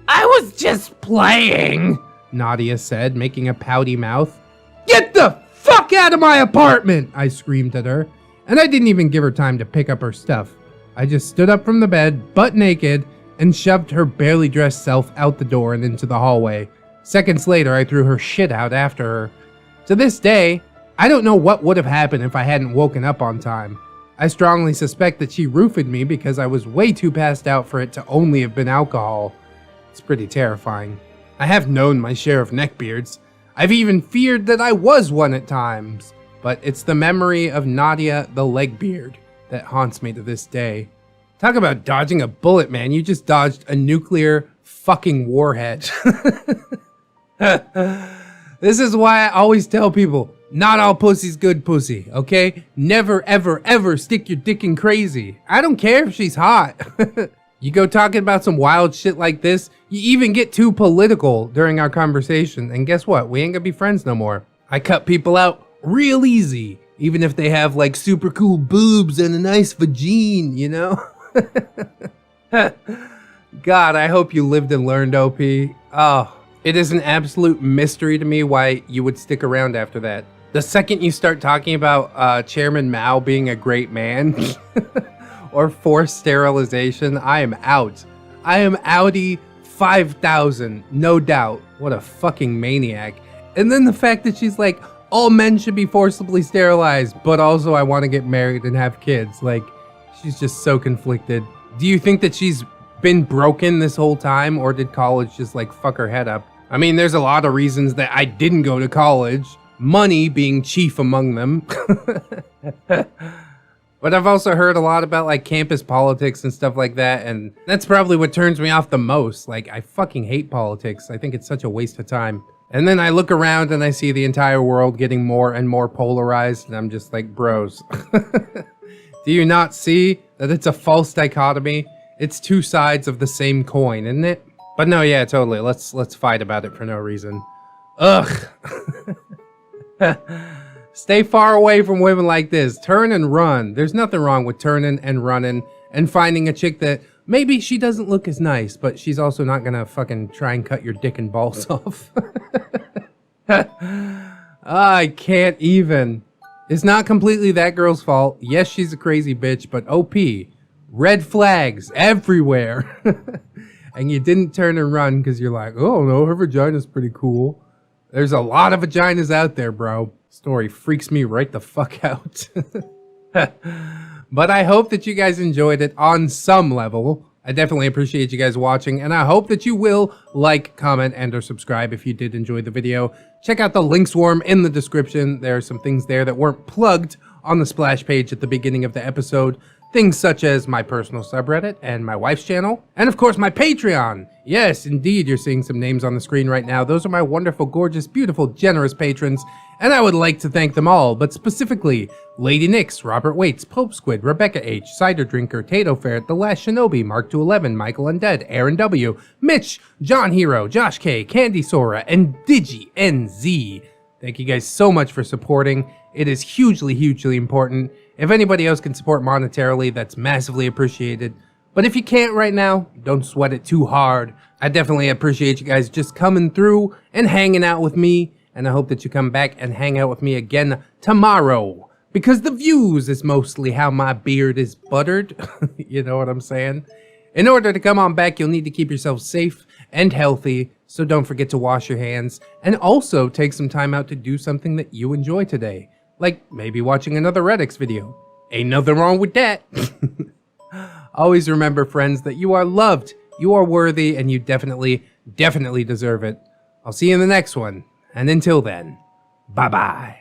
Speaker 2: I was just playing,
Speaker 1: Nadia said, making a pouty mouth. Get the fuck out of my apartment, I screamed at her, and I didn't even give her time to pick up her stuff. I just stood up from the bed, butt naked, and shoved her barely dressed self out the door and into the hallway. Seconds later, I threw her shit out after her. To this day, I don't know what would have happened if I hadn't woken up on time. I strongly suspect that she roofied me because I was way too passed out for it to only have been alcohol. It's pretty terrifying. I have known my share of neckbeards. I've even feared that I was one at times. But it's the memory of Nadia the Legbeard that haunts me to this day. Talk about dodging a bullet, man. You just dodged a nuclear fucking warhead. This is why I always tell people, not all pussy's good pussy, okay? Never, ever, ever stick your dick in crazy. I don't care if she's hot. You go talking about some wild shit like this, you even get too political during our conversation, and guess what? We ain't gonna be friends no more. I cut people out real easy, even if they have like super cool boobs and a nice vagine, you know? God, I hope you lived and learned, OP. Oh, it is an absolute mystery to me why you would stick around after that. The second you start talking about Chairman Mao being a great man or forced sterilization, I am out. I am outie 5,000, no doubt. What a fucking maniac. And then the fact that she's like, all men should be forcibly sterilized, but also I want to get married and have kids. Like, she's just so conflicted. Do you think that she's been broken this whole time, or did college just like fuck her head up? I mean, there's a lot of reasons that I didn't go to college, money being chief among them. But I've also heard a lot about like campus politics and stuff like that, and that's probably what turns me off the most. Like, I fucking hate politics. I think it's such a waste of time. And then I look around and I see the entire world getting more and more polarized, and I'm just like, bros. Do you not see that it's a false dichotomy? It's two sides of the same coin, isn't it? But no, yeah, totally. Let's fight about it for no reason. Ugh. Stay far away from women like this. Turn and run. There's nothing wrong with turning and running and finding a chick that maybe she doesn't look as nice, but she's also not gonna fucking try and cut your dick and balls off. I can't even. It's not completely that girl's fault. Yes, she's a crazy bitch, but OP. Red flags everywhere. And you didn't turn and run because you're like, oh no, her vagina's pretty cool. There's a lot of vaginas out there, bro. Story freaks me right the fuck out. But I hope that you guys enjoyed it on some level. I definitely appreciate you guys watching, and I hope that you will like, comment, and or subscribe if you did enjoy the video. Check out the link swarm in the description. There are some things there that weren't plugged on the splash page at the beginning of the episode. Things such as my personal subreddit and my wife's channel, and of course my Patreon. Yes, indeed, you're seeing some names on the screen right now. Those are my wonderful, gorgeous, beautiful, generous patrons, and I would like to thank them all, but specifically Lady Nix, Robert Waits, Pope Squid, Rebecca H, Cider Drinker, Tato Ferret, The Last Shinobi, Mark 211, Michael Undead, Aaron W, Mitch, John Hero, Josh K, Candy Sora, and Digi NZ. Thank you guys so much for supporting. It is hugely, hugely important. If anybody else can support monetarily, that's massively appreciated. But if you can't right now, don't sweat it too hard. I definitely appreciate you guys just coming through and hanging out with me. And I hope that you come back and hang out with me again tomorrow. Because the views is mostly how my beard is buttered. You know what I'm saying? In order to come on back, you'll need to keep yourself safe and healthy. So don't forget to wash your hands. And also take some time out to do something that you enjoy today. Like maybe watching another ReddX video. Ain't nothing wrong with that. Always remember, friends, that you are loved, you are worthy, and you definitely, definitely deserve it. I'll see you in the next one. And until then, bye-bye.